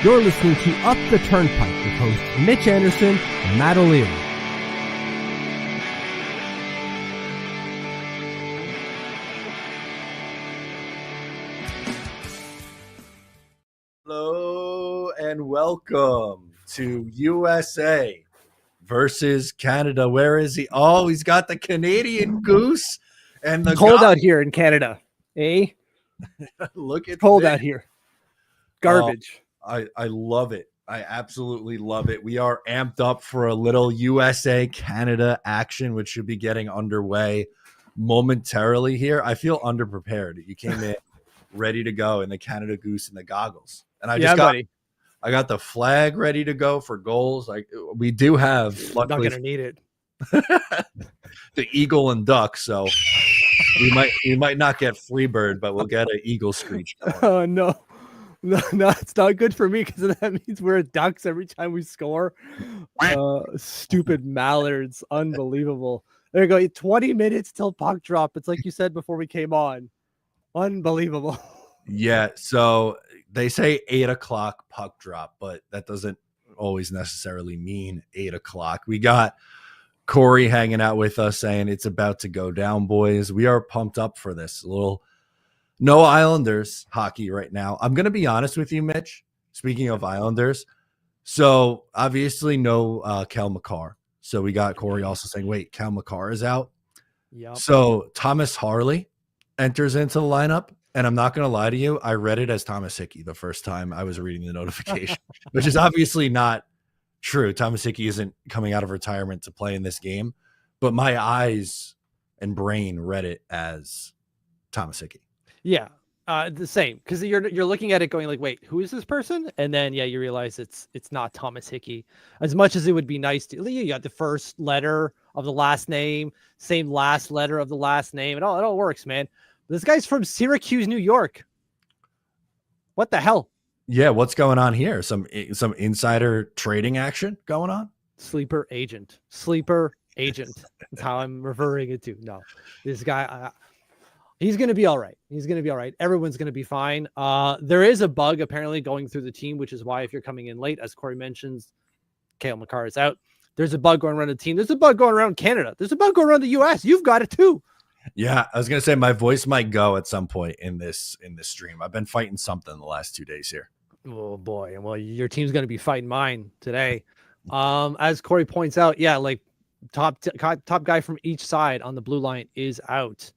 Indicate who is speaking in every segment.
Speaker 1: You're listening to Up the Turnpike with hosts Mitch Anderson and Matt O'Leary.
Speaker 2: Hello and welcome to USA versus Canada. Where is he? Oh, he's got the Canadian goose and the
Speaker 1: cold out here in Canada, eh?
Speaker 2: Look at
Speaker 1: cold
Speaker 2: this.
Speaker 1: Out here. Garbage.
Speaker 2: I love it. I absolutely love it. We are amped up for a little USA Canada action, which should be getting underway momentarily here. I feel underprepared. You came in ready to go in the Canada goose and the goggles, and I got the flag ready to go for goals. Like we do have, luckily,
Speaker 1: not gonna need it.
Speaker 2: the eagle and duck. So we might not get Freebird, but we'll get an eagle screech going.
Speaker 1: Oh no, it's not good for me because that means we're at ducks every time we score. Stupid mallards, unbelievable. There you go. 20 minutes till puck drop. It's like you said before we came on. Unbelievable.
Speaker 2: Yeah. So they say 8 o'clock puck drop, but that doesn't always necessarily mean 8 o'clock. We got Corey hanging out with us saying it's about to go down, boys. We are pumped up for this. No Islanders hockey right now. I'm going to be honest with you, Mitch. Speaking of Islanders, so obviously no Kel McCarr. So we got Corey also saying, wait, Kel McCarr is out.
Speaker 1: Yep.
Speaker 2: So Thomas Harley enters into the lineup. And I'm not going to lie to you, I read it as Thomas Hickey the first time I was reading the notification, which is obviously not true. Thomas Hickey isn't coming out of retirement to play in this game, but my eyes and brain read it as Thomas Hickey.
Speaker 1: Yeah, the same, because you're looking at it going like, wait, who is this person? And then you realize it's not Thomas Hickey. As much as it would be nice to, you got the first letter of the last name, same last letter of the last name. It all works, man. This guy's from Syracuse, New York. What the hell?
Speaker 2: Yeah, what's going on here? Some insider trading action going on?
Speaker 1: Sleeper agent. That's how I'm referring it to. No, this guy, he's going to be all right. Everyone's going to be fine. There is a bug apparently going through the team, which is why if you're coming in late, as Corey mentions, Cale McCarr is out. There's a bug going around the team. There's a bug going around Canada. There's a bug going around the U.S. You've got it too.
Speaker 2: Yeah, I was going to say my voice might go at some point in this stream. I've been fighting something the last 2 days here.
Speaker 1: Oh boy. Well, your team's going to be fighting mine today. As Corey points out, like top guy from each side on the blue line is out.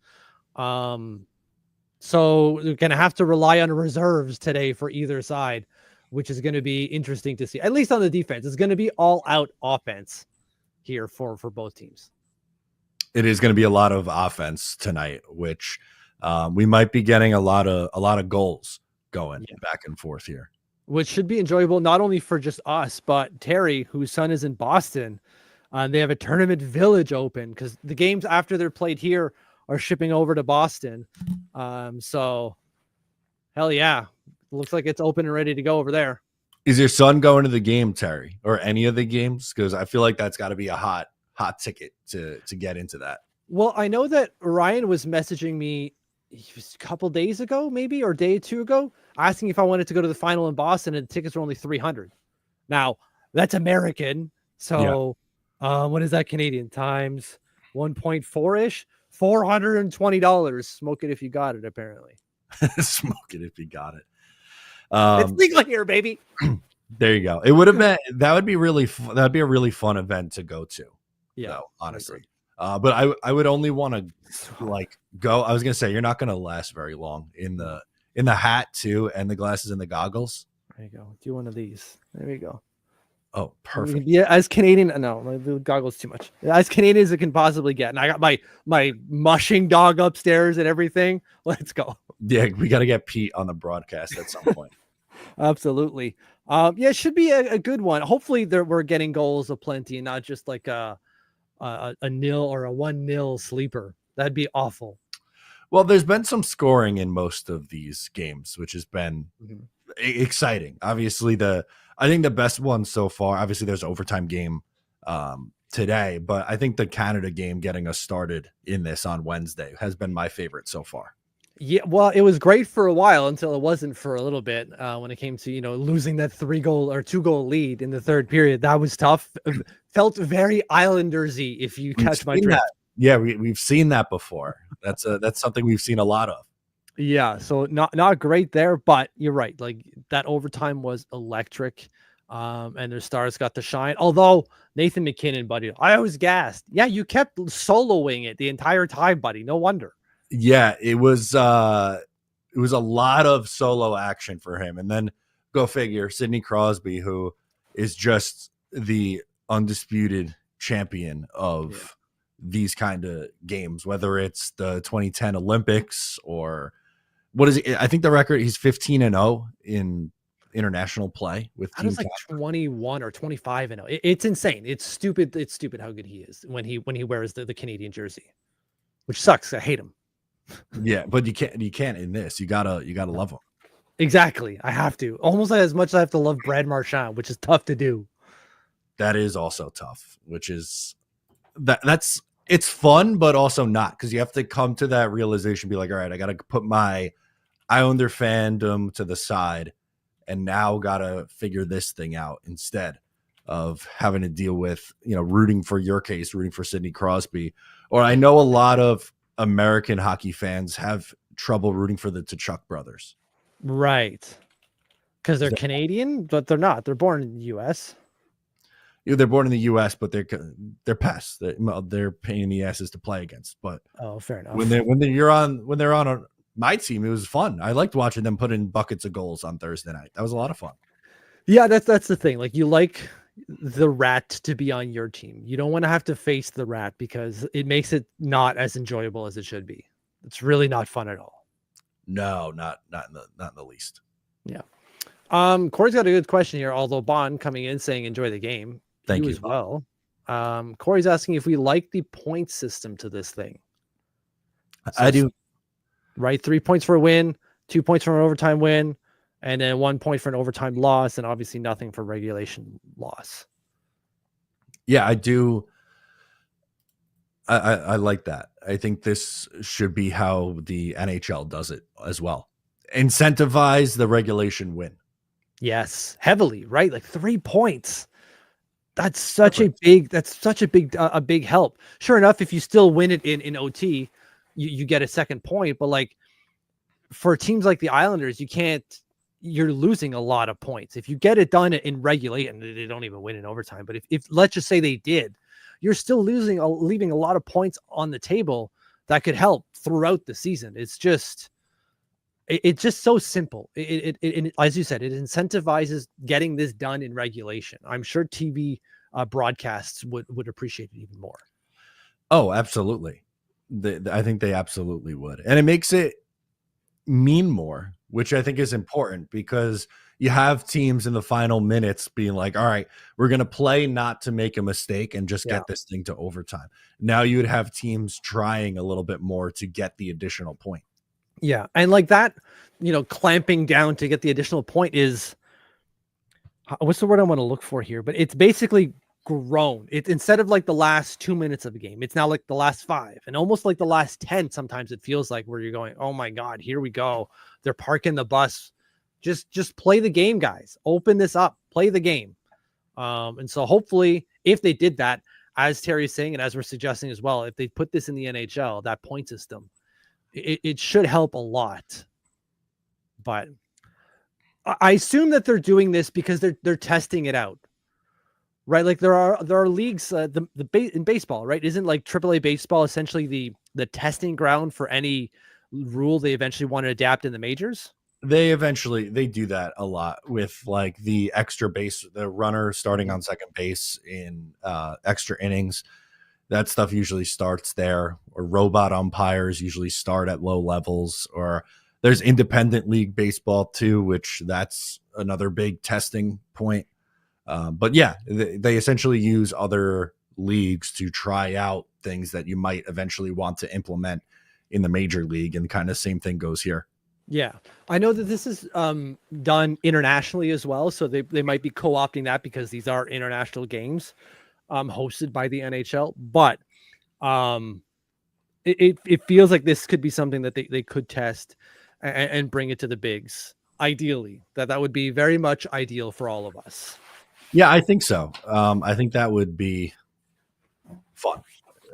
Speaker 1: So we're going to have to rely on reserves today for either side, which is going to be interesting to see. At least on the defense, it's going to be all out offense here for both teams.
Speaker 2: It is going to be a lot of offense tonight, which we might be getting a lot of goals going back and forth here,
Speaker 1: which should be enjoyable not only for just us, but Terry, whose son is in Boston. They have a tournament village open because the games after they're played here are shipping over to Boston. So hell yeah, looks like it's open and ready to go over there.
Speaker 2: Is your son going to the game, Terry, or any of the games? Because I feel like that's got to be a hot ticket to get into that.
Speaker 1: Well, I know that Ryan was messaging me a couple days ago, maybe, or a day or two ago, asking if I wanted to go to the final in Boston, and the tickets were only $300. Now that's American. So what is that Canadian times 1.4 ish? $420. Smoke it if you got it, apparently.
Speaker 2: Smoke it if you got it.
Speaker 1: It's legal here, baby.
Speaker 2: There you go. It would have been, that would be a really fun event to go to. Yeah, though, honestly. But I would only want to go. I was gonna say you're not gonna last very long in the hat too, and the glasses and the goggles.
Speaker 1: There you go. Do one of these. There we go.
Speaker 2: Oh, perfect.
Speaker 1: Yeah, as Canadian, no, the goggles too much. As Canadian as it can possibly get, and I got my mushing dog upstairs and everything. Let's go.
Speaker 2: Yeah, we got to get Pete on the broadcast at some point.
Speaker 1: Absolutely. It should be a good one. Hopefully, we're getting goals aplenty and not just like a nil or a 1-0 sleeper. That'd be awful.
Speaker 2: Well, there's been some scoring in most of these games, which has been exciting. Obviously, I think the best one so far, obviously there's an overtime game today, but I think the Canada game getting us started in this on Wednesday has been my favorite so far.
Speaker 1: Yeah, well, it was great for a while until it wasn't for a little bit. When it came to losing that 3-goal or 2-goal lead in the third period, that was tough. Felt very Islandersy, if you
Speaker 2: We've
Speaker 1: catch my
Speaker 2: seen
Speaker 1: drift.
Speaker 2: that. Yeah, we've seen that before. That's something we've seen a lot of.
Speaker 1: Yeah, so not great there, but you're right. Like that overtime was electric, and their stars got to shine. Although Nathan McKinnon, buddy, I was gassed. Yeah, you kept soloing it the entire time, buddy. No wonder.
Speaker 2: Yeah, it was a lot of solo action for him. And then go figure, Sidney Crosby, who is just the undisputed champion of these kind of games, whether it's the 2010 Olympics or what is it? I think the record, he's 15-0 in international play with
Speaker 1: I
Speaker 2: Team
Speaker 1: was like 21 or 25 and it's insane. It's stupid. It's stupid how good he is when he wears the Canadian jersey, which sucks. I hate him.
Speaker 2: Yeah, but you can't in this. You gotta love him.
Speaker 1: Exactly. I have to. Almost like as much as I have to love Brad Marchand, which is tough to do.
Speaker 2: That is also tough, which is that's it's fun, but also not, because you have to come to that realization, be like, all right, I gotta put my Islander fandom to the side and now gotta figure this thing out instead of having to deal with, rooting for your case, rooting for Sidney Crosby. Or I know a lot of American hockey fans have trouble rooting for the Tkachuk brothers.
Speaker 1: Right. Because they're Canadian, but they're not. They're born in the U.S.
Speaker 2: They're born in the U.S., but they're pests. They're pain in the asses to play against. But
Speaker 1: fair enough.
Speaker 2: when they're on my team, it was fun. I liked watching them put in buckets of goals on Thursday night. That was a lot of fun.
Speaker 1: Yeah, that's the thing. Like, you like the Rat to be on your team. You don't want to have to face the Rat because it makes it not as enjoyable as it should be. It's really not fun at all.
Speaker 2: No, not in the least.
Speaker 1: Yeah. Corey's got a good question here. Although Bond coming in saying enjoy the game.
Speaker 2: Thank you
Speaker 1: as well. Corey's asking if we like the point system to this thing.
Speaker 2: I do.
Speaker 1: Right, 3 points for a win, 2 points for an overtime win, and then 1 point for an overtime loss, and obviously nothing for regulation loss.
Speaker 2: Yeah, I do. I like that. I think this should be how the NHL does it as well. Incentivize the regulation win.
Speaker 1: Yes, heavily, right? Like 3 points. That's such a big help. Sure enough, if you still win it in OT, you get a second point. But like for teams like the Islanders, you're losing a lot of points. If you get it done in regulation, they don't even win in overtime. But if let's just say they did, you're still leaving a lot of points on the table that could help throughout the season. It's just so simple. It as you said, it incentivizes getting this done in regulation. I'm sure TV broadcasts would appreciate it even more.
Speaker 2: Oh, absolutely. I think they absolutely would. And it makes it mean more, which I think is important, because you have teams in the final minutes being like, all right, we're going to play not to make a mistake and just get this thing to overtime. Now you would have teams trying a little bit more to get the additional point.
Speaker 1: Yeah. And like that, clamping down to get the additional point is, what's the word I want to look for here? But it's basically grown. It's instead of like the last 2 minutes of a game, it's now like the last 5 and almost like the last 10. Sometimes it feels like, where you're going, oh my God, here we go. They're parking the bus. Just play the game, guys. Open this up, play the game. And so hopefully if they did that, as Terry's saying, and as we're suggesting as well, if they put this in the NHL, that point system, it should help a lot. But I assume that they're doing this because they're testing it out, right? Like there are leagues, in baseball, right? Isn't like AAA baseball essentially the testing ground for any rule they eventually want to adapt in the majors?
Speaker 2: They do that a lot with like the extra base, the runner starting on second base in extra innings. That stuff usually starts there, or robot umpires usually start at low levels, or there's independent league baseball too, which that's another big testing point. But yeah, they essentially use other leagues to try out things that you might eventually want to implement in the major league. And kind of same thing goes here.
Speaker 1: Yeah, I know that this is done internationally as well. So they might be co-opting that because these are international games hosted by the NHL. But it feels like this could be something that they could test and bring it to the bigs. Ideally, that would be very much ideal for all of us.
Speaker 2: Yeah, I think so. I think that would be fun.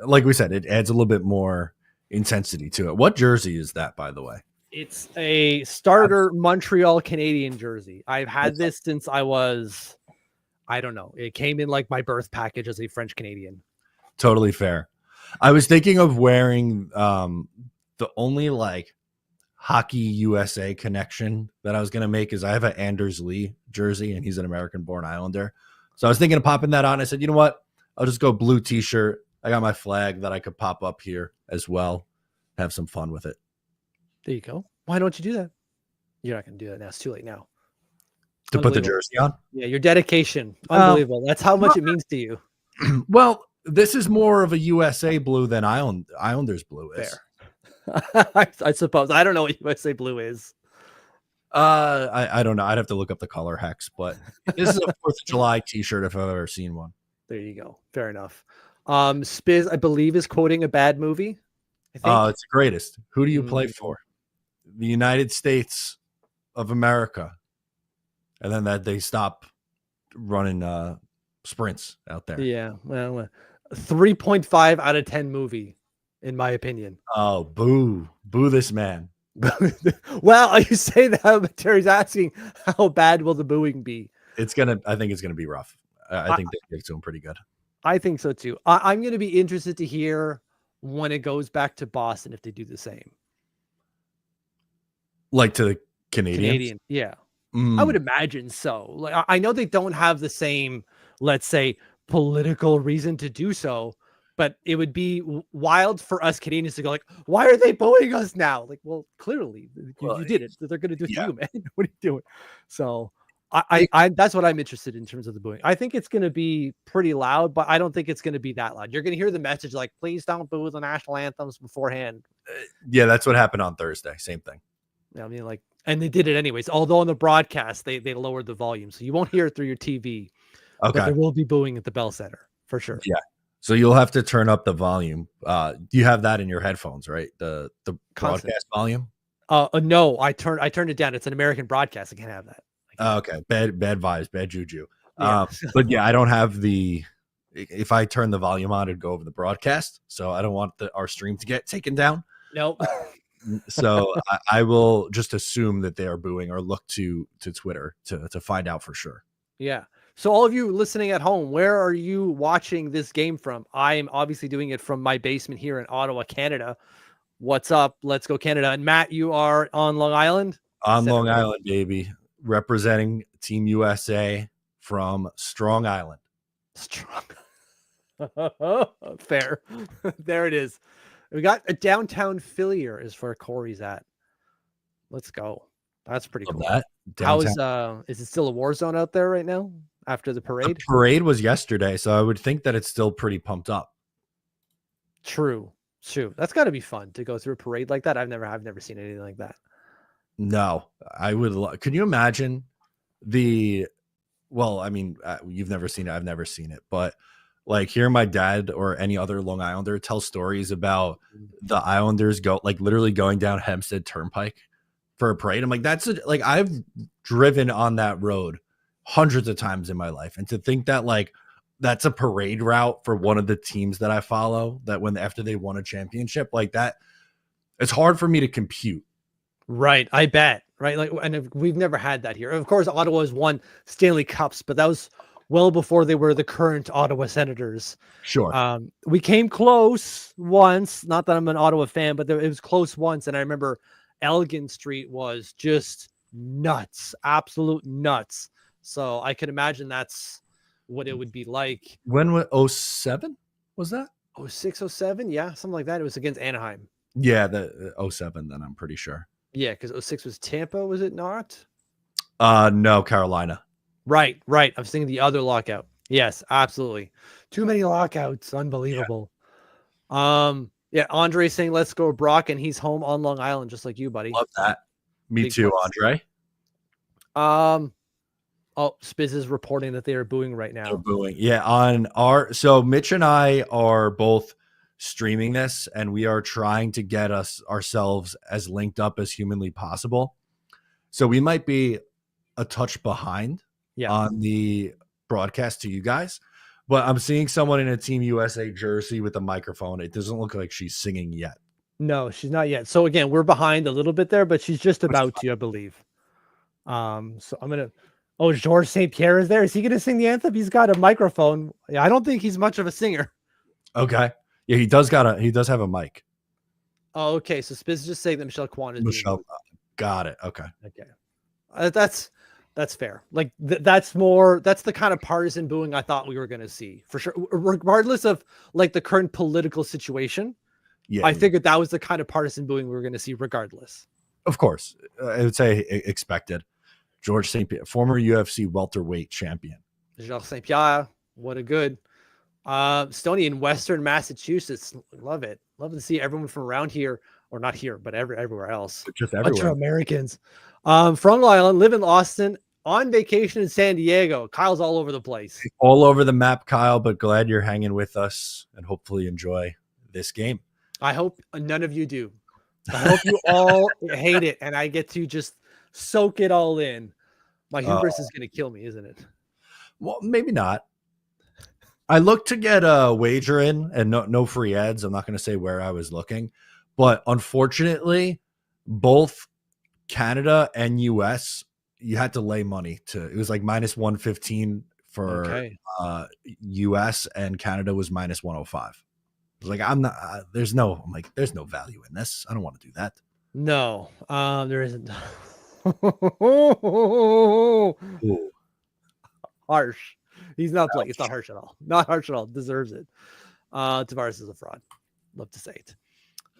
Speaker 2: Like we said, it adds a little bit more intensity to it. What jersey is that, by the way?
Speaker 1: It's a starter Montreal Canadian jersey. I've had this since I was, I don't know. It came in like my birth package as a French Canadian.
Speaker 2: Totally fair. I was thinking of wearing the only like Hockey USA connection that I was going to make is I have an Anders Lee jersey and he's an American-born Islander. So I was thinking of popping that on. I said, you know what? I'll just go blue t-shirt. I got my flag that I could pop up here as well. Have some fun with it.
Speaker 1: There you go. Why don't you do that? You're not going to do that now. It's too late now.
Speaker 2: To put the jersey on?
Speaker 1: Yeah, your dedication. Unbelievable. That's how much it means to you.
Speaker 2: Well, this is more of a USA blue than Islanders blue is.
Speaker 1: Fair. I suppose. I don't know what USA blue is.
Speaker 2: I don't know. I'd have to look up the color hex, but this is a 4th of July t-shirt if I've ever seen one.
Speaker 1: There you go. Fair enough. Spiz, I believe, is quoting a bad movie.
Speaker 2: It's the greatest. Who do you play for? The United States of America. And then that they stop running sprints out there. Yeah.
Speaker 1: Well, 3.5 out of 10 movie, in my opinion.
Speaker 2: Oh, boo. Boo this man.
Speaker 1: Well, you say that, but Terry's asking how bad will the booing be?
Speaker 2: I think it's gonna be rough. I think they give to him pretty good.
Speaker 1: I think so too. I'm gonna be interested to hear when it goes back to Boston if they do the same.
Speaker 2: Like to the Canadian?
Speaker 1: Yeah. I would imagine so. Like, I know they don't have the same, let's say, political reason to do so, but it would be wild for us Canadians to go like, why are they booing us now? Like, well, clearly you did it. They're going to do it to you, man. What are you doing? So I that's what I'm interested in terms of the booing. I think it's going to be pretty loud, but I don't think it's going to be that loud. You're going to hear the message like, please don't boo the national anthems beforehand.
Speaker 2: Yeah, that's what happened on Thursday. Same thing.
Speaker 1: I mean, like, and they did it anyways. Although on the broadcast, they lowered the volume, so you won't hear it through your TV. Okay. But there will be booing at the Bell Center for sure.
Speaker 2: Yeah. So you'll have to turn up the volume. You have that in your headphones, right? The broadcast volume?
Speaker 1: No, I turned it down. It's an American broadcast. I can't have that.
Speaker 2: Okay. Bad vibes, bad juju.
Speaker 1: Yeah.
Speaker 2: But yeah, I don't have if I turn the volume on, it'd go over the broadcast. So I don't want our stream to get taken down.
Speaker 1: Nope.
Speaker 2: So I will just assume that they are booing or look to Twitter to find out for sure.
Speaker 1: Yeah. So all of you listening at home, where are you watching this game from? I am obviously doing it from my basement here in Ottawa, Canada. What's up? Let's go Canada. And Matt, you are on Long Island?
Speaker 2: On Long Island, baby. Representing Team USA from Strong Island.
Speaker 1: Strong. Fair. There it is. We got a downtown Phillier is where Corey's at. Let's go. That's pretty cool.
Speaker 2: That.
Speaker 1: How is it still a war zone out there right now after the parade?
Speaker 2: The parade was yesterday, so I would think that it's still pretty pumped up.
Speaker 1: True. That's got to be fun to go through a parade like that. I've never seen anything like that.
Speaker 2: No, I would. Can you imagine well, I mean, you've never seen it. I've never seen it, but like hearing my dad or any other Long Islander tell stories about the Islanders literally going down Hempstead Turnpike for a parade. I'm like, I've driven on that road hundreds of times in my life. And to think that that's a parade route for one of the teams that I follow, that after they won a championship like that, it's hard for me to compute.
Speaker 1: Right. I bet. Right. Like, and we've never had that here. Of course, Ottawa has won Stanley Cups, but that was well before they were the current Ottawa Senators.
Speaker 2: Sure.
Speaker 1: We came close once. Not that I'm an Ottawa fan, but it was close once. And I remember Elgin Street was just nuts, absolute nuts. So I can imagine that's what it would be like.
Speaker 2: When was 07? Was that
Speaker 1: 06, 07? Yeah, something like that. It was against Anaheim.
Speaker 2: Yeah, the 07 then, I'm pretty sure.
Speaker 1: Yeah, because 06 was Tampa, was it not?
Speaker 2: No, Carolina.
Speaker 1: Right. I was thinking the other lockout. Yes, absolutely. Too many lockouts. Unbelievable. Yeah. Andre saying, let's go Brock, and he's home on Long Island, just like you, buddy.
Speaker 2: Love that. Me Big too, plus.
Speaker 1: Andre. Spiz is reporting that they are booing right now.
Speaker 2: They're booing. Yeah, so Mitch and I are both streaming this, and we are trying to get ourselves as linked up as humanly possible. So we might be a touch behind on the broadcast to you guys, but I'm seeing someone in a Team USA jersey with a microphone. It doesn't look like she's singing yet.
Speaker 1: No, she's not yet. So again, we're behind a little bit there, but she's just about to, I believe. So I'm gonna. Oh, Georges St. Pierre is there. Is he gonna sing the anthem? He's got a microphone. I don't think he's much of a singer.
Speaker 2: Okay. Yeah, he does have a mic.
Speaker 1: Oh, okay. So Spiz is just saying that Michelle Kwan is.
Speaker 2: Michelle, got it. Okay.
Speaker 1: That's fair. Like that's the kind of partisan booing I thought we were going to see for sure, regardless of like the current political situation. Yeah, I figured that was the kind of partisan booing we were going to see regardless.
Speaker 2: Of course. I would say expected. Georges St. Pierre, former UFC welterweight champion.
Speaker 1: Georges St. Pierre, what a good. Stony in Western Massachusetts. Love it. Love to see everyone from around here, or not here, but everywhere else.
Speaker 2: Just everywhere.
Speaker 1: Bunch of Americans. From Long Island, live in Austin, on vacation in San Diego. Kyle's all over the place.
Speaker 2: All over the map, Kyle, but glad you're hanging with us and hopefully enjoy this game.
Speaker 1: I hope none of you do. I hope you all hate it and I get to just soak it all in. My hubris is going to kill me, isn't it?
Speaker 2: Well, maybe not. I looked to get a wager in and no free ads. I'm not going to say where I was looking, but unfortunately, both Canada and US, you had to lay money to. It was like minus 115 for US, and Canada was minus 105. I was like, I'm not. There's no value in this. I don't want to do that.
Speaker 1: No, there isn't. Harsh. He's not playing. It's not harsh at all. Not harsh at all. Deserves it. Tavares is a fraud. Love to say it.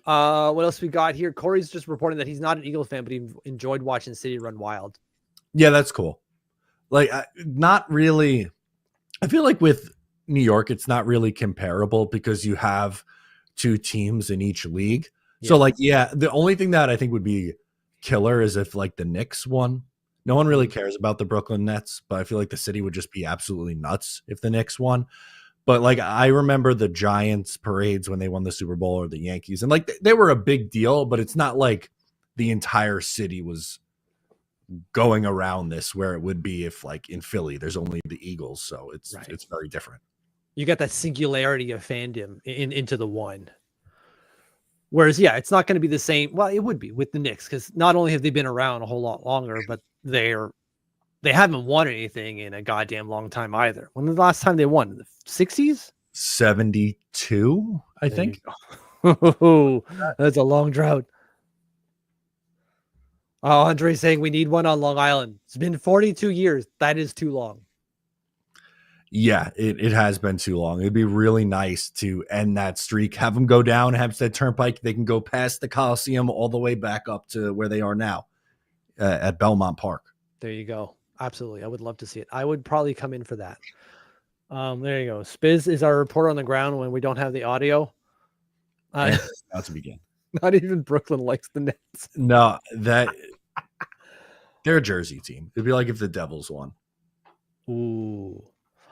Speaker 1: What else we got here? Corey's just reporting that he's not an Eagles fan, but he enjoyed watching City run wild.
Speaker 2: Yeah, that's cool. Like, not really. I feel like with New York, it's not really comparable because you have two teams in each league. Yeah. So, like, yeah, the only thing that I think would be killer is if, like, the Knicks won. No one really cares about the Brooklyn Nets, but I feel like the city would just be absolutely nuts if the Knicks won. But like, I remember the Giants parades when they won the Super Bowl, or the Yankees, and like they were a big deal, but it's not like the entire city was going around this where it would be if, like, in Philly, there's only the Eagles. So it's very different.
Speaker 1: You got that singularity of fandom into the one. Whereas, yeah, it's not going to be the same. Well, it would be with the Knicks, because not only have they been around a whole lot longer, but they haven't won anything in a goddamn long time either. When was the last time they won? The 60s?
Speaker 2: 72, I think.
Speaker 1: Oh, that's a long drought. Oh, Andre's saying we need one on Long Island. It's been 42 years. That is too long.
Speaker 2: Yeah, it has been too long. It'd be really nice to end that streak, have them go down Hempstead Turnpike. They can go past the Coliseum all the way back up to where they are now at Belmont Park. There
Speaker 1: you go. Absolutely. I would love to see it. I would probably come in for that. There you go. Spiz is our reporter on the ground when we don't have the audio.
Speaker 2: Not to begin.
Speaker 1: Not even Brooklyn likes the Nets.
Speaker 2: No, they're a Jersey team. It'd be like if the Devils won.
Speaker 1: Ooh.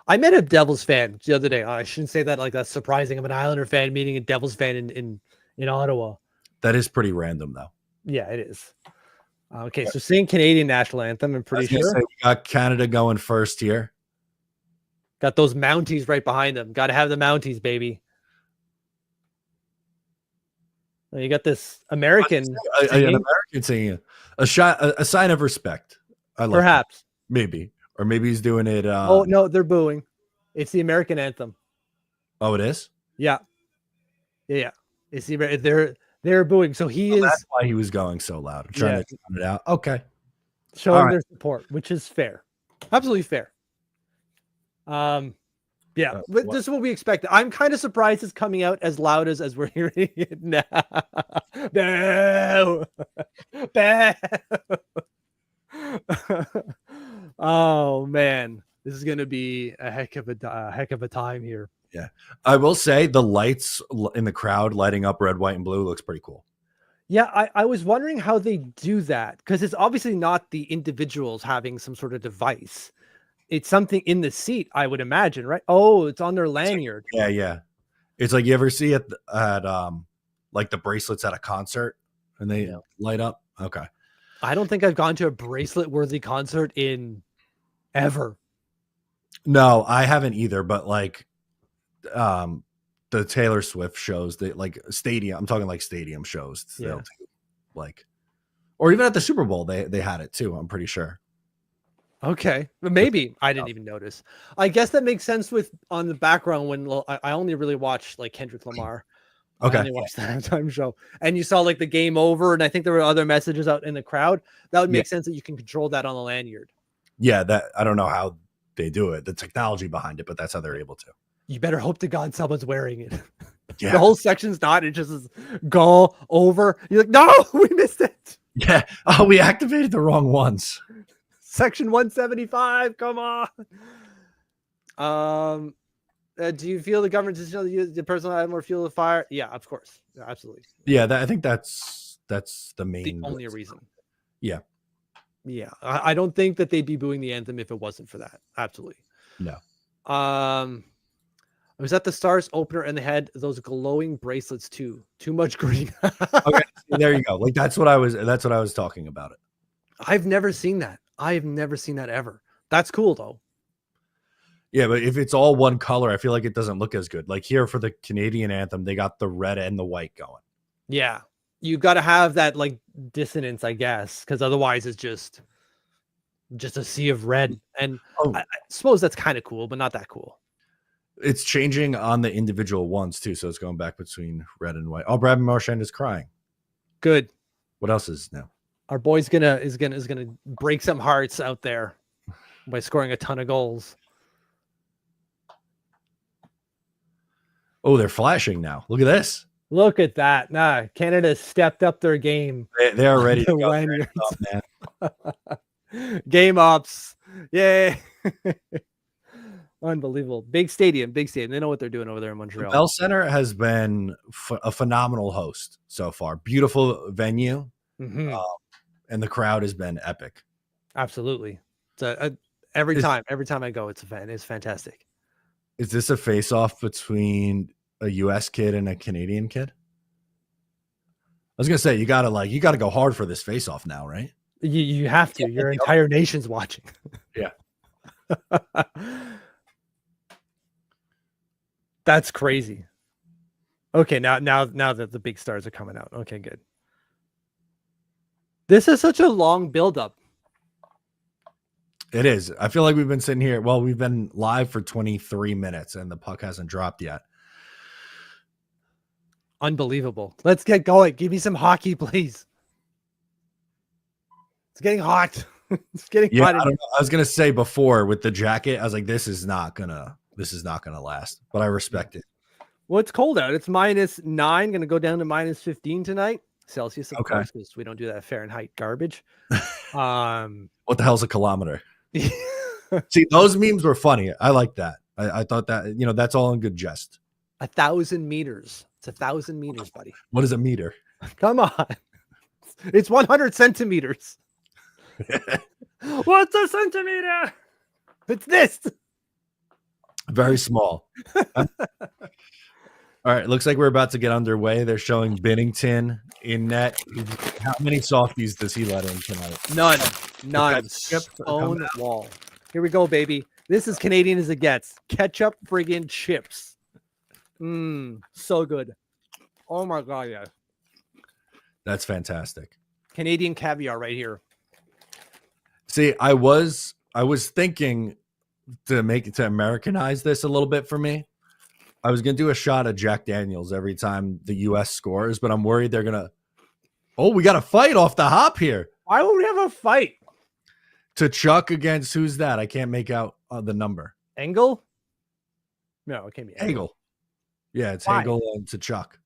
Speaker 1: I met a Devils fan the other day. I shouldn't say that like that's surprising. I'm an Islander fan meeting a Devils fan in Ottawa.
Speaker 2: That is pretty random, though.
Speaker 1: Yeah, it is. Okay, so sing Canadian national anthem. I'm pretty sure.
Speaker 2: We got Canada going first here.
Speaker 1: Got those Mounties right behind them. Got to have the Mounties, baby. You got this American
Speaker 2: an American singing a sign of respect. I love
Speaker 1: perhaps
Speaker 2: that. Maybe. Or maybe he's doing it.
Speaker 1: Oh, no, they're booing. It's the American anthem.
Speaker 2: Oh, it is?
Speaker 1: Yeah. Yeah. It's they're booing. So that's
Speaker 2: why he was going so loud. I'm trying to turn it out. Okay.
Speaker 1: Showing their support, which is fair. Absolutely fair. Yeah, this is what we expected. I'm kind of surprised it's coming out as loud as we're hearing it now. No. Oh man, this is going to be a heck of a time here.
Speaker 2: Yeah, I will say the lights in the crowd lighting up red, white, and blue looks pretty cool.
Speaker 1: Yeah, I was wondering how they do that, because it's obviously not the individuals having some sort of device. It's something in the seat, I would imagine, right? Oh, it's on their lanyard.
Speaker 2: Yeah. It's like you ever see at like the bracelets at a concert and they light up. Okay.
Speaker 1: I don't think I've gone to a bracelet worthy concert in ever.
Speaker 2: No, I haven't either, but like the Taylor Swift shows, that like stadium, I'm talking like stadium shows. They'll do, like, or even at the Super Bowl, they had it too, I'm pretty sure.
Speaker 1: Okay, maybe I didn't even notice. I guess that makes sense with on the background when I only really watched like Kendrick Lamar.
Speaker 2: Okay.
Speaker 1: I only watched the halftime show, and you saw like the game over, and I think there were other messages out in the crowd. That would make sense that you can control that on the lanyard.
Speaker 2: Yeah, that I don't know how they do it, the technology behind it, but that's how they're able to.
Speaker 1: You better hope to God someone's wearing it.
Speaker 2: Yeah.
Speaker 1: The whole section's not. It just is go over. You're like, no, we missed it.
Speaker 2: Yeah. Oh, we activated the wrong ones.
Speaker 1: Section 175. Come on. Do you feel the government decision to use the personal item or fuel the fire? Yeah, of course. Yeah, absolutely.
Speaker 2: Yeah, I think that's the main
Speaker 1: only reason.
Speaker 2: Yeah.
Speaker 1: Yeah. I don't think that they'd be booing the anthem if it wasn't for that. Absolutely.
Speaker 2: No.
Speaker 1: I was at the Stars opener and they had those glowing bracelets too. Too much green.
Speaker 2: Okay, there you go. Like that's what I was talking about it.
Speaker 1: I've never seen that. I've never seen that ever. That's cool though.
Speaker 2: Yeah, but if it's all one color, I feel like it doesn't look as good. Like here for the Canadian anthem, they got the red and the white going.
Speaker 1: Yeah. You got to have that like dissonance, I guess, because otherwise it's just a sea of red. And I suppose that's kind of cool, but not that cool.
Speaker 2: It's changing on the individual ones too, so it's going back between red and white. Oh, Brad Marchand is crying.
Speaker 1: Good.
Speaker 2: What else is new?
Speaker 1: Our boy's gonna break some hearts out there by scoring a ton of goals.
Speaker 2: Oh, they're flashing now. Look at this.
Speaker 1: Look at that. Nah, Canada stepped up their game.
Speaker 2: They are ready to go.
Speaker 1: Man. Game ups. Yay. Unbelievable. Big stadium. They know what they're doing over there in Montreal.
Speaker 2: The Bell Center has been a phenomenal host so far. Beautiful venue.
Speaker 1: Mm-hmm.
Speaker 2: And the crowd has been epic.
Speaker 1: Absolutely. Every time I go, it's fantastic.
Speaker 2: Is this a face-off between a U.S. kid and a Canadian kid? I was gonna say you gotta go hard for this face-off now, right?
Speaker 1: You have to. Your entire nation's watching.
Speaker 2: Yeah.
Speaker 1: That's crazy. Okay, now that the big stars are coming out. Okay, good. This is such a long buildup.
Speaker 2: It is. I feel like we've been sitting here. Well, we've been live for 23 minutes and the puck hasn't dropped yet.
Speaker 1: Unbelievable. Let's get going. Give me some hockey, please. It's getting hot. It's getting hot.
Speaker 2: I was gonna say before with the jacket, I was like, this is not gonna last. But I respect it.
Speaker 1: Well, it's cold out. It's -9, gonna go down to -15 tonight. Celsius, of course, because we don't do that Fahrenheit garbage.
Speaker 2: What the hell's a kilometer? See, those memes were funny. I like that. I thought that, that's all in good jest.
Speaker 1: 1,000 meters. It's 1,000 meters, buddy.
Speaker 2: What is a meter?
Speaker 1: Come on. It's 100 centimeters. What's a centimeter? It's this.
Speaker 2: Very small. All right, looks like we're about to get underway. They're showing Binnington in net. How many softies does he let in tonight?
Speaker 1: None. Own wall. Here we go, baby. This is Canadian as it gets. Ketchup friggin' chips. So good. Oh my god, yeah.
Speaker 2: That's fantastic.
Speaker 1: Canadian caviar right here.
Speaker 2: See, I was thinking to Americanize this a little bit for me. I was gonna do a shot of Jack Daniels every time the U.S. scores, but I'm worried they're gonna. Oh, we got a fight off the hop here.
Speaker 1: Why would we have a fight?
Speaker 2: To Chuck against who's that? I can't make out the number.
Speaker 1: Engel? No, it can't be
Speaker 2: Engel. Yeah, it's Hagel and to Chuck.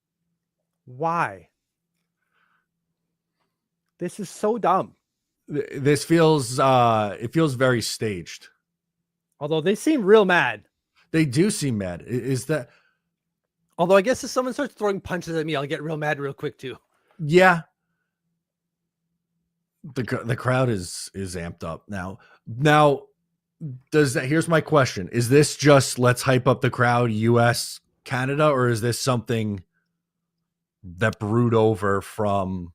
Speaker 1: Why? This is so dumb.
Speaker 2: This feels it feels very staged.
Speaker 1: Although they seem real mad.
Speaker 2: They do seem mad. Is that?
Speaker 1: Although I guess if someone starts throwing punches at me, I'll get real mad real quick too.
Speaker 2: Yeah. The crowd is amped up now. Now, here's my question. Is this just let's hype up the crowd, US Canada, or is this something that brewed over from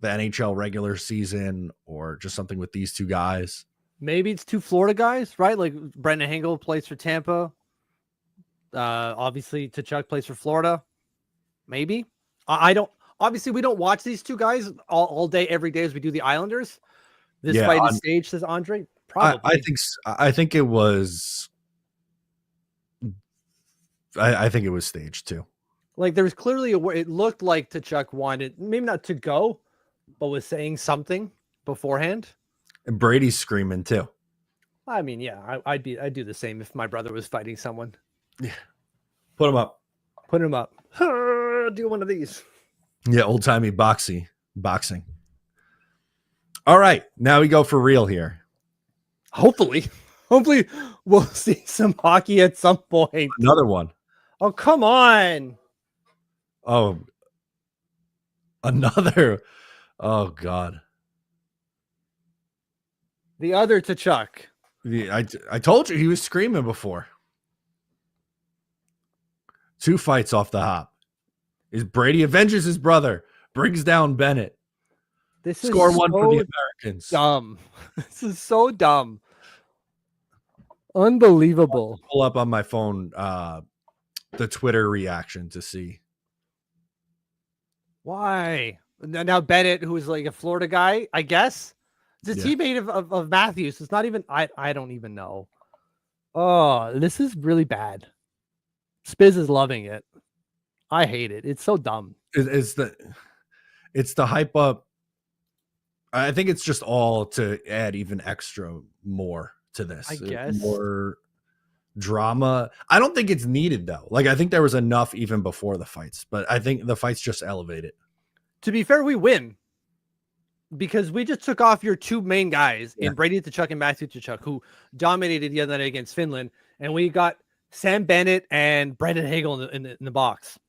Speaker 2: the NHL regular season, or just something with these two guys?
Speaker 1: Maybe it's two Florida guys, right? Like Brendan Hagel plays for Tampa. Obviously, Tkachuk plays for Florida. Maybe. I don't. Obviously, we don't watch these two guys all day, every day as we do the Islanders. This fight is staged, says Andre. Probably.
Speaker 2: I think it was. I think it was staged too.
Speaker 1: Like there was clearly it looked like Tkachuk wanted, maybe not to go, but was saying something beforehand.
Speaker 2: And Brady's screaming too.
Speaker 1: I mean, yeah, I'd do the same if my brother was fighting someone.
Speaker 2: Yeah, put him up.
Speaker 1: Put him up. Do one of these.
Speaker 2: Yeah, old timey boxing. All right, now we go for real here.
Speaker 1: Hopefully we'll see some hockey at some point.
Speaker 2: Another one.
Speaker 1: Oh, come on.
Speaker 2: Oh, another. Oh, God.
Speaker 1: The other Tkachuk.
Speaker 2: I told you he was screaming before. 2 fights off the hop. Is Brady avenges his brother, brings down Bennett.
Speaker 1: This
Speaker 2: Score
Speaker 1: is
Speaker 2: one
Speaker 1: so
Speaker 2: for the Americans.
Speaker 1: Dumb. This is so dumb. Unbelievable.
Speaker 2: I'll pull up on my phone the Twitter reaction to see.
Speaker 1: Why? Now Bennett, who is like a Florida guy, I guess, is a teammate of Matthews. It's not even. I don't even know. Oh, this is really bad. Spiz is loving it. I hate it. It's so dumb.
Speaker 2: It's the hype up. I think it's just all to add even extra more to this.
Speaker 1: I guess
Speaker 2: more drama. I don't think it's needed though. Like I think there was enough even before the fights, but I think the fights just elevate it.
Speaker 1: To be fair, we win because we just took off your 2 main guys in Brady Tkachuk and Matthew Tkachuk, who dominated the other night against Finland, and we got Sam Bennett and Brendan Hagel in the box.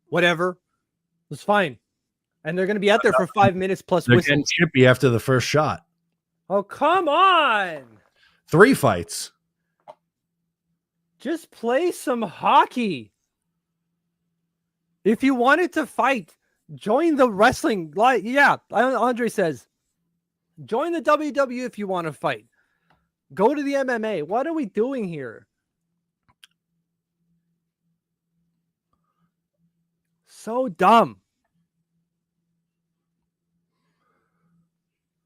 Speaker 1: Whatever, it was fine, and they're going to be out there for 5 minutes plus
Speaker 2: They're
Speaker 1: whistles.
Speaker 2: getting chippy after the first shot.
Speaker 1: Oh, come on!
Speaker 2: 3 fights.
Speaker 1: Just play some hockey. If you wanted to fight, join the wrestling. Yeah, Andre says, join the WWE if you want to fight. Go to the MMA. What are we doing here? So dumb.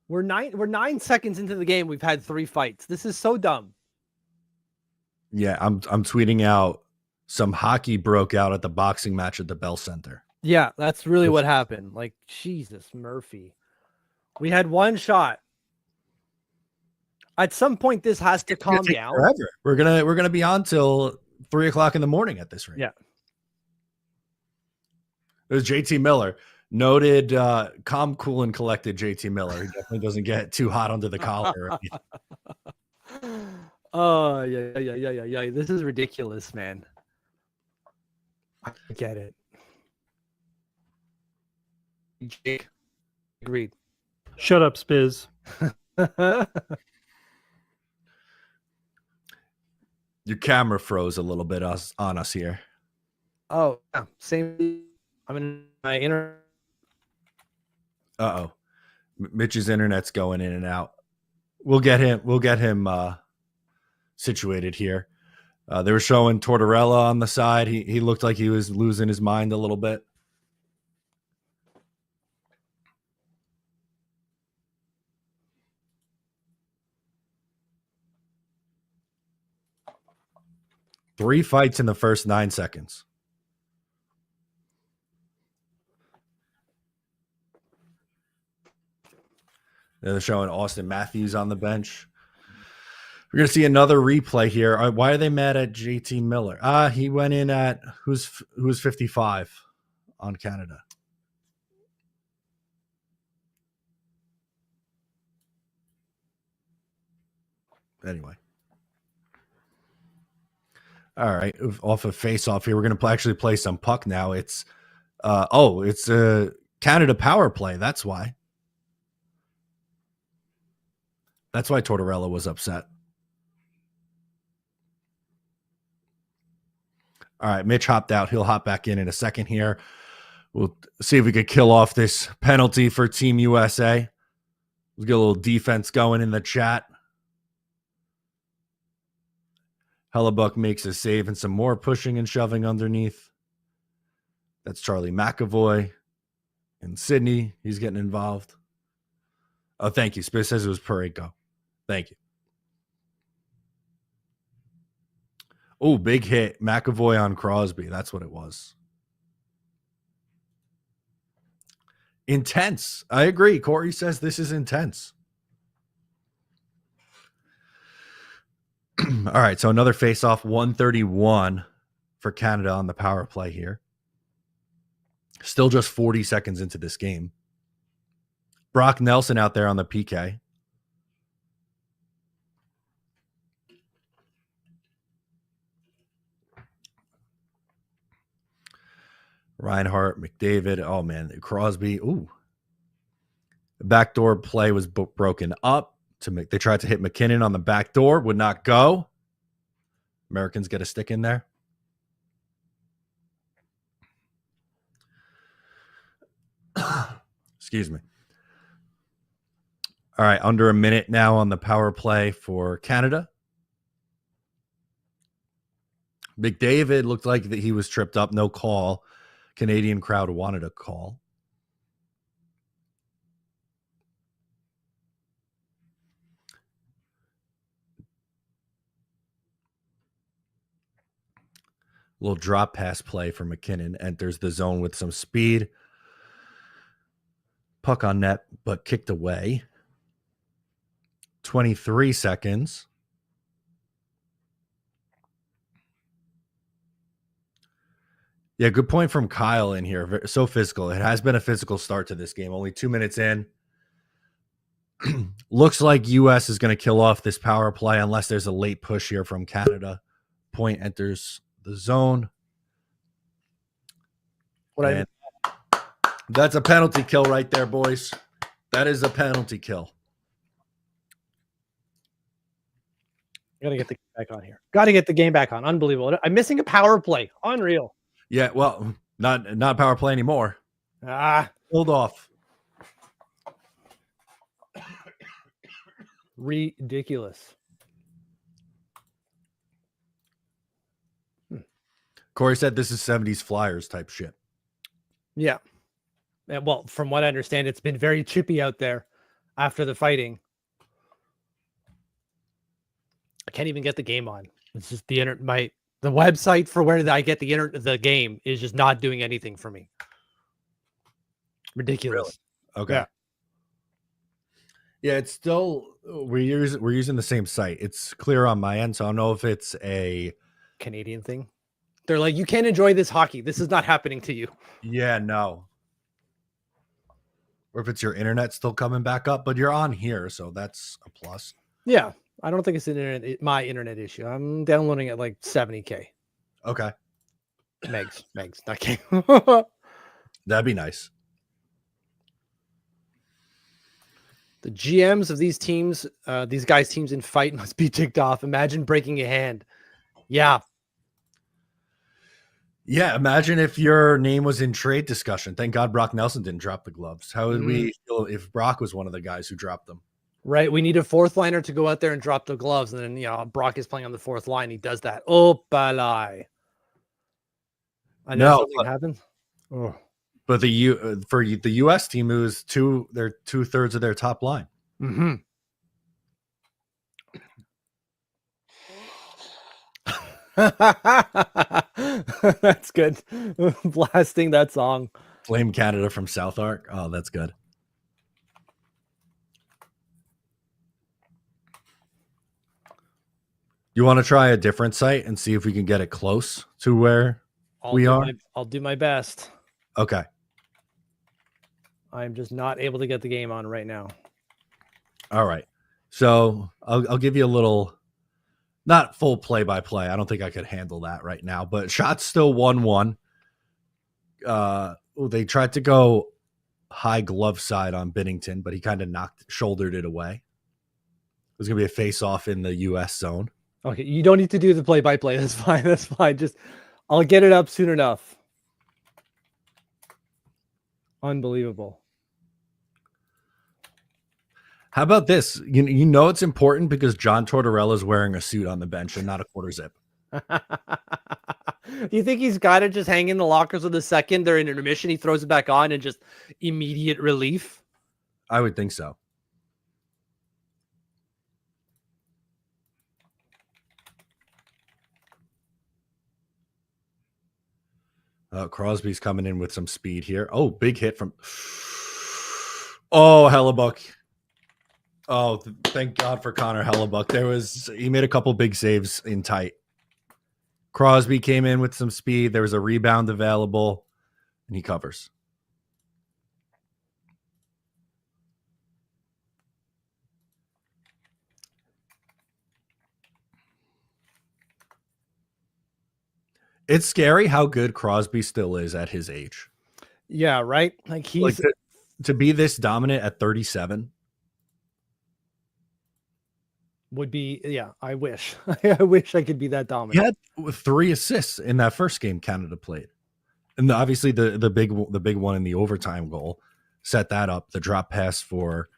Speaker 1: We're 9 seconds into the game. We've had 3 fights. This is so dumb.
Speaker 2: Yeah, I'm tweeting out some hockey broke out at the boxing match at the Bell Center.
Speaker 1: Yeah, that's really what happened. Like, Jesus, Murphy. We had 1 shot. At some point, this has to calm down.
Speaker 2: Forever. We're gonna be on till 3 o'clock in the morning at this rate.
Speaker 1: Yeah.
Speaker 2: It was JT Miller. Noted calm, cool, and collected JT Miller. He definitely doesn't get too hot under the collar.
Speaker 1: Oh, yeah. This is ridiculous, man. I get it. Jake, agreed.
Speaker 3: Shut up, Spiz.
Speaker 2: Your camera froze a little bit on us here.
Speaker 1: Oh, yeah. Same. I'm in my internet.
Speaker 2: Uh-oh. Mitch's internet's going in and out. We'll get him situated here. They were showing Tortorella on the side. He looked like he was losing his mind a little bit. Three fights in the first 9 seconds. They're showing Austin Matthews on the bench. We're going to see another replay here. Why are they mad at JT Miller? He went in at who's 55 on Canada. Anyway. All right. Off of face off here. We're going to actually play some puck now. It's a Canada power play. That's why. That's why Tortorella was upset. All right, Mitch hopped out. He'll hop back in a second here. We'll see if we could kill off this penalty for Team USA. Let's get a little defense going in the chat. Hellebuck makes a save and some more pushing and shoving underneath. That's Charlie McAvoy and Sydney. He's getting involved. Oh, thank you. Spiz says it was Pregame. Thank you. Oh, big hit. McAvoy on Crosby. That's what it was. Intense. I agree. Corey says this is intense. All right, so another face-off, 131 for Canada on the power play here. Still just 40 seconds into this game. Brock Nelson out there on the PK. Reinhart, McDavid. Oh, man. Crosby. Ooh. The backdoor play was broken up. They tried to hit McKinnon on the back door. Would not go. Americans get a stick in there. Excuse me. All right. Under a minute now on the power play for Canada. McDavid looked like that he was tripped up. No call. Canadian crowd wanted a call. Little drop pass play for McKinnon. Enters the zone with some speed. Puck on net, but kicked away. 23 seconds. Yeah, good point from Kyle in here. So physical. It has been a physical start to this game. Only 2 minutes in. Looks like U.S. is going to kill off this power play unless there's a late push here from Canada. Point enters the zone. That's a penalty kill right there, boys. That is a penalty kill.
Speaker 1: Gotta get the game back on here. Gotta get the game back on. Unbelievable. I'm missing a power play. Unreal.
Speaker 2: Yeah, well, not power play anymore. Hold off.
Speaker 1: Ridiculous.
Speaker 2: Corey said this is 70s Flyers type shit.
Speaker 1: Yeah. And, well, from what I understand, it's been very chippy out there after the fighting. I can't even get the game on. It's just the website for where I get the game is just not doing anything for me. Ridiculous.
Speaker 2: Really? Okay.
Speaker 1: Yeah.
Speaker 2: Yeah, it's still we're using the same site. It's clear on my end, so I don't know if it's a
Speaker 1: Canadian thing. They're like, you can't enjoy this hockey. This is not happening to you.
Speaker 2: Yeah, no. Or if it's your internet still coming back up, but you're on here, so that's a plus.
Speaker 1: Yeah, I don't think it's my internet issue. I'm downloading at like 70K.
Speaker 2: Okay.
Speaker 1: Megs, not K.
Speaker 2: That'd be nice.
Speaker 1: The GMs of these teams, these guys' teams in fight must be ticked off. Imagine breaking a hand. Yeah.
Speaker 2: Yeah, imagine if your name was in trade discussion. Thank God Brock Nelson didn't drop the gloves. How would we feel if Brock was one of the guys who dropped them?
Speaker 1: Right. We need a fourth liner to go out there and drop the gloves. And then, Brock is playing on the fourth line. He does that. Oh, balai. I know something happens. Oh.
Speaker 2: But the U.S. team, it was they're 2/3 of their top line.
Speaker 1: Mm-hmm. That's good. Blasting that song.
Speaker 2: Flame Canada from South Arc. Oh, that's good. You want to try a different site and see if we can get it close to where we are?
Speaker 1: I'll do my best.
Speaker 2: Okay.
Speaker 1: I'm just not able to get the game on right now.
Speaker 2: All right. So I'll give you a little, not full play-by-play. I don't think I could handle that right now, but shots still 1-1. They tried to go high glove side on Binnington, but he kind of shouldered it away. It was going to be a face-off in the U.S. zone.
Speaker 1: Okay, you don't need to do the play-by-play. That's fine. That's fine. Just I'll get it up soon enough. Unbelievable.
Speaker 2: How about this? You know it's important because John Tortorella is wearing a suit on the bench and not a quarter zip.
Speaker 1: Do you think he's got to just hang in the lockers with the second? They're in intermission. He throws it back on and just immediate relief.
Speaker 2: I would think so. Crosby's coming in with some speed here. Oh, big hit from. Oh, Hellebuck. Oh, thank God for Connor Hellebuck. He made a couple big saves in tight. Crosby came in with some speed. There was a rebound available, and he covers. It's scary how good Crosby still is at his age.
Speaker 1: Yeah, right? Like he's
Speaker 2: to be this dominant at 37.
Speaker 1: Would be, yeah, I wish. I wish I could be that dominant.
Speaker 2: He had 3 assists in that first game Canada played. And obviously the big one in the overtime goal set that up, the drop pass for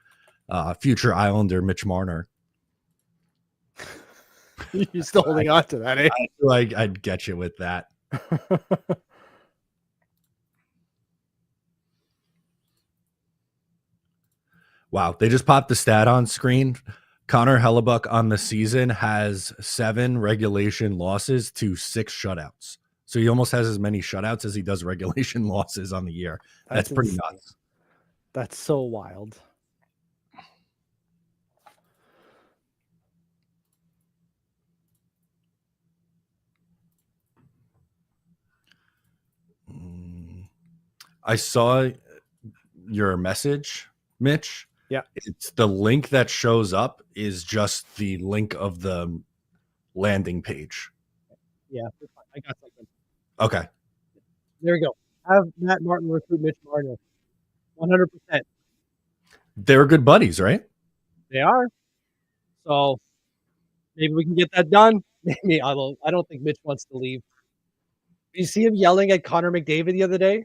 Speaker 2: future Islander Mitch Marner.
Speaker 1: You're still holding on to that, eh?
Speaker 2: I feel like I'd get you with that. Wow, they just popped the stat on screen. Connor Hellebuck on the season has 7 regulation losses to 6 shutouts. So he almost has as many shutouts as he does regulation losses on the year. That's pretty
Speaker 1: insane.
Speaker 2: nuts.
Speaker 1: That's so wild.
Speaker 2: I saw your message, Mitch.
Speaker 1: Yeah.
Speaker 2: It's the link that shows up is just the link of the landing page.
Speaker 1: Yeah, I got something.
Speaker 2: Okay.
Speaker 1: There we go. Have Matt Martin recruit Mitch Marner. 100%.
Speaker 2: They're good buddies, right?
Speaker 1: They are. So maybe we can get that done. Maybe I don't think Mitch wants to leave. Did you see him yelling at Connor McDavid the other day?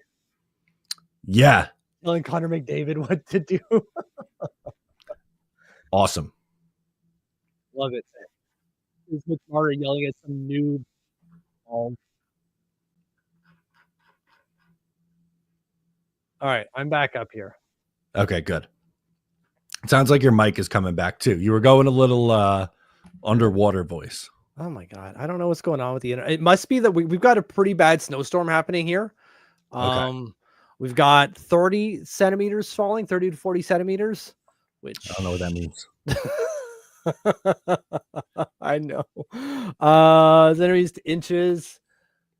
Speaker 2: Yeah.
Speaker 1: Telling Connor McDavid what to do.
Speaker 2: Awesome.
Speaker 1: Love it. Is Mitch Marner yelling at some noob? All right, I'm back up here.
Speaker 2: Okay, good. It sounds like your mic is coming back too. You were going a little underwater voice.
Speaker 1: Oh my God. I don't know what's going on with the internet. It must be that we've got a pretty bad snowstorm happening here.
Speaker 2: Okay.
Speaker 1: We've got 30 centimeters falling, 30 to 40 centimeters, which
Speaker 2: I don't know what that means.
Speaker 1: I know. Centimeters to inches.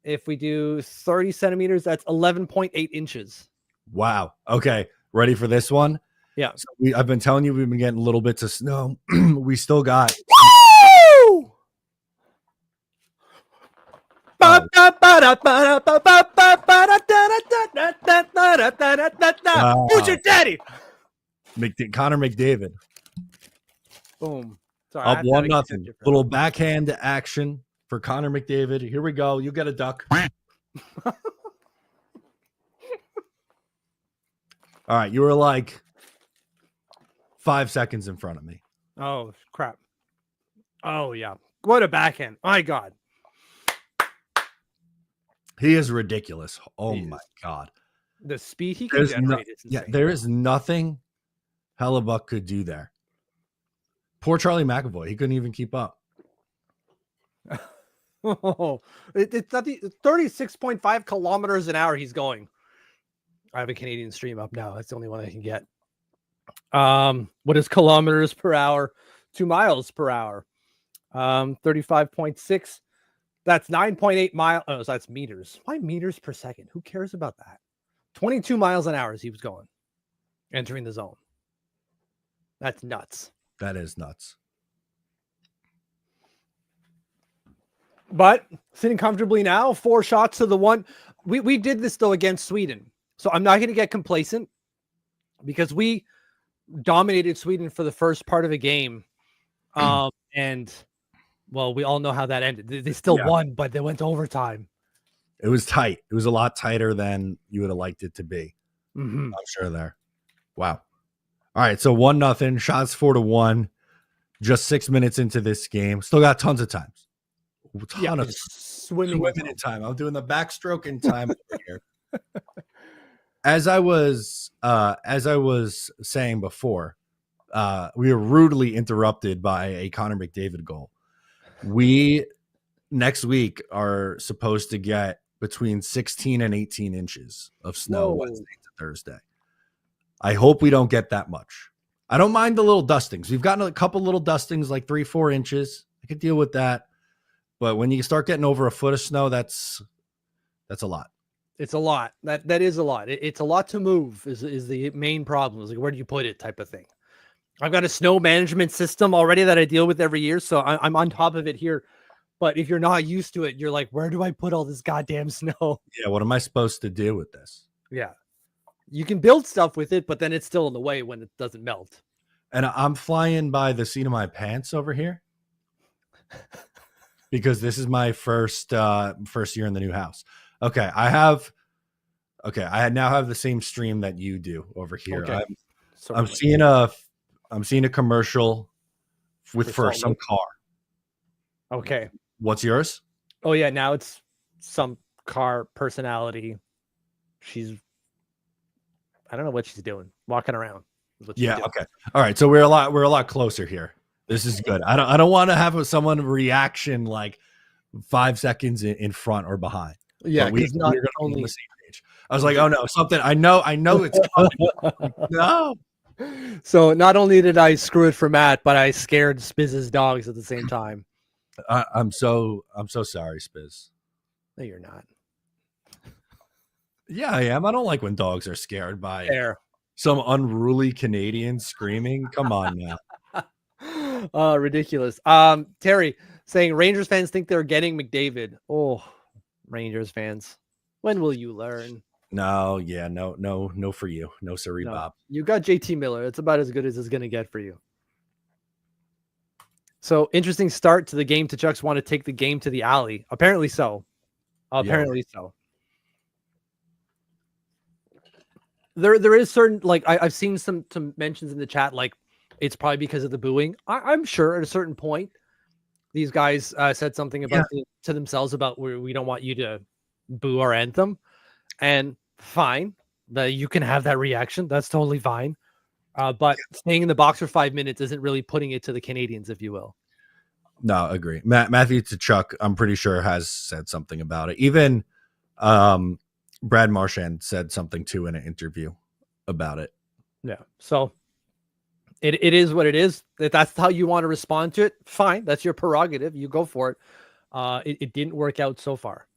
Speaker 1: If we do 30 centimeters, that's 11.8 inches.
Speaker 2: Wow. Okay. Ready for this one?
Speaker 1: Yeah.
Speaker 2: So I've been telling you we've been getting little bits of snow. We still got.
Speaker 1: Woo! Who's your daddy?
Speaker 2: Connor McDavid.
Speaker 1: Boom. Sorry,
Speaker 2: Up 1-0. Little backhand action for Connor McDavid. Here we go. You got a duck. All right. You were like 5 seconds in front of me.
Speaker 1: Oh, crap. Oh, yeah. What a backhand. My God.
Speaker 2: He is ridiculous. Oh, my God.
Speaker 1: The speed he can generate is insane.
Speaker 2: Yeah, there is nothing Hellebuck could do there. Poor Charlie McAvoy. He couldn't even keep up.
Speaker 1: Oh, it's 36.5 kilometers an hour he's going. I have a Canadian stream up now. That's the only one I can get. What is kilometers per hour? 2 miles per hour. 35.6. That's 9.8 miles. Oh, so that's meters. Why meters per second? Who cares about that? 22 miles an hour as he was going, entering the zone. That's nuts.
Speaker 2: That is nuts.
Speaker 1: But sitting comfortably now, 4 shots to the 1. We did this though against Sweden. So I'm not going to get complacent because we dominated Sweden for the first part of the game. And well, we all know how that ended. They still won, but they went to overtime.
Speaker 2: It was tight. It was a lot tighter than you would have liked it to be.
Speaker 1: Mm-hmm.
Speaker 2: I'm sure there. Wow. All right. So 1-0. Shots 4-1. Just 6 minutes into this game. Still got tons of times. Ton of
Speaker 1: swimming
Speaker 2: in time. I'm doing the backstroke in time over here. As I was saying before, we were rudely interrupted by a Connor McDavid goal. We next week are supposed to get between 16 and 18 inches of snow Wednesday to Thursday. I hope we don't get that much. I don't mind the little dustings. We've gotten a couple little dustings, like 3-4 inches. I could deal with that. But when you start getting over a foot of snow, that's a lot.
Speaker 1: It's a lot. That is a lot. It's a lot to move is the main problem. Is like, where do you put it type of thing. I've got a snow management system already that I deal with every year. So I'm on top of it here. But if you're not used to it, you're like, where do I put all this goddamn snow?
Speaker 2: Yeah. What am I supposed to do with this?
Speaker 1: Yeah. You can build stuff with it, but then it's still in the way when it doesn't melt.
Speaker 2: And I'm flying by the seat of my pants over here because this is my first year in the new house. Okay. I now have the same stream that you do over here.
Speaker 1: Okay.
Speaker 2: I'm seeing a commercial for some car.
Speaker 1: Okay.
Speaker 2: What's yours?
Speaker 1: Oh yeah. Now it's some car personality. I don't know what she's doing. Walking around.
Speaker 2: Yeah. Okay. All right. So we're a lot closer here. This is good. I don't want to have someone reaction like 5 seconds in front or behind.
Speaker 1: Yeah.
Speaker 2: We're going to be on the same page. I was like, oh no, something. I know it's coming. No.
Speaker 1: So not only did I screw it for Matt, but I scared Spiz's dogs at the same time.
Speaker 2: I'm so sorry, Spiz.
Speaker 1: No, you're not.
Speaker 2: Yeah, I am. I don't like when dogs are scared by
Speaker 1: Fair.
Speaker 2: some unruly Canadian screaming. Come on now.
Speaker 1: Ridiculous. Terry saying Rangers fans think they're getting McDavid. Oh, Rangers fans. When will you learn?
Speaker 2: No for you. No, sorry,
Speaker 1: No.
Speaker 2: Bob.
Speaker 1: You got JT Miller. It's about as good as it's going to get for you. So interesting start to the game. Tkachuk's want to take the game to the alley. Apparently so. So. There is certain, like I've seen some mentions in the chat, like it's probably because of the booing. I'm sure at a certain point, these guys said something about to themselves about we don't want you to boo our anthem, and fine, you can have that reaction. That's totally fine. But staying in the box for 5 minutes isn't really putting it to the Canadians, if you will.
Speaker 2: No, agree. Matthew Tkachuk, I'm pretty sure has said something about it. Even Brad Marchand said something too in an interview about it.
Speaker 1: Yeah. So it is what it is. If that's how you want to respond to it, fine. That's your prerogative. You go for it. It didn't work out so far.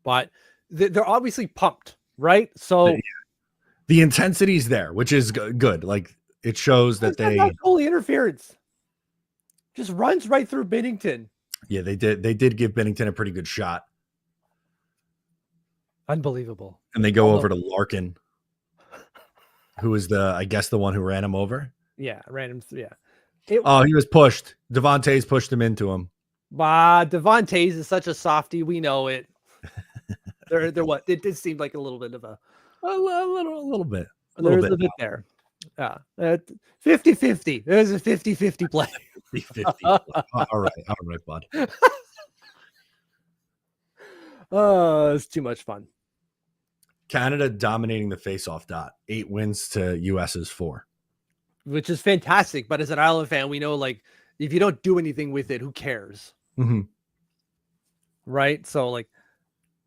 Speaker 1: But they're obviously pumped, right? So
Speaker 2: the intensity's there, which is good. Like it shows that they
Speaker 1: goalie interference just runs right through Binnington.
Speaker 2: Yeah, they did give Binnington a pretty good shot.
Speaker 1: Unbelievable.
Speaker 2: And they go over to Larkin, who is I guess the one who ran him over.
Speaker 1: Yeah, ran him. Yeah.
Speaker 2: He was pushed. Devontae's pushed him into him.
Speaker 1: Devontae's is such a softie. We know it. They're what? It did seem like a little bit of a
Speaker 2: little bit.
Speaker 1: There's a bit there. 50-50. There's a 50-50 play.
Speaker 2: 50-50. All right, bud.
Speaker 1: It's too much fun.
Speaker 2: Canada dominating the face-off dot. 8 wins to US's 4.
Speaker 1: Which is fantastic. But as an Island fan, we know, like, if you don't do anything with it, who cares?
Speaker 2: Mm-hmm.
Speaker 1: Right? So, like,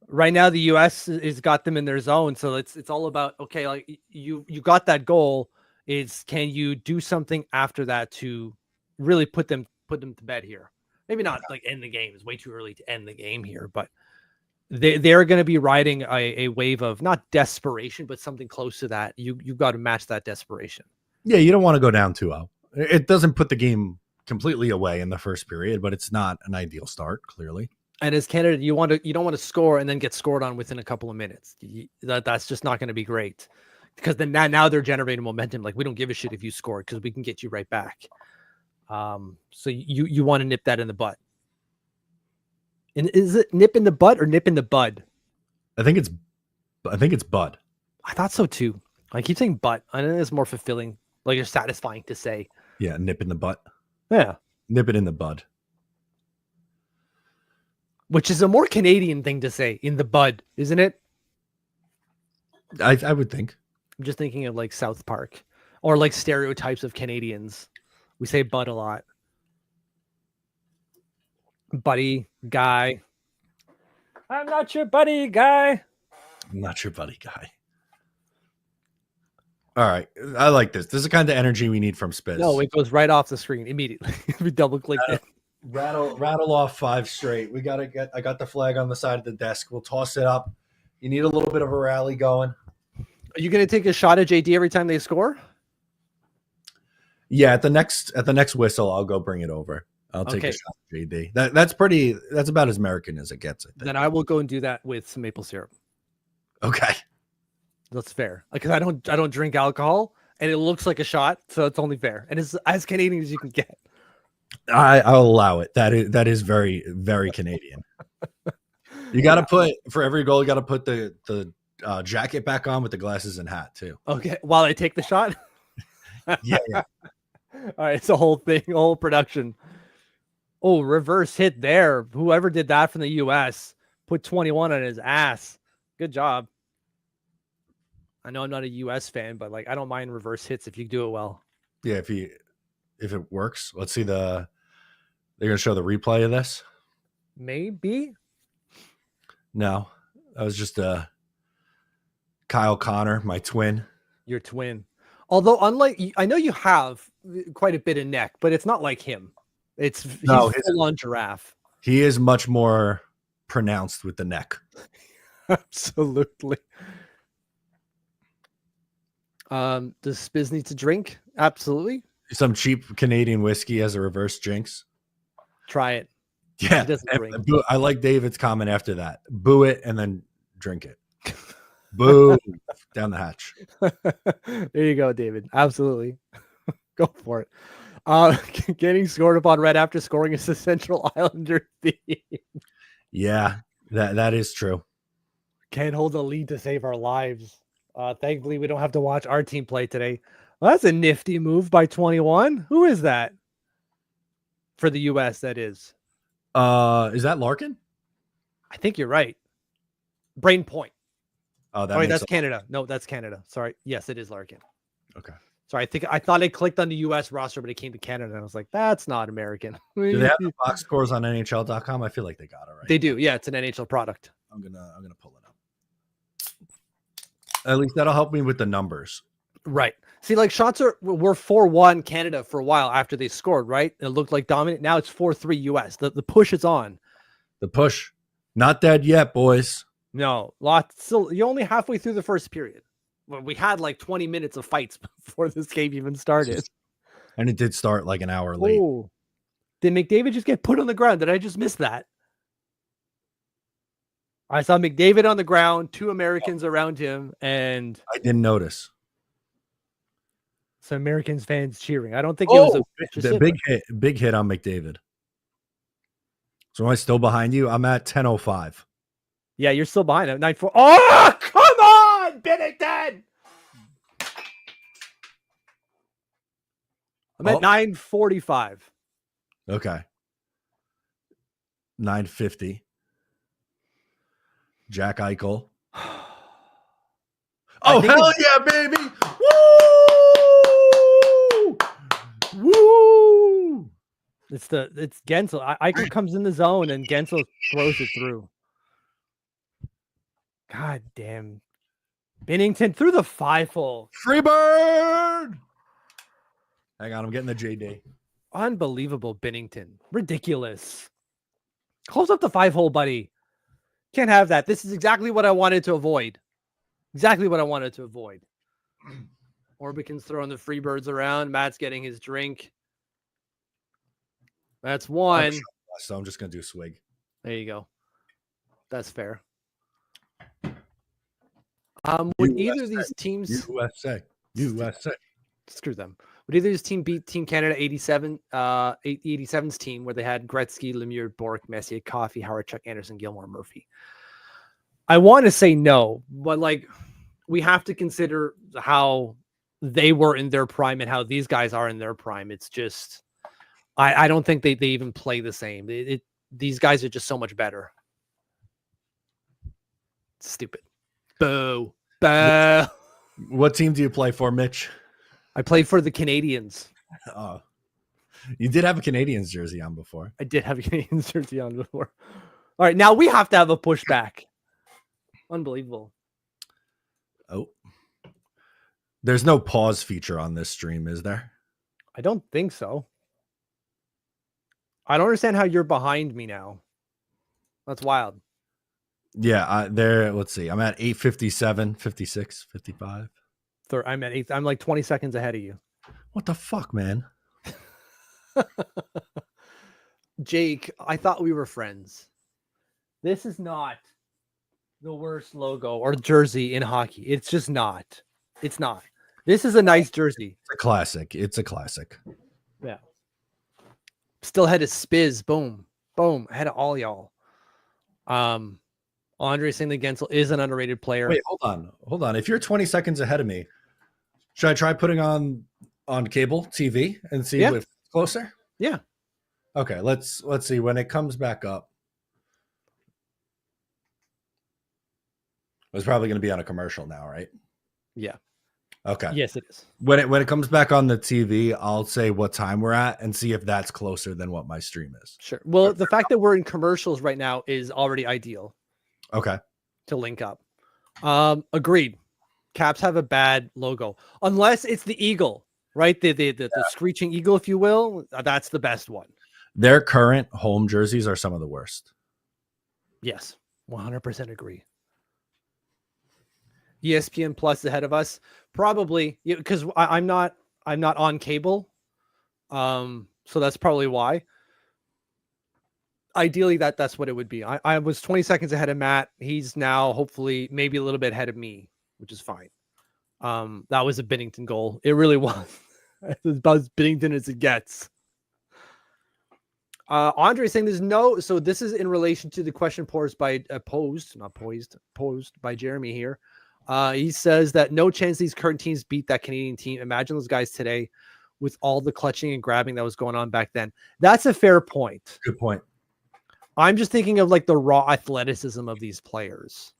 Speaker 1: right now the US has got them in their zone. So it's all about, okay, like you got that goal. Can you do something after that to really put them to bed here? Maybe not like end the game. It's way too early to end the game here, but they're going to be riding a wave of not desperation, but something close to that. You've got to match that desperation.
Speaker 2: Yeah, you don't want to go down 2-0. It doesn't put the game completely away in the first period, but it's not an ideal start, clearly.
Speaker 1: And as Canada, you don't want to score and then get scored on within a couple of minutes. That's just not going to be great, because then now they're generating momentum. Like, we don't give a shit if you score because we can get you right back. So you want to nip that in the butt. And is it nip in the butt or nip in the bud?
Speaker 2: I think it's Bud.
Speaker 1: I thought so too. I keep saying butt. I know it's more fulfilling, like it's satisfying to say.
Speaker 2: Yeah, nip in the butt.
Speaker 1: Yeah.
Speaker 2: Nip it in the bud.
Speaker 1: Which is a more Canadian thing to say, in the bud, isn't it?
Speaker 2: I would think.
Speaker 1: I'm just thinking of like South Park or like stereotypes of Canadians. We say bud a lot. Buddy, guy. I'm not your buddy, guy.
Speaker 2: I'm not your buddy guy. All right. I like this. This is the kind of energy we need from Spiz.
Speaker 1: No, it goes right off the screen immediately. We double click it.
Speaker 2: Rattle off 5 straight. I got the flag on the side of the desk. We'll toss it up. You need a little bit of a rally going.
Speaker 1: Are you going to take a shot at JD every time they score?
Speaker 2: Yeah, at the next whistle, I'll go bring it over. I'll take a shot at JD. That's about as American as it gets, I think.
Speaker 1: Then I will go and do that with some maple syrup.
Speaker 2: Okay.
Speaker 1: That's fair. Because I don't drink alcohol and it looks like a shot, so it's only fair. And it's as Canadian as you can get.
Speaker 2: I'll allow it. That is very, very Canadian. You got to put, for every goal, you got to put the jacket back on with the glasses and hat too.
Speaker 1: Okay, while I take the shot.
Speaker 2: Yeah.
Speaker 1: All right, it's a whole thing, a whole production. Oh, reverse hit there. Whoever did that from the U.S. put 21 on his ass. Good job. I know I'm not a U.S. fan, but like I don't mind reverse hits if you do it well.
Speaker 2: Yeah, if it works. Let's see they're gonna show the replay of this.
Speaker 1: Maybe.
Speaker 2: No, that was just Kyle Connor, my twin.
Speaker 1: Your twin. Although, unlike, I know you have quite a bit of neck, but it's not like him. He's full on giraffe.
Speaker 2: He is much more pronounced with the neck.
Speaker 1: Absolutely. Does Spiz need to drink? Absolutely.
Speaker 2: Some cheap Canadian whiskey as a reverse jinx.
Speaker 1: Try it.
Speaker 2: Yeah. I like David's comment after that. Boo it and then drink it. Boo. Down the hatch.
Speaker 1: There you go, David. Absolutely. Go for it. Getting scored upon right after scoring is the Central Islander theme.
Speaker 2: Yeah, that is true.
Speaker 1: Can't hold a lead to save our lives. Thankfully, we don't have to watch our team play today. Well, that's a nifty move by 21. Who is that? For the U.S., that is.
Speaker 2: Is that Larkin?
Speaker 1: I think you're right. Brain point.
Speaker 2: Oh,
Speaker 1: that's Canada. No, that's Canada. Sorry. Yes, it is Larkin.
Speaker 2: Okay.
Speaker 1: Sorry, I thought I clicked on the U.S. roster, but it came to Canada, and I was like, that's not American.
Speaker 2: Do they have the box scores on NHL.com? I feel like they got it right.
Speaker 1: They do. Yeah, it's an NHL product.
Speaker 2: I'm gonna pull it up. At least that'll help me with the numbers.
Speaker 1: Right. See, like shots were 4-1 Canada for a while after they scored, right? It looked like dominant. Now it's 4-3 US. The push is on.
Speaker 2: The push. Not dead yet, boys.
Speaker 1: No, still, you're only halfway through the first period. Well, we had like 20 minutes of fights before this game even started.
Speaker 2: And it did start like an hour late.
Speaker 1: Oh, did McDavid just get put on the ground? Did I just miss that? I saw McDavid on the ground, 2 Americans around him, and
Speaker 2: I didn't notice.
Speaker 1: some Americans fans cheering. I don't think it was
Speaker 2: the big hit on McDavid. So am I still behind you? I'm at 10:05.
Speaker 1: Yeah, you're still behind him. 9-4. Oh, come on, Binnington! I'm at 9:45.
Speaker 2: Okay. 9:50. Jack Eichel. Oh, hell yeah, baby! Woo! Woo!
Speaker 1: It's Gensel. Eichel comes in the zone and Gensel throws it through. God damn. Binnington through the 5-hole.
Speaker 2: Freebird! Hang on, I'm getting the JD.
Speaker 1: Unbelievable, Binnington. Ridiculous. Close up the 5-hole, buddy. Can't have that. This is exactly what I wanted to avoid. Exactly what I wanted to avoid. Orbican's throwing the Freebirds around. Matt's getting his drink. That's one.
Speaker 2: So I'm just going to do a swig.
Speaker 1: There you go. That's fair. Would either of these teams...
Speaker 2: USA.
Speaker 1: Screw them. Would either of his team beat Team Canada 87's team where they had Gretzky, Lemieux, Bork, Messier, Coffey, Howard, Chuck Anderson, Gilmore, Murphy? I want to say no, but like we have to consider how they were in their prime and how these guys are in their prime. It's just, I don't think they even play the same. These guys are just so much better. Stupid. Boo. Boo.
Speaker 2: What team do you play for, Mitch?
Speaker 1: I played for the Canadians.
Speaker 2: Oh, you did have a Canadians jersey on before.
Speaker 1: I did have a Canadians jersey on before. All right, now we have to have a pushback. Unbelievable.
Speaker 2: Oh, there's no pause feature on this stream, is there?
Speaker 1: I don't think so. I don't understand how you're behind me now. That's wild.
Speaker 2: Yeah, there. Let's see. I'm at 8:57, 56, 55.
Speaker 1: I'm at 8. I'm like 20 seconds ahead of you.
Speaker 2: What the fuck, man?
Speaker 1: Jake, I thought we were friends. This is not the worst logo or jersey in hockey. It's just not. It's not. This is a nice jersey.
Speaker 2: It's a classic. It's a classic.
Speaker 1: Yeah. Still ahead of Spiz. Boom. Boom. Ahead of all y'all. Andre Saint-Gensel is an underrated player.
Speaker 2: Wait, hold on. If you're 20 seconds ahead of me, should I try putting on cable TV and see if it's closer?
Speaker 1: Yeah.
Speaker 2: Okay, let's see when it comes back up. It's probably going to be on a commercial now, right?
Speaker 1: Yeah.
Speaker 2: Okay.
Speaker 1: Yes, it is.
Speaker 2: When it comes back on the TV, I'll say what time we're at and see if that's closer than what my stream is.
Speaker 1: Sure. Well, the fact that we're in commercials right now is already ideal.
Speaker 2: Okay.
Speaker 1: To link up. Agreed. Caps have a bad logo. Unless it's the eagle, right? The screeching eagle, if you will. That's the best one.
Speaker 2: Their current home jerseys are some of the worst.
Speaker 1: Yes. 100% agree. ESPN Plus ahead of us. Probably because I'm not on cable. So that's probably why. Ideally, that's what it would be. I was 20 seconds ahead of Matt. He's now hopefully maybe a little bit ahead of me, which is fine. That was a Binnington goal. It really was. It's about as Binnington as it gets. Andre saying there's no. So this is in relation to the question posed by posed by Jeremy here. He says that no chance these current teams beat that Canadian team. Imagine those guys today with all the clutching and grabbing that was going on back then. That's a fair point.
Speaker 2: Good point.
Speaker 1: I'm just thinking of like the raw athleticism of these players.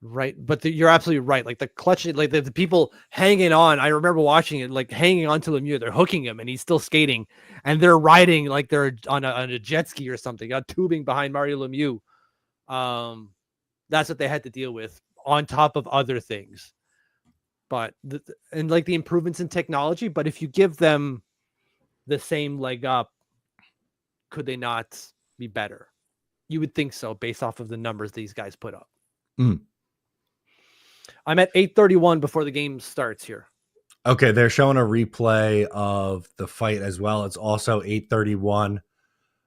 Speaker 1: Right. But you're absolutely right. Like the clutching, like the people hanging on. I remember watching it, like hanging on to Lemieux. They're hooking him and he's still skating and they're riding like they're on a jet ski or something, tubing behind Mario Lemieux. That's what they had to deal with on top of other things. But and like the improvements in technology. But if you give them the same leg up, could they not be better? You would think so, based off of the numbers these guys put up.
Speaker 2: Mm.
Speaker 1: I'm at 8:31 before the game starts here.
Speaker 2: Okay, they're showing a replay of the fight as well. It's also 8:31.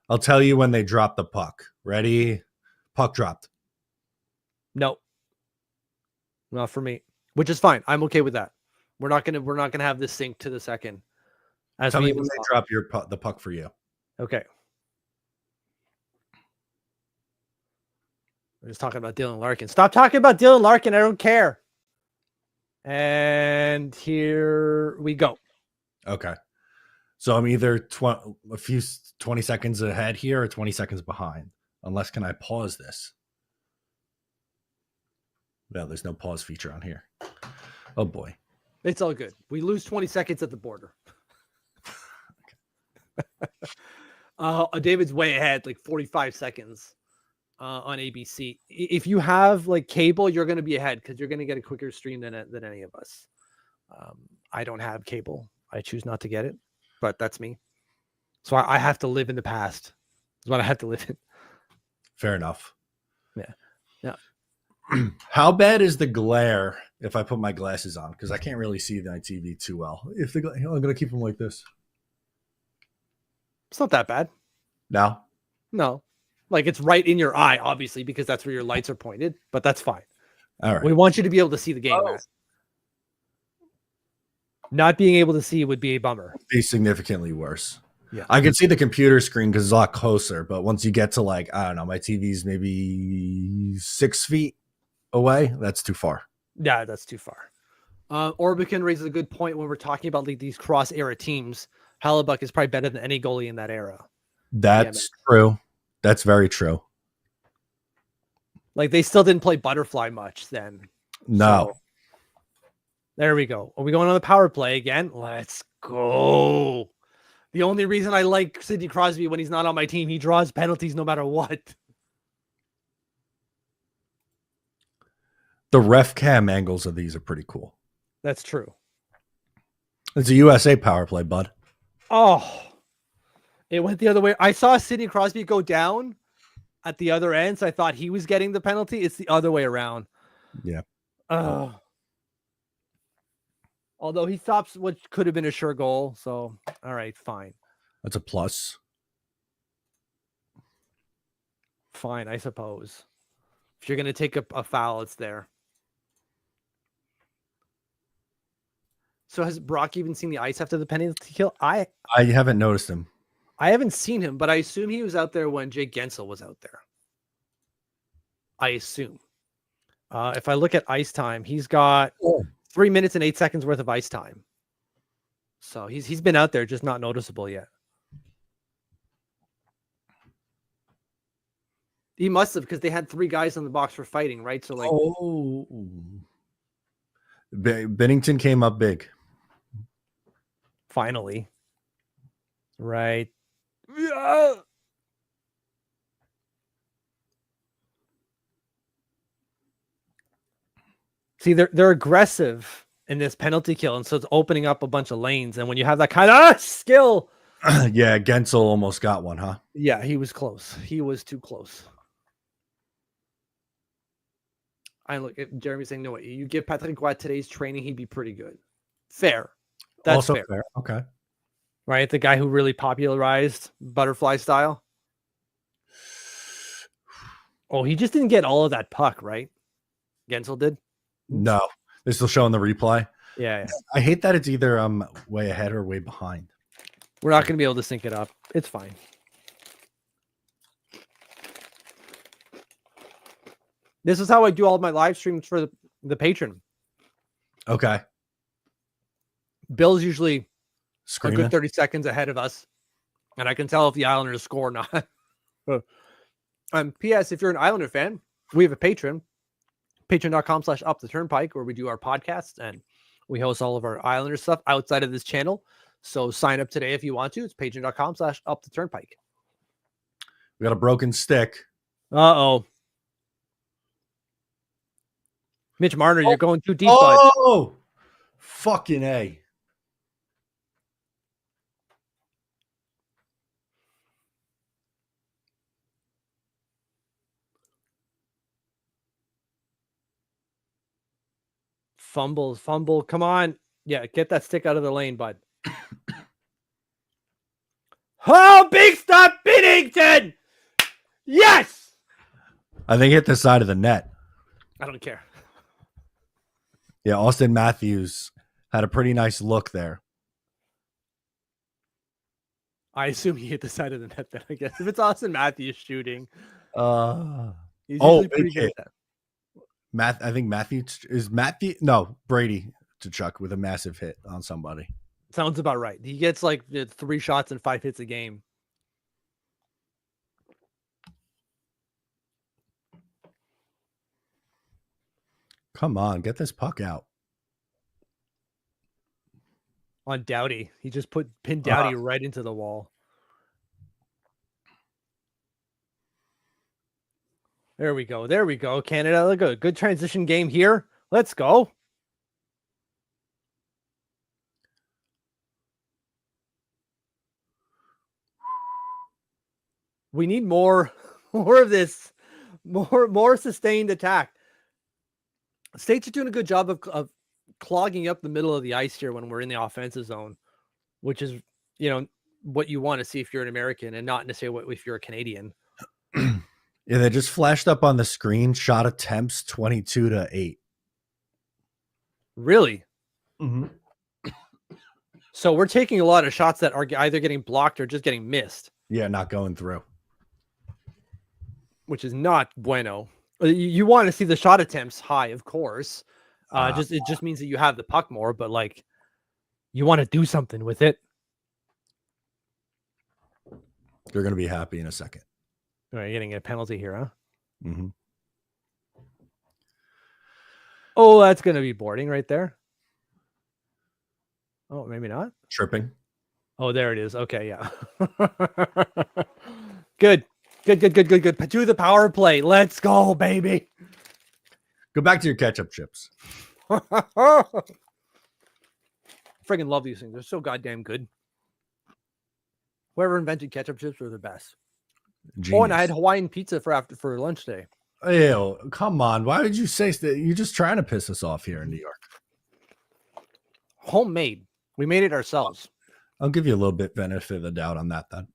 Speaker 2: I'll tell you when they drop the puck. Ready? Puck dropped.
Speaker 1: No, not for me. Which is fine. I'm okay with that. We're not gonna have this sync to the second.
Speaker 2: Tell me when they drop the puck for you.
Speaker 1: Okay. We're just talking about Dylan Larkin. Stop talking about Dylan Larkin. I don't care. And here we go.
Speaker 2: Okay. So I'm either 20 seconds ahead here or 20 seconds behind. Unless, can I pause this? No, there's no pause feature on here. Oh, boy.
Speaker 1: It's all good. We lose 20 seconds at the border. David's way ahead, like 45 seconds. On ABC. If you have like cable, you're going to be ahead because you're going to get a quicker stream than any of us. I don't have cable. I choose not to get it, but that's me. So I have to live in the past. Is what I have to live in.
Speaker 2: Fair enough.
Speaker 1: Yeah.
Speaker 2: How bad is the glare if I put my glasses on? Because I can't really see my TV too well. I'm going to keep them like this.
Speaker 1: It's not that bad.
Speaker 2: No.
Speaker 1: Like it's right in your eye, obviously, because that's where your lights are pointed, but that's fine.
Speaker 2: All right.
Speaker 1: We want you to be able to see the game, Matt. Not being able to see would be a bummer.
Speaker 2: Be significantly worse.
Speaker 1: Yeah.
Speaker 2: I can see the computer screen because it's a lot closer, but once you get to like, I don't know, my TV's maybe 6 feet away, that's too far.
Speaker 1: Yeah, that's too far. Orbican raises a good point when we're talking about like these cross era teams. Hellebuck is probably better than any goalie in that era.
Speaker 2: That's true. That's very true.
Speaker 1: Like they still didn't play butterfly much then.
Speaker 2: No.
Speaker 1: So, there we go. Are we going on the power play again? Let's go. The only reason I like Sidney Crosby when he's not on my team, he draws penalties no matter what.
Speaker 2: The ref cam angles of these are pretty cool.
Speaker 1: That's true.
Speaker 2: It's a USA power play, bud.
Speaker 1: Oh, it went the other way. I saw Sidney Crosby go down at the other end, so I thought he was getting the penalty. It's the other way around.
Speaker 2: Yeah.
Speaker 1: Oh. Although he stops what could have been a sure goal. So, all right, fine.
Speaker 2: That's a plus.
Speaker 1: Fine, I suppose. If you're going to take a foul, it's there. So has Brock even seen the ice after the penalty kill? I
Speaker 2: haven't noticed him.
Speaker 1: I haven't seen him, but I assume he was out there when Jake Gensel was out there. I assume. If I look at ice time, he's got 3 minutes and 8 seconds worth of ice time. So he's been out there, just not noticeable yet. He must have, because they had 3 guys in the box for fighting, right? So like,
Speaker 2: Bennington came up big.
Speaker 1: Finally, right? Yeah. See, they're aggressive in this penalty kill, and so it's opening up a bunch of lanes. And when you have that kind of skill,
Speaker 2: yeah, Gensel almost got one, huh?
Speaker 1: Yeah, he was close. He was too close. I look at Jeremy saying, "No, you give Patrick Roy today's training, he'd be pretty good." Fair. That's
Speaker 2: also
Speaker 1: fair.
Speaker 2: Okay.
Speaker 1: Right, the guy who really popularized butterfly style. Oh, he just didn't get all of that puck, right? Gensel did.
Speaker 2: No, they're still showing the replay.
Speaker 1: Yeah.
Speaker 2: I hate that it's either way ahead or way behind.
Speaker 1: We're not going to be able to sync it up. It's fine. This is how I do all of my live streams for the patron.
Speaker 2: Okay.
Speaker 1: Bill's usually
Speaker 2: Screaming.
Speaker 1: a good 30 seconds ahead of us, and I can tell if the Islanders score or not. P.S. If you're an Islander fan, we have a patron, patreon.com/uptheturnpike, where we do our podcast and we host all of our Islander stuff outside of this channel. So sign up today if you want to. It's patreon.com/uptheturnpike.
Speaker 2: We got a broken stick.
Speaker 1: Uh-oh. Mitch Marner, you're going too deep, bud.
Speaker 2: Oh, fucking A.
Speaker 1: Fumble. Come on. Yeah, get that stick out of the lane, bud. Oh, big stop, Bennington! Yes!
Speaker 2: I think it hit the side of the net.
Speaker 1: I don't care.
Speaker 2: Yeah, Austin Matthews had a pretty nice look there.
Speaker 1: I assume he hit the side of the net then, I guess. If it's Austin Matthews shooting. He's
Speaker 2: Oh,
Speaker 1: usually pretty
Speaker 2: big
Speaker 1: good
Speaker 2: hit.
Speaker 1: at that.
Speaker 2: I think Brady to Chuck with a massive hit on somebody.
Speaker 1: Sounds about right. He gets like 3 shots and 5 hits a game.
Speaker 2: Come on, get this puck out.
Speaker 1: On Doughty. He just pinned Doughty right into the wall. There we go. Canada, look at a good transition game here. Let's go. We need more of this, more sustained attack. States are doing a good job of clogging up the middle of the ice here when we're in the offensive zone, which is, what you want to see if you're an American and not necessarily if you're a Canadian.
Speaker 2: Yeah, they just flashed up on the screen. Shot attempts 22-8.
Speaker 1: Really?
Speaker 2: Mm-hmm.
Speaker 1: So we're taking a lot of shots that are either getting blocked or just getting missed,
Speaker 2: Yeah, not going through.
Speaker 1: which is not bueno. You want to see the shot attempts high, of course. It just means that you have the puck more, but like you want to do something with it.
Speaker 2: You're going to be happy in a second.
Speaker 1: All right, getting a penalty here, huh?
Speaker 2: Mm-hmm.
Speaker 1: Oh, that's going to be boarding right there. Oh, maybe not.
Speaker 2: Tripping.
Speaker 1: Oh, there it is. Okay, yeah. Good. Do the power play. Let's go, baby.
Speaker 2: Go back to your ketchup chips.
Speaker 1: Friggin' love these things. They're so goddamn good. Whoever invented ketchup chips are the best.
Speaker 2: Genius.
Speaker 1: Oh, and I had Hawaiian pizza for lunch today.
Speaker 2: Ew, come on. Why would you say that? You're just trying to piss us off here in New York.
Speaker 1: Homemade. We made it ourselves.
Speaker 2: I'll give you a little bit benefit of the doubt on that then.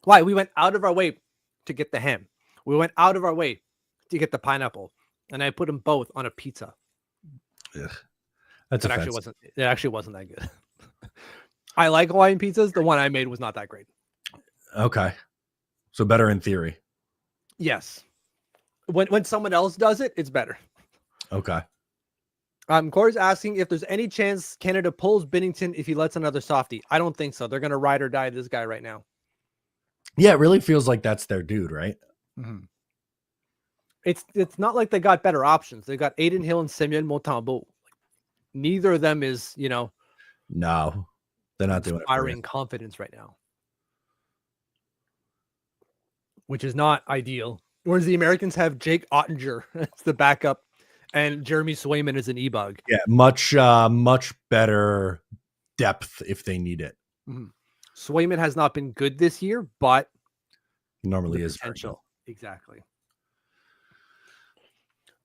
Speaker 1: Why? We went out of our way to get the ham. We went out of our way to get the pineapple, and I put them both on a pizza.
Speaker 2: Ugh. That's offensive.
Speaker 1: It actually wasn't that good. I like Hawaiian pizzas. The one I made was not that great.
Speaker 2: Okay. So better in theory.
Speaker 1: Yes. When someone else does it, it's better.
Speaker 2: Okay.
Speaker 1: Corey's asking if there's any chance Canada pulls Binnington if he lets another softie. I don't think so. They're going to ride or die this guy right now.
Speaker 2: Yeah, it really feels like that's their dude, right?
Speaker 1: Mm-hmm. It's not like they got better options. They got Aiden Hill and Samuel Montembeault. Neither of them is,
Speaker 2: No, they're not doing it.
Speaker 1: Inspiring confidence right now, which is not ideal. Whereas the Americans have Jake Ottinger as the backup, and Jeremy Swayman is an e-bug.
Speaker 2: Yeah, much better depth if they need it.
Speaker 1: Mm-hmm. Swayman has not been good this year, but
Speaker 2: He normally is
Speaker 1: potential. Exactly.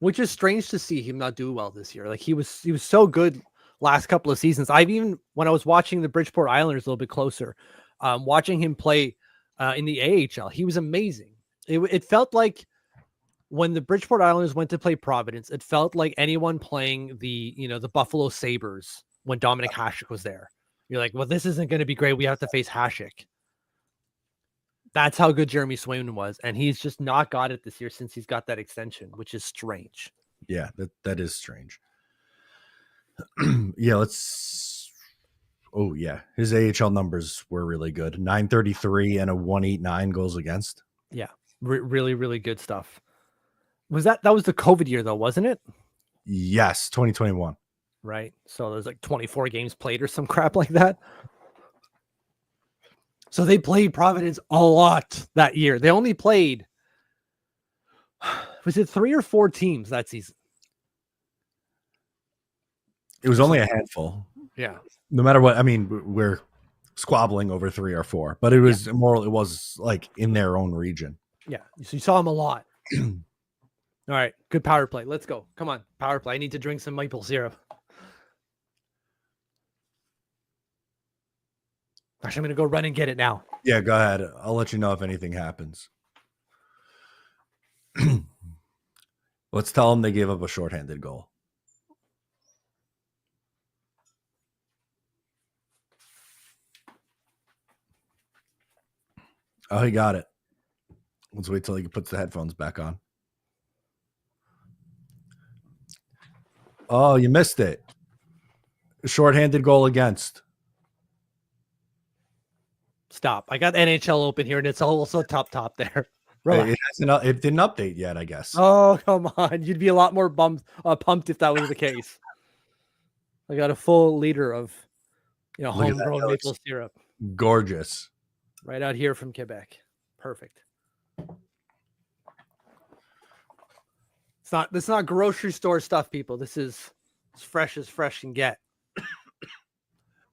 Speaker 1: Which is strange to see him not do well this year. Like he was so good last couple of seasons. When I was watching the Bridgeport Islanders a little bit closer, watching him play in the AHL, he was amazing. It felt like when the Bridgeport Islanders went to play Providence, it felt like anyone playing the Buffalo Sabres when Dominic Hasek was there. You're like, well, this isn't going to be great. We have to face Hasek. That's how good Jeremy Swayman was. And he's just not got it this year since he's got that extension, which is strange.
Speaker 2: Yeah, that is strange. Yeah, oh, yeah. His AHL numbers were really good. 933 and a 189 goals against.
Speaker 1: Yeah, really, really good stuff. That was the COVID year, though, wasn't it?
Speaker 2: Yes, 2021.
Speaker 1: Right. So there's like 24 games played or some crap like that. So they played Providence a lot that year. They only played, was it 3 or 4 teams that season?
Speaker 2: It was only a handful.
Speaker 1: Yeah.
Speaker 2: No matter what, I mean, we're squabbling over 3 or 4, but it was it was like in their own region.
Speaker 1: Yeah. So you saw them a lot. All right. Good power play. Let's go. Come on. Power play. I need to drink some maple syrup. Actually, I'm going to go run and get it now.
Speaker 2: Yeah, go ahead. I'll let you know if anything happens. Let's tell them they gave up a shorthanded goal. Oh, he got it. Let's wait till he puts the headphones back on. Oh, you missed it. Shorthanded goal against.
Speaker 1: Stop. I got NHL open here, and it's also top there.
Speaker 2: It didn't update yet, I guess.
Speaker 1: Oh, come on. You'd be a lot more pumped if that was the case. I got a full liter of homegrown maple syrup.
Speaker 2: Gorgeous.
Speaker 1: Right out here from Quebec. Perfect. It's not grocery store stuff, people. This is as fresh can get.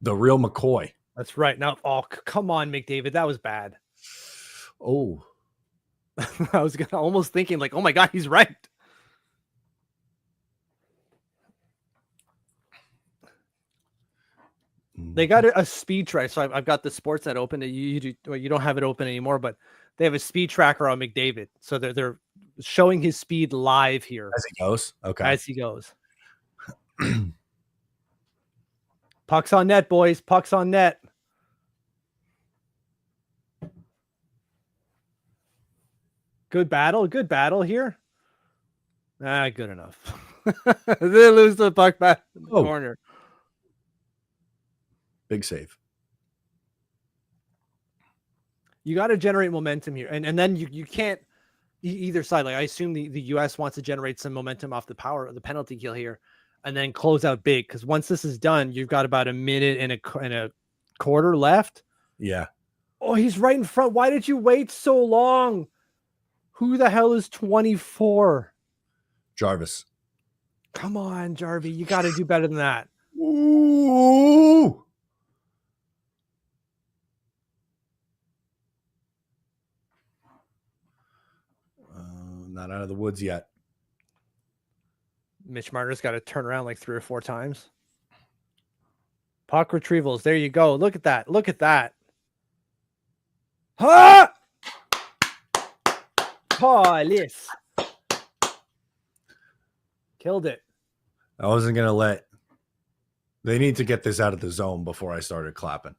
Speaker 2: The real McCoy.
Speaker 1: That's right. Now, come on, McDavid. That was bad.
Speaker 2: Oh.
Speaker 1: I was almost thinking like, oh my God, he's right. They got a speed track. So I've got the Sportsnet open. You don't have it open anymore, but they have a speed tracker on McDavid. So they're showing his speed live here.
Speaker 2: As he goes? Okay.
Speaker 1: As he goes. Pucks on net, boys. Pucks on net. Good battle here. Good enough. They lose the puck back in the corner.
Speaker 2: Big save.
Speaker 1: You got to generate momentum here. And then you can't either side. Like I assume the US wants to generate some momentum off the penalty kill here and then close out big. Because once this is done, you've got about a minute and a quarter left.
Speaker 2: Yeah.
Speaker 1: Oh, he's right in front. Why did you wait so long? Who the hell is 24?
Speaker 2: Jarvis.
Speaker 1: Come on, Jarvie. You got to do better than that.
Speaker 2: Ooh. Not out of the woods yet.
Speaker 1: Mitch Marner's got to turn around like 3 or 4 times. Puck retrievals. There you go. Look at that. Look at that. Ha! Police. Killed it.
Speaker 2: I wasn't going to let. They need to get this out of the zone before I started clapping.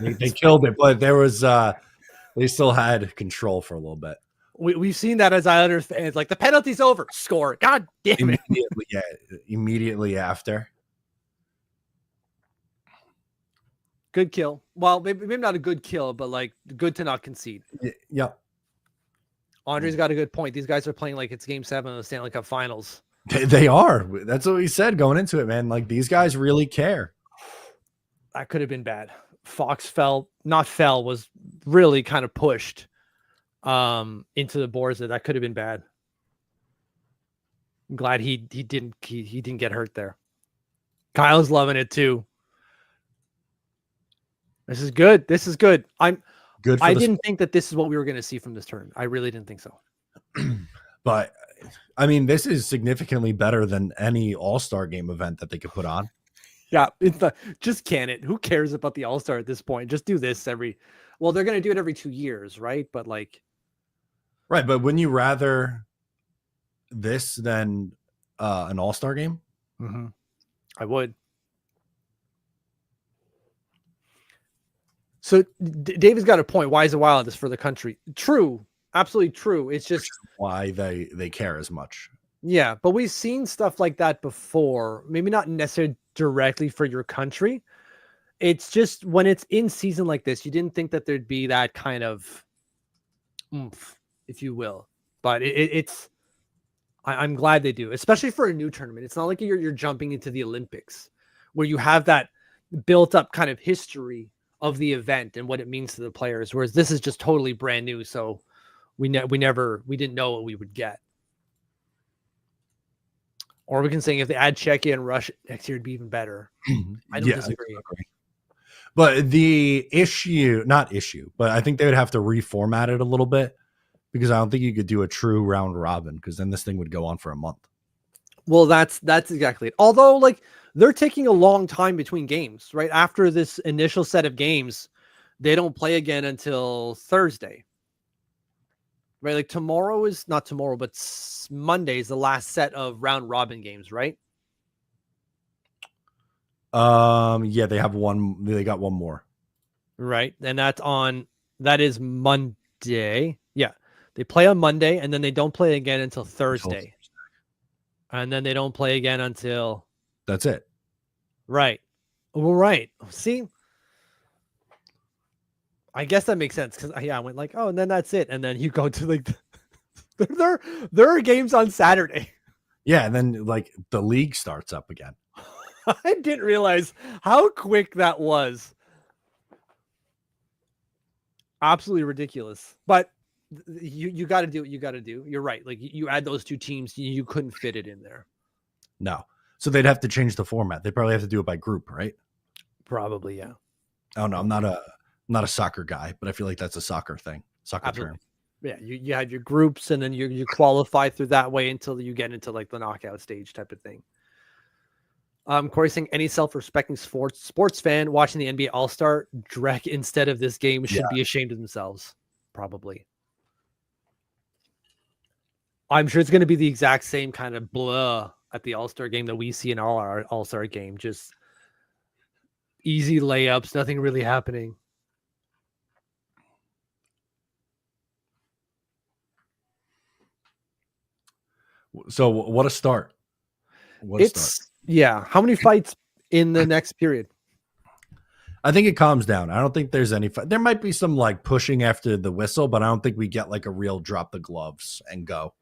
Speaker 2: They killed it, but there was. They still had control for a little bit.
Speaker 1: We've seen that as Islanders fans. Like the penalty's over. Score. God damn it.
Speaker 2: Immediately after.
Speaker 1: Good kill. Well, maybe not a good kill, but like good to not concede.
Speaker 2: Yep.
Speaker 1: Andre's got a good point. These guys are playing like it's Game 7 of the Stanley Cup Finals.
Speaker 2: They are. That's what we said going into it, man. Like these guys really care.
Speaker 1: That could have been bad. Fox was really kind of pushed into the boards. That could have been bad. I'm glad he didn't get hurt there. Kyle's loving it too. This is good. This is good. I didn't think that this is what we were going to see from this tournament. I really didn't think so.
Speaker 2: But I mean, this is significantly better than any All-Star game event that they could put on.
Speaker 1: Yeah, just can it. Who cares about the All-Star at this point? Just do this they're going to do it every 2 years, right? But like,
Speaker 2: right. But wouldn't you rather this than an All-Star game?
Speaker 1: Mm-hmm. I would. So David's got a point. Why is it wild? This for the country. True. Absolutely true. It's just
Speaker 2: why they care as much.
Speaker 1: Yeah, but we've seen stuff like that before. Maybe not necessarily directly for your country. It's just when it's in season like this, you didn't think that there'd be that kind of oomph, if you will. But I'm glad they do, especially for a new tournament. It's not like you're jumping into the Olympics where you have that built up kind of history of the event and what it means to the players. Whereas this is just totally brand new. So we didn't know what we would get. Or we can say if they add Czechia and Russia next year, it'd be even better. I don't disagree.
Speaker 2: But the not issue, but I think they would have to reformat it a little bit because I don't think you could do a true round robin because then this thing would go on for a month.
Speaker 1: Well, that's exactly it. Although, like, they're taking a long time between games, right? After this initial set of games, they don't play again until Thursday. Right? Like tomorrow is not tomorrow, but Monday is the last set of round robin games, right?
Speaker 2: Yeah, they got one more.
Speaker 1: Right. And that is Monday. Yeah. They play on Monday and then they don't play again until Thursday. And then they don't play again until
Speaker 2: that's it. Right.
Speaker 1: Well, right. See, I guess that makes sense because I went like, oh, and then that's it. And then you go to like, there are games on Saturday.
Speaker 2: Yeah. And then like the league starts up again.
Speaker 1: I didn't realize how quick that was. Absolutely ridiculous. But you got to do what you got to do. You're right. Like you add those two teams, you couldn't fit it in there.
Speaker 2: No. So they'd have to change the format. They probably have to do it by group, right?
Speaker 1: Probably, yeah.
Speaker 2: Oh no, I'm not a soccer guy, but I feel like that's a soccer thing. Soccer
Speaker 1: Absolutely.
Speaker 2: term.
Speaker 1: Yeah, you had your groups and then you qualify through that way until you get into like the knockout stage type of thing. Corey saying any self-respecting sports fan watching the NBA All-Star Drek instead of this game should be ashamed of themselves. Probably. I'm sure it's going to be the exact same kind of blah at the All-Star game that we see in all our All-Star game. Just easy layups, nothing really happening.
Speaker 2: So what a start. What a start.
Speaker 1: Yeah. How many fights in the next period?
Speaker 2: I think it calms down. I don't think there's any fight. There might be some like pushing after the whistle, but I don't think we get like a real drop the gloves and go.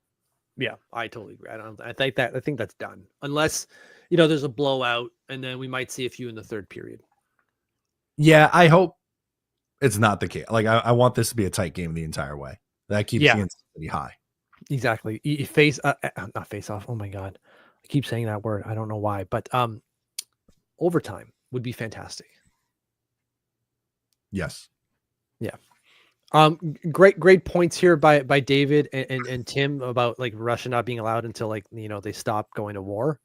Speaker 1: Yeah, I totally agree. I think that's done. Unless, there's a blowout and then we might see a few in the third period.
Speaker 2: Yeah, I hope it's not the case. Like I want this to be a tight game the entire way. That keeps the intensity high.
Speaker 1: Exactly. Not face off. Oh my God. I keep saying that word. I don't know why, but overtime would be fantastic.
Speaker 2: Yes.
Speaker 1: Yeah. Great points here by David and Tim about like Russia not being allowed until like, they stop going to war.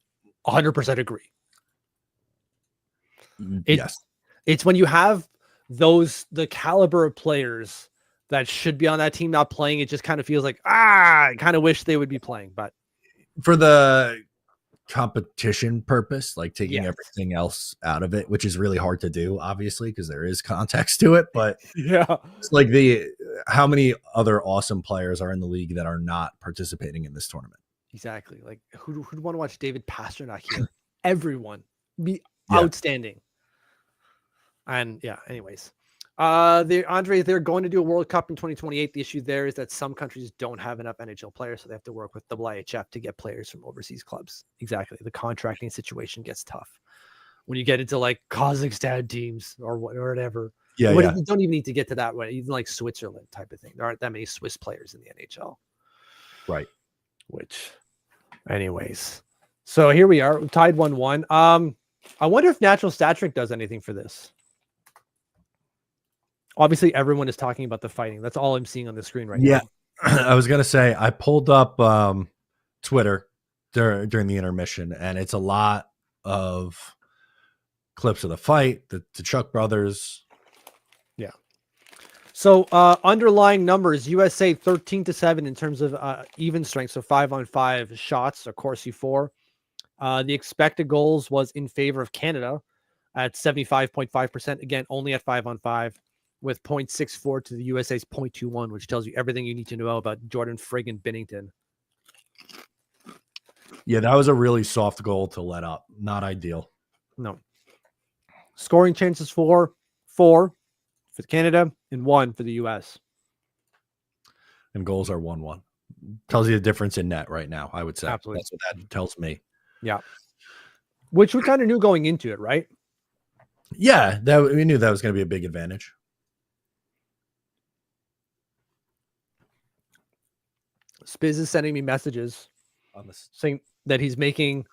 Speaker 1: 100% agree.
Speaker 2: Yes.
Speaker 1: It's when you have the caliber of players that should be on that team not playing, it just kind of feels like, I kind of wish they would be playing, but
Speaker 2: for the competition purpose, like taking everything else out of it, which is really hard to do, obviously, because there is context to it. But it's like how many other awesome players are in the league that are not participating in this tournament? Exactly.
Speaker 1: Like who'd want to watch David Pasternak here? Everyone be outstanding. And anyways. They're going to do a World Cup in 2028. The issue there is that some countries don't have enough NHL players, so they have to work with IHF to get players from overseas clubs. Exactly. The contracting situation gets tough when you get into like Kazakhstan teams or whatever. You don't even need to get to that way. Even like Switzerland type of thing. There aren't that many Swiss players in the NHL.
Speaker 2: Right.
Speaker 1: Which, anyways. So here we are, tied 1-1. I wonder if Natural Stat Trick does anything for this. Obviously, everyone is talking about the fighting. That's all I'm seeing on the screen right now.
Speaker 2: I was going to say, I pulled up Twitter during the intermission, and it's a lot of clips of the fight, the Chuck brothers.
Speaker 1: Yeah. So underlying numbers, USA 13-7 in terms of even strength. So 5-on-5 shots, of course, C4. The expected goals was in favor of Canada at 75.5%. Again, only at 5-on-5. With 0.64 to the USA's 0.21, which tells you everything you need to know about Jordan friggin' Binnington.
Speaker 2: Yeah, that was a really soft goal to let up. Not ideal.
Speaker 1: No. Scoring chances for Canada and 1 for the US.
Speaker 2: And goals are 1-1. Tells you the difference in net right now, I would say.
Speaker 1: Absolutely.
Speaker 2: That's what that tells me.
Speaker 1: Yeah. Which we kind of knew going into it, right?
Speaker 2: Yeah, we knew that was going to be a big advantage.
Speaker 1: Spiz is sending me messages saying that he's making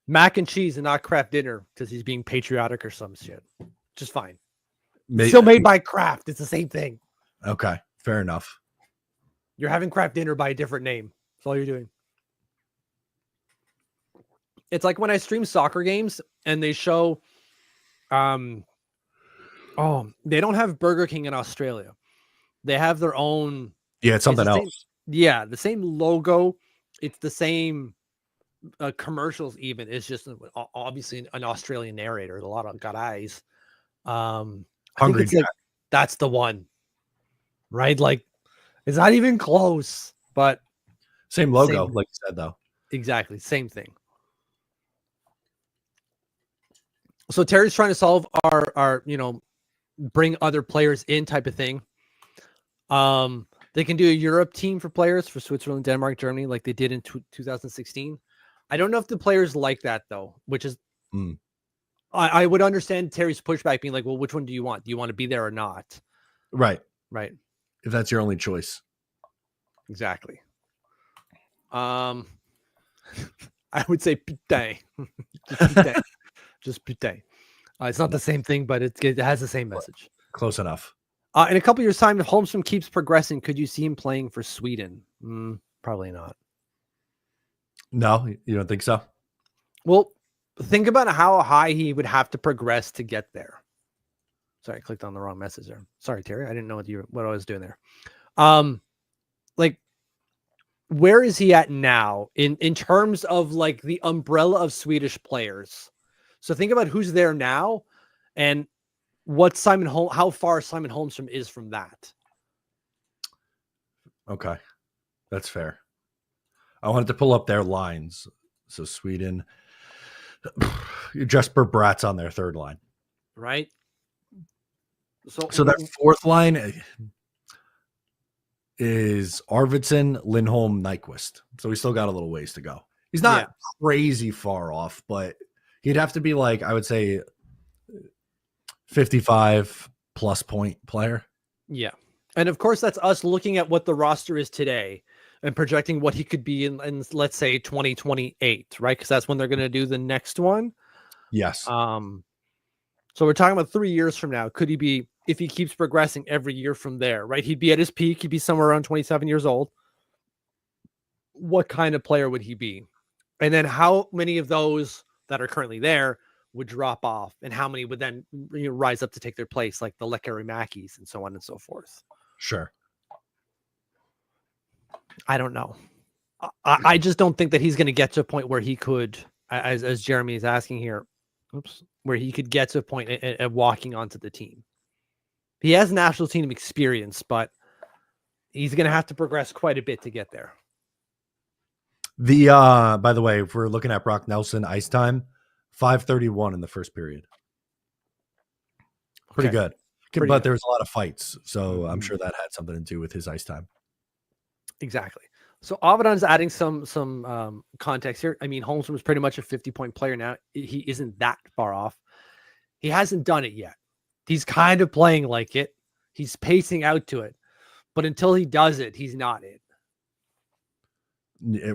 Speaker 1: mac and cheese and not Kraft dinner because he's being patriotic or some shit. Just fine. Still made by Kraft. It's the same thing.
Speaker 2: Okay, fair enough.
Speaker 1: You're having Kraft dinner by a different name. That's all you're doing. It's like when I stream soccer games and they show, they don't have Burger King in Australia. They have their own.
Speaker 2: Yeah, it's something else.
Speaker 1: The same logo. It's the same commercials. Even it's just obviously an Australian narrator. A lot of got eyes. Hungry Jack. Like, that's the one, right? Like it's not even close, but
Speaker 2: same logo, like you said, though.
Speaker 1: Exactly, same thing. So Terry's trying to solve our bring other players in type of thing. They can do a Europe team for players for Switzerland, Denmark, Germany, like they did in 2016. I don't know if the players like that though, which is, I would understand Terry's pushback being like, well, which one do you want? Do you want to be there or not?
Speaker 2: Right.
Speaker 1: Right.
Speaker 2: If that's your only choice.
Speaker 1: Exactly. I would say putain. Just putain. It's not the same thing, but it has the same message.
Speaker 2: Close enough.
Speaker 1: In a couple years' time, if Holmstrom keeps progressing, could you see him playing for Sweden? Probably not.
Speaker 2: No, you don't think so?
Speaker 1: Well, think about how high he would have to progress to get there. Sorry, I clicked on the wrong message there. Sorry, Terry. I didn't know what I was doing there. Like, where is he at now in terms of like the umbrella of Swedish players? So think about who's there now and how far Simon Holmstrom is from that.
Speaker 2: Okay, that's fair. I wanted to pull up their lines. So Sweden, Jesper Bratt's on their third line,
Speaker 1: right?
Speaker 2: So that fourth line is Arvidsson, Lindholm, Nyquist. So we still got a little ways to go. He's not crazy far off, but he'd have to be like, I would say, 55 plus point player.
Speaker 1: Yeah. And of course, that's us looking at what the roster is today and projecting what he could be in let's say 2028, right? Because that's when they're going to do the next one.
Speaker 2: Yes.
Speaker 1: So we're talking about 3 years from now. Could he be, if he keeps progressing every year from there, right? He'd be at his peak. He'd be somewhere around 27 years old. What kind of player would he be? And then how many of those that are currently there would drop off, and how many would then rise up to take their place, like the Lekerimakis and so on and so forth?
Speaker 2: Sure.
Speaker 1: I don't know. I just don't think that he's going to get to a point where he could, as Jeremy is asking here, where he could get to a point at walking onto the team. He has national team experience, but he's going to have to progress quite a bit to get there.
Speaker 2: By the way, if we're looking at Brock Nelson ice time, 5:31 in the first period. Pretty good. But there was a lot of fights, so I'm sure that had something to do with his ice time.
Speaker 1: Exactly. So Avedon's adding some context here. I mean, Holmstrom is pretty much a 50-point player now. He isn't that far off. He hasn't done it yet. He's kind of playing like it. He's pacing out to it. But until he does it, he's not it.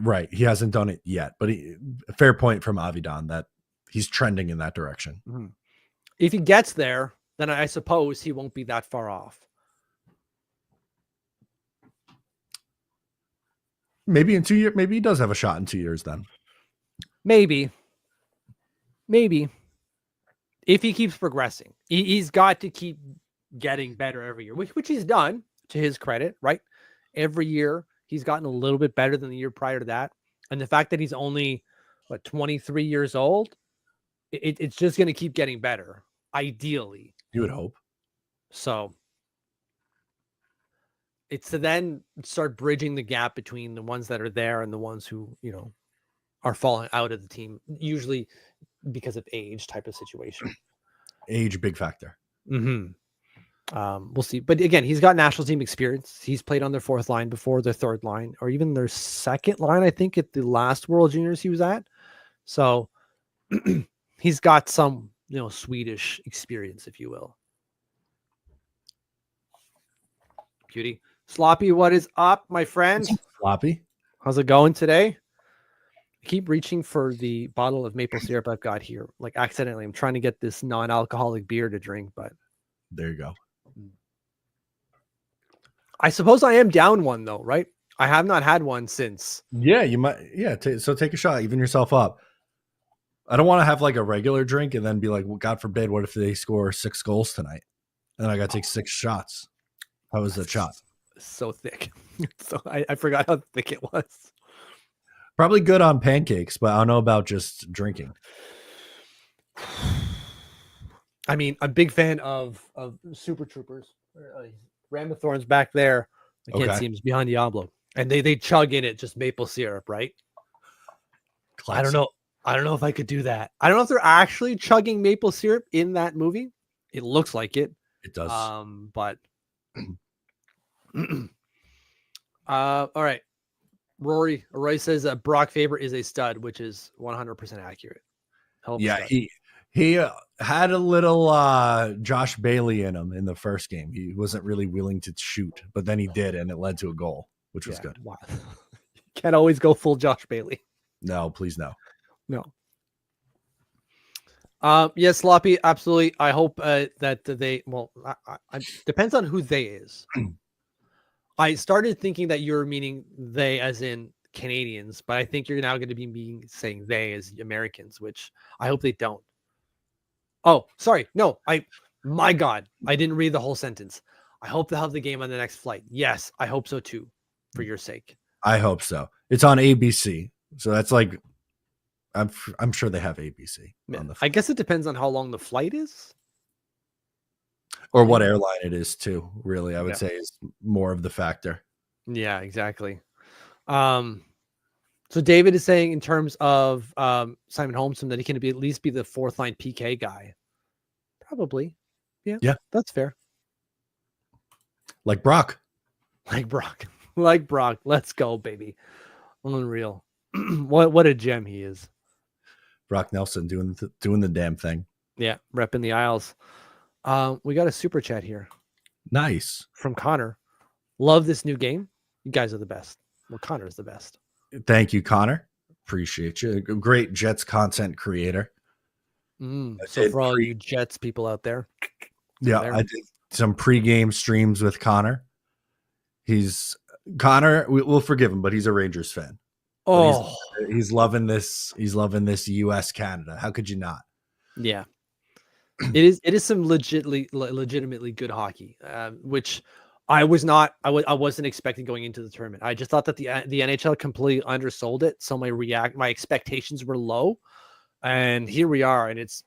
Speaker 2: Right. He hasn't done it yet. But fair point from Avedon that he's trending in that direction.
Speaker 1: Mm-hmm. If he gets there, then I suppose he won't be that far off.
Speaker 2: Maybe in 2 years, maybe he does have a shot in 2 years then.
Speaker 1: Maybe. If he keeps progressing, he's got to keep getting better every year, which he's done, to his credit, right? Every year he's gotten a little bit better than the year prior to that. And the fact that he's only 23 years old, it's just going to keep getting better, ideally.
Speaker 2: You would hope.
Speaker 1: So it's to then start bridging the gap between the ones that are there and the ones who, are falling out of the team, usually because of age type of situation.
Speaker 2: Age, big factor.
Speaker 1: Mm-hmm. We'll see. But again, he's got national team experience. He's played on their fourth line before, their third line, or even their second line, I think, at the last World Juniors he was at. So he's got some, Swedish experience, if you will. Cutie. Sloppy, what is up, my friend?
Speaker 2: Sloppy.
Speaker 1: How's it going today? I keep reaching for the bottle of maple syrup I've got here. Like accidentally, I'm trying to get this non-alcoholic beer to drink, but
Speaker 2: there you go.
Speaker 1: I suppose I am down one though, right? I have not had one since.
Speaker 2: Yeah, you might. Yeah. So take a shot, even yourself up. I don't want to have like a regular drink and then be like, well, God forbid, what if they score 6 goals tonight? And I got to take 6 shots. How was that shot?
Speaker 1: So thick. So I forgot how thick it was.
Speaker 2: Probably good on pancakes, but I don't know about just drinking.
Speaker 1: I mean, I'm a big fan of Super Troopers. Ramathorn's back there. I can't see him. He's behind Diablo. And they chug in it just maple syrup, right? Classic. I don't know if I could do that. I don't know if they're actually chugging maple syrup in that movie. It looks like it.
Speaker 2: It does.
Speaker 1: But all right. Roy says Brock Faber is a stud, which is 100% accurate.
Speaker 2: Yeah, he had a little Josh Bailey in him in the first game. He wasn't really willing to shoot, but then he did, and it led to a goal, which was good.
Speaker 1: Wow. You can't always go full Josh Bailey.
Speaker 2: No, please no.
Speaker 1: No. Yes, Sloppy, absolutely. I hope that they, depends on who they is. I started thinking that you're meaning they as in Canadians, but I think you're now going to be saying they as Americans, which I hope they don't. Oh, sorry. No, my God, I didn't read the whole sentence. I hope they'll have the game on the next flight. Yes, I hope so too, for your sake.
Speaker 2: I hope so. It's on ABC. So that's like, I'm sure they have ABC on the flight.
Speaker 1: I guess it depends on how long the flight is.
Speaker 2: Or what airline it is too, really, I would
Speaker 1: Yeah.
Speaker 2: say is more of the factor.
Speaker 1: Yeah, exactly. So David is saying in terms of Simon Holmstrom that he can at least be the fourth line PK guy. Probably. Yeah, that's fair.
Speaker 2: Like Brock.
Speaker 1: Like Brock. Like Brock. Let's go, baby. Unreal. What a gem he is.
Speaker 2: Brock Nelson doing the damn thing.
Speaker 1: Yeah, repping the aisles. We got a super chat here
Speaker 2: Nice.
Speaker 1: from Connor. Love this new game. You guys are the best. Well, Connor is the best.
Speaker 2: Thank you, Connor. Appreciate you. Great Jets content creator.
Speaker 1: So for all you Jets people out there.
Speaker 2: Yeah, I did some pregame streams with Connor. We'll forgive him, but he's a Rangers fan.
Speaker 1: Oh,
Speaker 2: he's loving this. He's loving this US Canada. How could you not?
Speaker 1: yeah. It is some legitimately good hockey, which I wasn't expecting going into the tournament. I just thought that the NHL completely undersold it, so my expectations were low, and here we are, and it's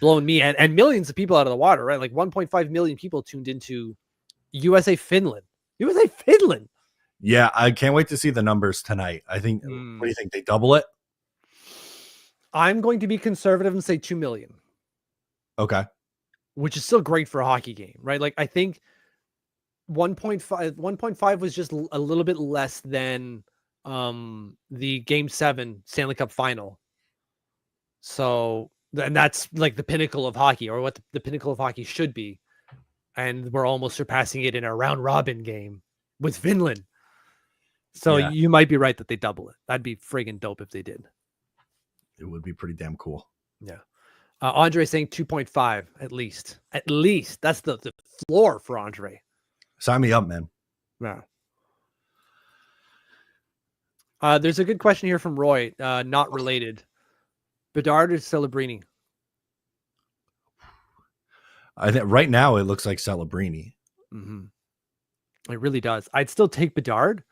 Speaker 1: blown me and millions of people out of the water, right? Like 1.5 million people tuned into USA Finland.
Speaker 2: Yeah, I can't wait to see the numbers tonight. I think. What do you think? They double it?
Speaker 1: I'm going to be conservative and say 2 million.
Speaker 2: Okay.
Speaker 1: Which is still great for a hockey game, right? Like I think 1.5 was just a little bit less than the Game 7 Stanley Cup final. So, and that's like the pinnacle of hockey, or what the pinnacle of hockey should be. And we're almost surpassing it in a round robin game with Finland. So
Speaker 2: Yeah.
Speaker 1: you might be right that they double it. That'd be friggin' dope if they did.
Speaker 2: It would be pretty damn cool.
Speaker 1: Yeah. Andre saying 2.5 at least. At least that's the floor for Andre.
Speaker 2: Sign me up, man.
Speaker 1: Yeah. There's a good question here from Roy, not related. Bedard or Celebrini?
Speaker 2: I think right now it looks like Celebrini.
Speaker 1: Mm-hmm. It really does. I'd still take Bedard,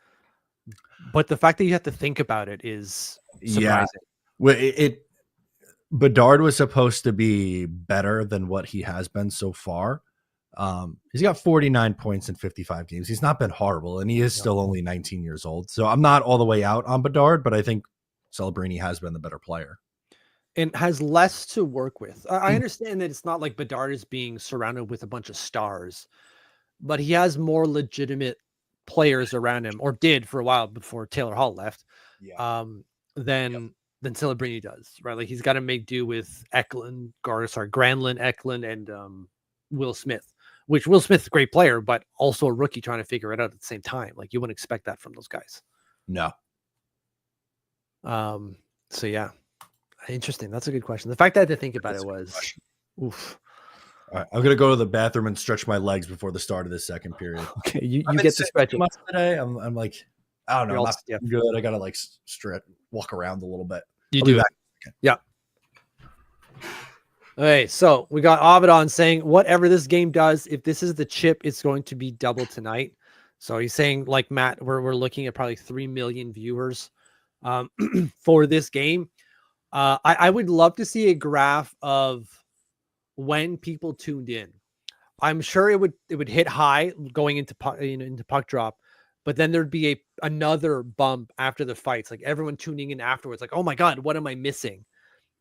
Speaker 1: but the fact that you have to think about it is surprising.
Speaker 2: Yeah. Well, Bedard was supposed to be better than what he has been so far. He's got 49 points in 55 games. He's not been horrible, and he is still only 19 years old. So I'm not all the way out on Bedard, but I think Celebrini has been the better player.
Speaker 1: And has less to work with. I understand that it's not like Bedard is being surrounded with a bunch of stars, but he has more legitimate players around him, or did for a while before Taylor Hall left, than Celebrini does, right? Like he's got to make do with Granlund, Eklund, and Will Smith, which Will Smith's a great player, but also a rookie trying to figure it out at the same time. Like you wouldn't expect that from those guys.
Speaker 2: No.
Speaker 1: So yeah, interesting. That's a good question. The fact that I had to think about it was, oof.
Speaker 2: All right, I'm gonna go to the bathroom and stretch my legs before the start of the second period.
Speaker 1: Okay, you get to stretch it
Speaker 2: today. I'm like, I don't know, not
Speaker 1: stiff.
Speaker 2: good. I gotta like stretch, walk around a little bit.
Speaker 1: You do. Yeah. Okay, so we got Avedon saying whatever this game does, if this is the chip, it's going to be double tonight. So he's saying, like Matt, we're looking at probably 3 million viewers for this game. I would love to see a graph of when people tuned in. I'm sure it would hit high going into puck drop, but then there'd be another bump after the fights, like everyone tuning in afterwards, like, oh my God, what am I missing?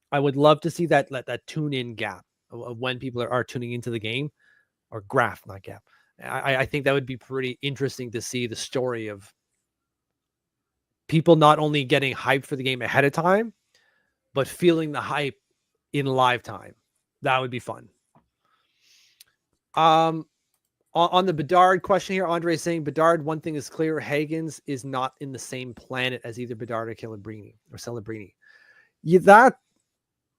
Speaker 1: I would love to see that tune in gap of when people are tuning into the game, or graph, not gap. I think that would be pretty interesting to see the story of people not only getting hyped for the game ahead of time, but feeling the hype in live time. That would be fun. On the Bedard question here, Andre is saying Bedard, one thing is clear, Hagens is not in the same planet as either Bedard or Celebrini.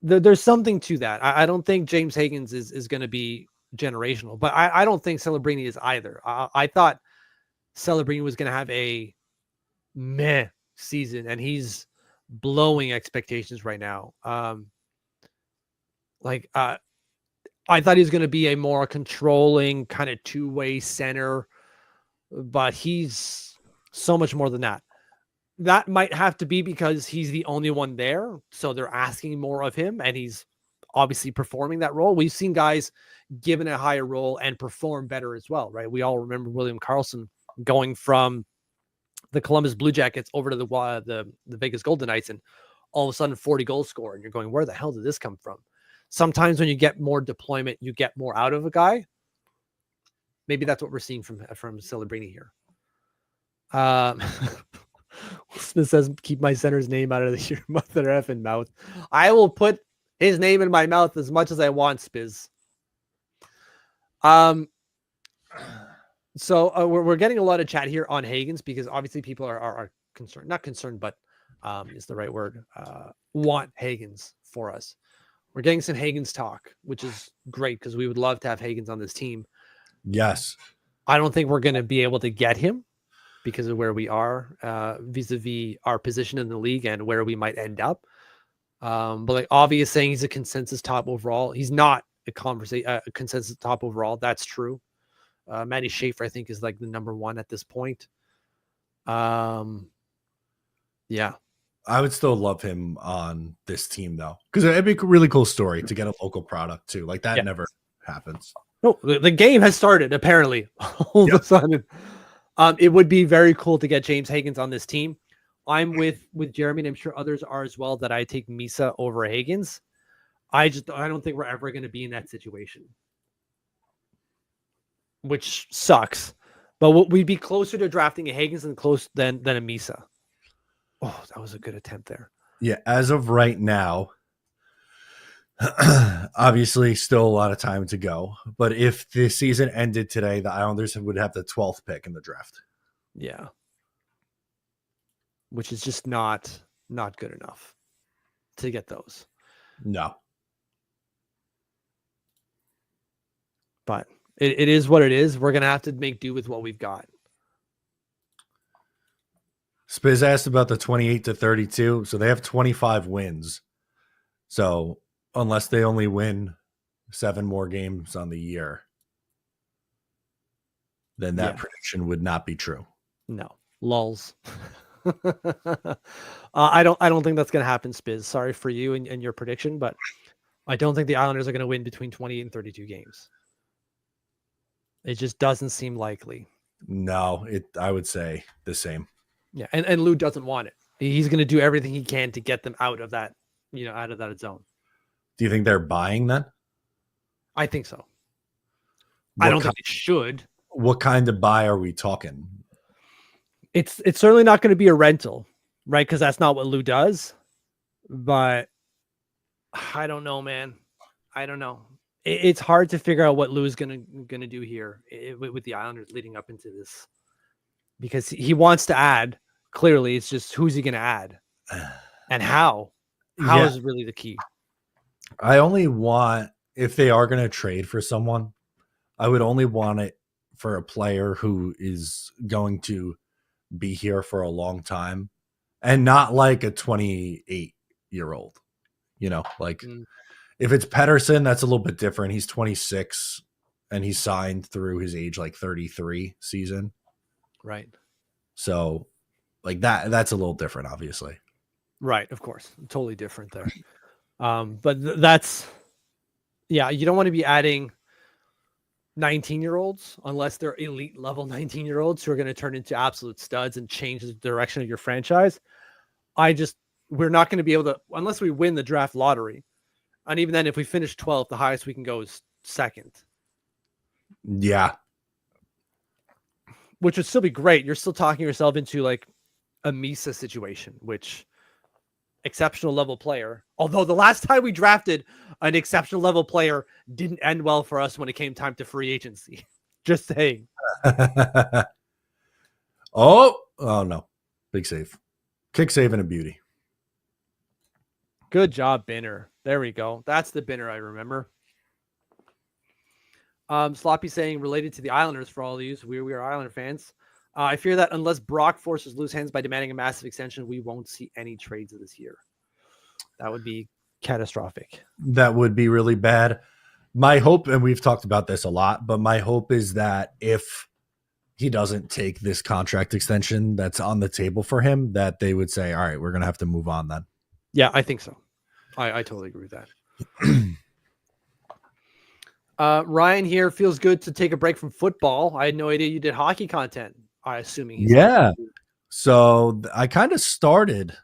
Speaker 1: There's something to that. I don't think James Hagens is going to be generational, but I don't think Celebrini is either. I thought Celebrini was going to have a meh season, and he's blowing expectations right now. I thought he was going to be a more controlling kind of two-way center, but he's so much more than that. That might have to be because he's the only one there, so they're asking more of him, and he's obviously performing that role. We've seen guys given a higher role and perform better as well, right? We all remember William Karlsson going from the Columbus Blue Jackets over to the Vegas Golden Knights, and all of a sudden 40 goal scorer, and you're going, where the hell did this come from? Sometimes when you get more deployment, you get more out of a guy. Maybe that's what we're seeing from Celebrini here. Smith says, keep my center's name out of your mother effing mouth. I will put his name in my mouth as much as I want, Spiz. So we're getting a lot of chat here on Hagens because obviously people are concerned, not concerned, but is the right word. Want Hagens for us. We're getting some Hagens talk, which is great because we would love to have Hagens on this team.
Speaker 2: Yes.
Speaker 1: I don't think we're going to be able to get him because of where we are vis-a-vis our position in the league and where we might end up. But like obvious saying he's a consensus top overall. He's not a consensus top overall. That's true. Matty Schaefer, I think, is like the number one at this point. Yeah.
Speaker 2: I would still love him on this team though, because it'd be a really cool story to get a local product too. Like that never happens.
Speaker 1: No, the game has started apparently. All of a sudden, it would be very cool to get James Hagens on this team. I'm with Jeremy, and I'm sure others are as well, that I take Misa over Hagens. I don't think we're ever going to be in that situation, which sucks. But we'd be closer to drafting a Hagens than a Misa. Oh, that was a good attempt there.
Speaker 2: Yeah, as of right now, obviously still a lot of time to go. But if the season ended today, the Islanders would have the 12th pick in the draft.
Speaker 1: Yeah. Which is just not good enough to get those.
Speaker 2: No.
Speaker 1: But it is what it is. We're going to have to make do with what we've got.
Speaker 2: Spiz asked about the 28-32. So they have 25 wins. So unless they only win 7 more games on the year, then that prediction would not be true.
Speaker 1: No. Lulls. I don't think that's going to happen, Spiz. Sorry for you and your prediction, but I don't think the Islanders are going to win between 28 and 32 games. It just doesn't seem likely.
Speaker 2: No, I would say the same.
Speaker 1: Yeah, and Lou doesn't want it. He's going to do everything he can to get them out of that, out of that zone.
Speaker 2: Do you think they're buying then?
Speaker 1: I think so. I don't think they should.
Speaker 2: What kind of buy are we talking?
Speaker 1: It's certainly not going to be a rental, right? Because that's not what Lou does. But I don't know, man. I don't know. It's hard to figure out what Lou is going to do here with the Islanders leading up into this, because he wants to add. Clearly, it's just who's he going to add and how. How is really the key.
Speaker 2: I only want, if they are going to trade for someone, I would only want it for a player who is going to be here for a long time and not like a 28-year-old, if it's Pettersson, that's a little bit different. He's 26 and he's signed through his age, 33 season.
Speaker 1: Right.
Speaker 2: So that's a little different, obviously.
Speaker 1: Right. Of course. Totally different there. But that's, you don't want to be adding 19-year-olds unless they're elite level 19-year-olds who are going to turn into absolute studs and change the direction of your franchise. We're not going to be able to, unless we win the draft lottery. And even then, if we finish 12th, the highest we can go is second.
Speaker 2: Yeah.
Speaker 1: Which would still be great. You're still talking yourself into like a Misa situation, which exceptional level player. Although the last time we drafted an exceptional level player didn't end well for us when it came time to free agency. Just saying.
Speaker 2: Oh no. Big save. Kick save and a beauty.
Speaker 1: Good job, Binner. There we go. That's the Binner I remember. Sloppy saying, related to the Islanders for all of you, we are Islander fans. I fear that unless Brock forces loose hands by demanding a massive extension, we won't see any trades this year. That would be catastrophic.
Speaker 2: That would be really bad. My hope, and we've talked about this a lot, but my hope is that if he doesn't take this contract extension that's on the table for him, that they would say, all right, we're going to have to move on then.
Speaker 1: Yeah, I think so. I totally agree with that. Ryan here feels good to take a break from football. I had no idea you did hockey content. I assuming
Speaker 2: Yeah. So I kind of started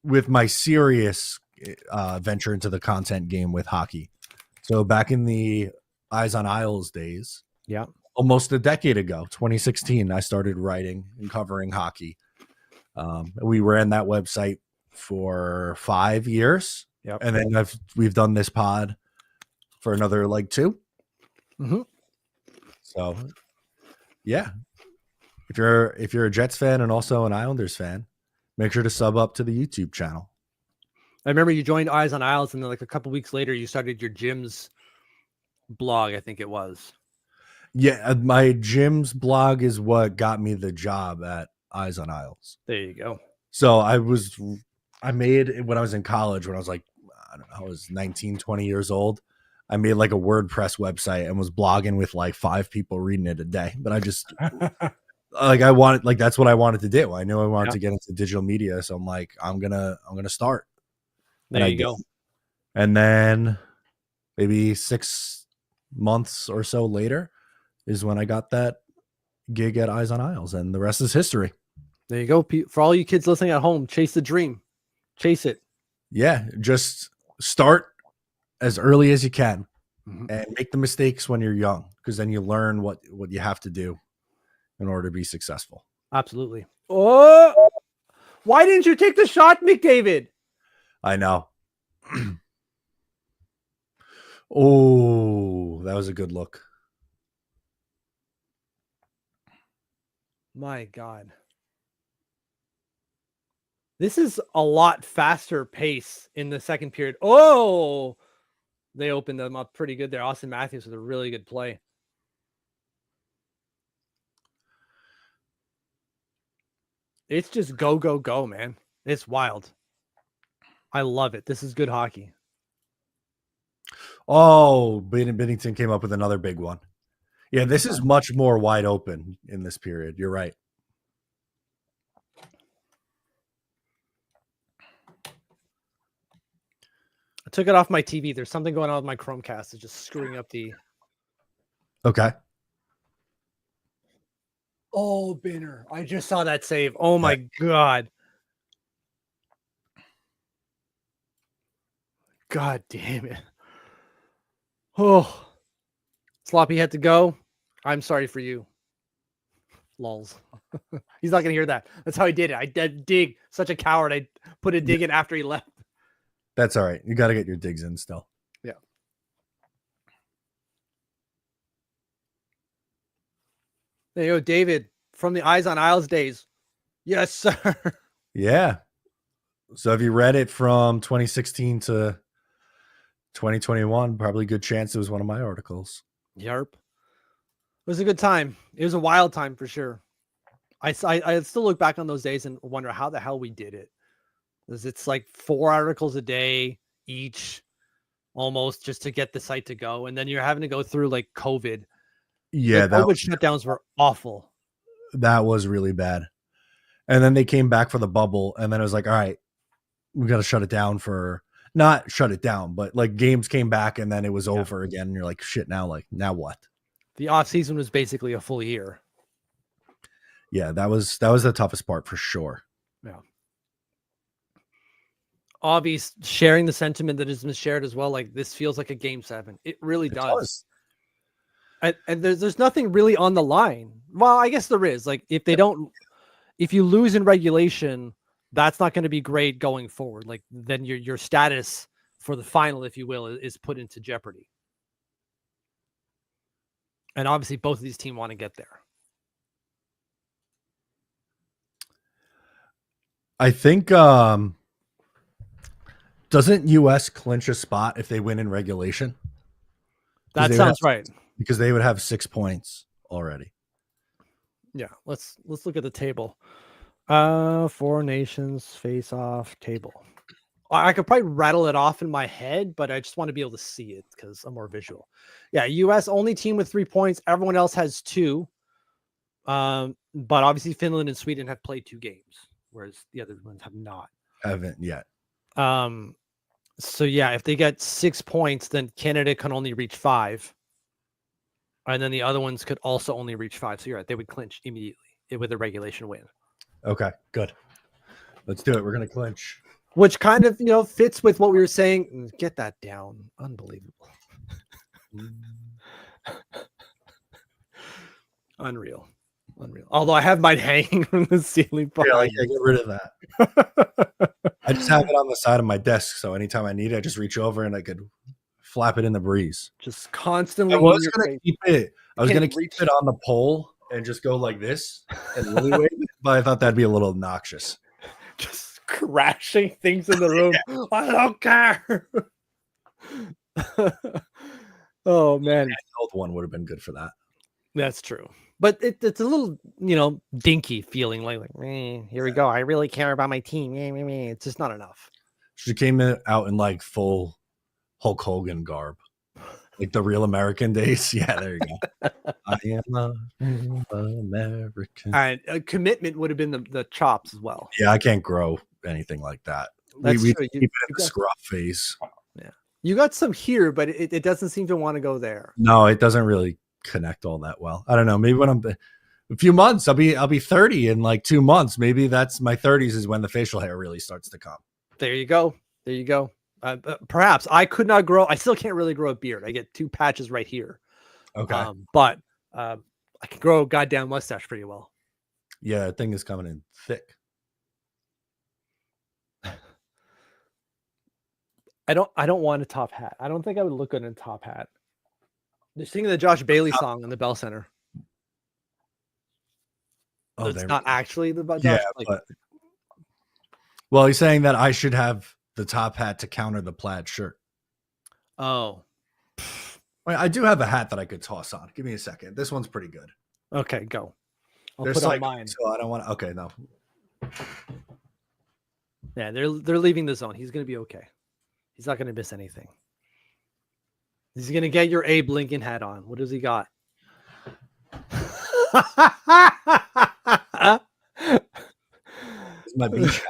Speaker 2: with my serious venture into the content game with hockey. So back in the Eyes on Isles days,
Speaker 1: Yeah.
Speaker 2: almost a decade ago, 2016, I started writing and covering hockey. We ran that website for 5 years.
Speaker 1: Yep.
Speaker 2: And then we've done this pod for another like 2.
Speaker 1: Mm-hmm.
Speaker 2: So yeah, if you're a Jets fan and also an Islanders fan, make sure to sub up to the YouTube channel.
Speaker 1: I remember you joined Eyes on Isles, and then like a couple weeks later, you started your Jim's blog. I think it was.
Speaker 2: Yeah, my Jim's blog is what got me the job at Eyes on Isles.
Speaker 1: There you go.
Speaker 2: So I made, when I was in college, when I was like, I don't know, I was 19, 20 years old, I made like a WordPress website and was blogging with like 5 people reading it a day. But I just that's what I wanted to do. I knew I wanted to get into digital media. So I'm like, I'm gonna start.
Speaker 1: There you go.
Speaker 2: And then maybe 6 months or so later is when I got that gig at Eyes on Isles, and the rest is history.
Speaker 1: There you go. For all you kids listening at home, chase the dream. Chase it.
Speaker 2: Yeah, just start as early as you can and make the mistakes when you're young, because then you learn what you have to do in order to be successful.
Speaker 1: Absolutely. Oh, why didn't you take the shot, McDavid?
Speaker 2: I know. Oh, that was a good look.
Speaker 1: My God. This is a lot faster pace in the second period. Oh, they opened them up pretty good there. Austin Matthews with a really good play. It's just go, go, go, man. It's wild. I love it. This is good hockey.
Speaker 2: Oh, Binnington came up with another big one. Yeah, this is much more wide open in this period. You're right.
Speaker 1: I took it off my TV. There's something going on with my Chromecast. It's just screwing up the...
Speaker 2: Okay.
Speaker 1: Oh, Binner. I just saw that save. Oh, my God. God damn it. Oh. Sloppy had to go. I'm sorry for you. Lols. He's not going to hear that. That's how he did it. I did dig. Such a coward. I put a dig in after he left.
Speaker 2: That's all right. You got to get your digs in still.
Speaker 1: Yeah. There you go, David, from the Eyes on Isles days. Yes, sir.
Speaker 2: Yeah. So have you read it from 2016 to 2021? Probably a good chance it was one of my articles.
Speaker 1: Yarp. It was a good time. It was a wild time for sure. I still look back on those days and wonder how the hell we did it. Because it's like 4 articles a day each, almost, just to get the site to go. And then you're having to go through like COVID.
Speaker 2: Yeah,
Speaker 1: the COVID shutdowns were awful.
Speaker 2: That was really bad. And then they came back for the bubble, and then it was like, all right, we got to shut it down for, not shut it down, but like games came back and then it was over again. And you're like, shit, now what?
Speaker 1: The off season was basically a full year.
Speaker 2: Yeah, that was the toughest part for sure.
Speaker 1: Yeah. Obvious sharing the sentiment that has been shared as well. Like, this feels like a game 7. It really does. And there's nothing really on the line. Well, I guess there is. Like, if you lose in regulation, that's not going to be great going forward. Like, then your status for the final, if you will, is put into jeopardy. And obviously both of these teams want to get there.
Speaker 2: I think doesn't US clinch a spot if they win in regulation?
Speaker 1: That sounds right.
Speaker 2: Because they would have 6 points already.
Speaker 1: Yeah, let's look at the table. 4 nations face off table. I could probably rattle it off in my head, but I just want to be able to see it because I'm more visual. Yeah, US only team with 3 points. Everyone else has 2. But obviously Finland and Sweden have played 2 games, whereas the other ones have not.
Speaker 2: Haven't yet.
Speaker 1: So yeah, if they get 6 points, then Canada can only reach 5. And then the other ones could also only reach 5. So you're right, they would clinch immediately with a regulation win.
Speaker 2: Okay, good. Let's do it. We're gonna clinch.
Speaker 1: Which kind of, fits with what we were saying. Get that down. Unbelievable. Unreal. Although I have mine hanging from the ceiling.
Speaker 2: Yeah, get rid of that. I just have it on the side of my desk, so anytime I need it, I just reach over and I could flap it in the breeze.
Speaker 1: Just constantly.
Speaker 2: I was gonna keep it. I was gonna keep it on the pole and just go like this and really wave it, but I thought that'd be a little obnoxious.
Speaker 1: Just crashing things in the room. Yeah. I don't care. Oh man,
Speaker 2: the old one would have been good for that.
Speaker 1: That's true, but it's a little, dinky feeling. Like here we go. I really care about my team. It's just not enough.
Speaker 2: She came out in like full Hulk Hogan garb, like the Real American days. Yeah, there you go. I am American.
Speaker 1: And a commitment would have been the chops as well.
Speaker 2: Yeah, I can't grow anything like that.
Speaker 1: That's
Speaker 2: we
Speaker 1: true.
Speaker 2: Keep it in the scruff phase.
Speaker 1: Yeah, you got some here, but it doesn't seem to want to go there.
Speaker 2: No, it doesn't really connect all that well. I don't know. Maybe when I'm a few months, I'll be 30 in like 2 months. Maybe that's my 30s is when the facial hair really starts to come.
Speaker 1: There you go. Perhaps I could not grow. I still can't really grow a beard. I get 2 patches right here.
Speaker 2: Okay.
Speaker 1: But I can grow a goddamn mustache pretty well.
Speaker 2: Yeah, that thing is coming in thick.
Speaker 1: I don't want a top hat. I don't think I would look good in a top hat. They're singing the Josh Bailey song in the Bell Center.
Speaker 2: Oh,
Speaker 1: it's not actually the Josh.
Speaker 2: Yeah, well, he's saying that I should have the top hat to counter the plaid shirt.
Speaker 1: Oh.
Speaker 2: I do have a hat that I could toss on. Give me a second. This one's pretty good.
Speaker 1: Okay, go. I'll
Speaker 2: There's
Speaker 1: put on mine.
Speaker 2: So I don't want to. Okay, no.
Speaker 1: Yeah, they're leaving the zone. He's going to be okay. He's not going to miss anything. He's going to get your Abe Lincoln hat on. What does he got?
Speaker 2: It's my beach hat.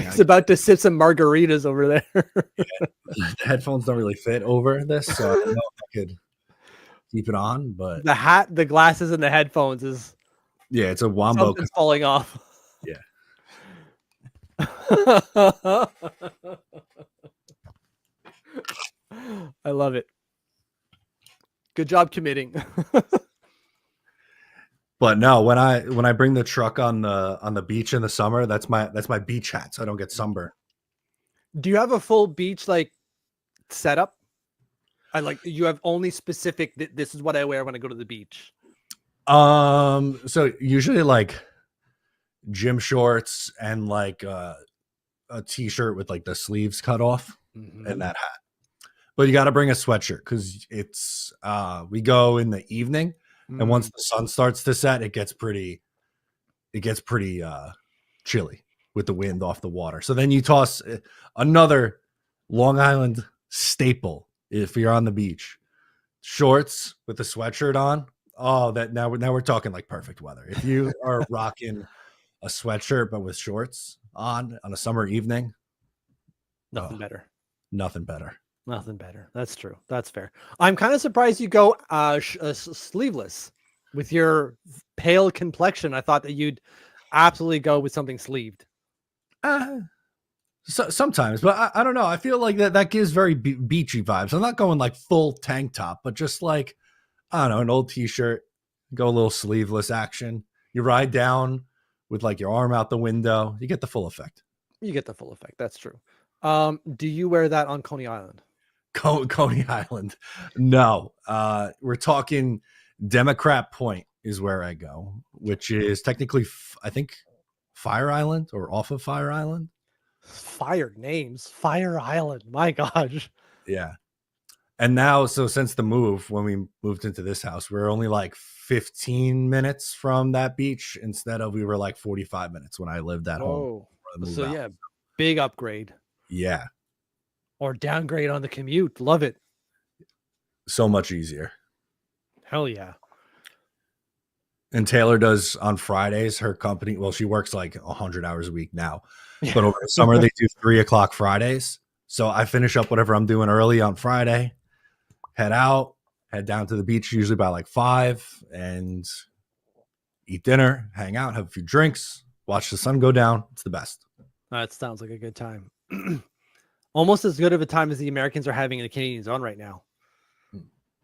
Speaker 1: He's about to sip some margaritas over there.
Speaker 2: Yeah, the headphones don't really fit over this, so I don't know if I could keep it on. But
Speaker 1: the hat, the glasses, and the headphones is
Speaker 2: it's a wombo.
Speaker 1: Something's falling off.
Speaker 2: Yeah.
Speaker 1: I love it. Good job committing.
Speaker 2: But no, when I bring the truck on the beach in the summer, that's my beach hat, so I don't get sunburn.
Speaker 1: Do you have a full beach like setup? You have only specific. This is what I wear when I go to the beach.
Speaker 2: So usually like gym shorts and like a t-shirt with like the sleeves cut off and that hat. But you got to bring a sweatshirt because it's we go in the evening. And once the sun starts to set, it gets pretty chilly with the wind off the water. So then you toss another Long Island staple if you're on the beach. Shorts with a sweatshirt on. Oh, that now we're talking like perfect weather. If you are rocking a sweatshirt but with shorts on a summer evening,
Speaker 1: nothing better.
Speaker 2: Nothing better.
Speaker 1: Nothing better. That's true. That's fair. I'm kind of surprised you go sleeveless with your pale complexion. I thought that you'd absolutely go with something sleeved.
Speaker 2: Sometimes, but I don't know. I feel like that gives very beachy vibes. I'm not going like full tank top, but just like, I don't know, an old t-shirt, go a little sleeveless action. You ride down with like your arm out the window. You get the full effect.
Speaker 1: You get the full effect. That's true. Do you wear that on Coney Island?
Speaker 2: Coney Island. No, we're talking Democrat Point is where I go, which is technically, I think, Fire Island or off of Fire Island.
Speaker 1: Fire names. Fire Island. My gosh.
Speaker 2: Yeah. And now, so since the move, when we moved into this house, we're only like 15 minutes from that beach instead of we were like 45 minutes when I lived at home.
Speaker 1: So yeah, big upgrade.
Speaker 2: Yeah.
Speaker 1: Or downgrade on the commute. Love it.
Speaker 2: So much easier.
Speaker 1: Hell yeah.
Speaker 2: And Taylor does on Fridays, her company. Well, she works like 100 hours a week now, but over the summer they do 3:00 Fridays. So I finish up whatever I'm doing early on Friday, head down to the beach usually by like 5 and eat dinner, hang out, have a few drinks, watch the sun go down. It's the best.
Speaker 1: That sounds like a good time. Almost as good of a time as the Americans are having in the Canadian zone right now.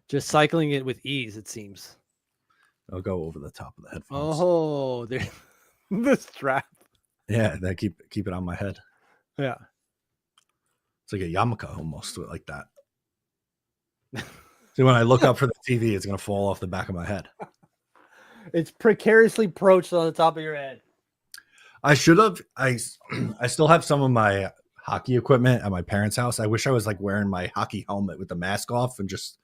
Speaker 1: Just cycling it with ease, it seems.
Speaker 2: I'll go over the top of the headphones.
Speaker 1: Oh, the strap.
Speaker 2: Yeah, that keep it on my head.
Speaker 1: Yeah.
Speaker 2: It's like a yarmulke almost, like that. So when I look up for the TV, it's gonna fall off the back of my head.
Speaker 1: It's precariously perched on the top of your head.
Speaker 2: I should have. I still have some of my hockey equipment at my parents' house. I wish I was like wearing my hockey helmet with the mask off and just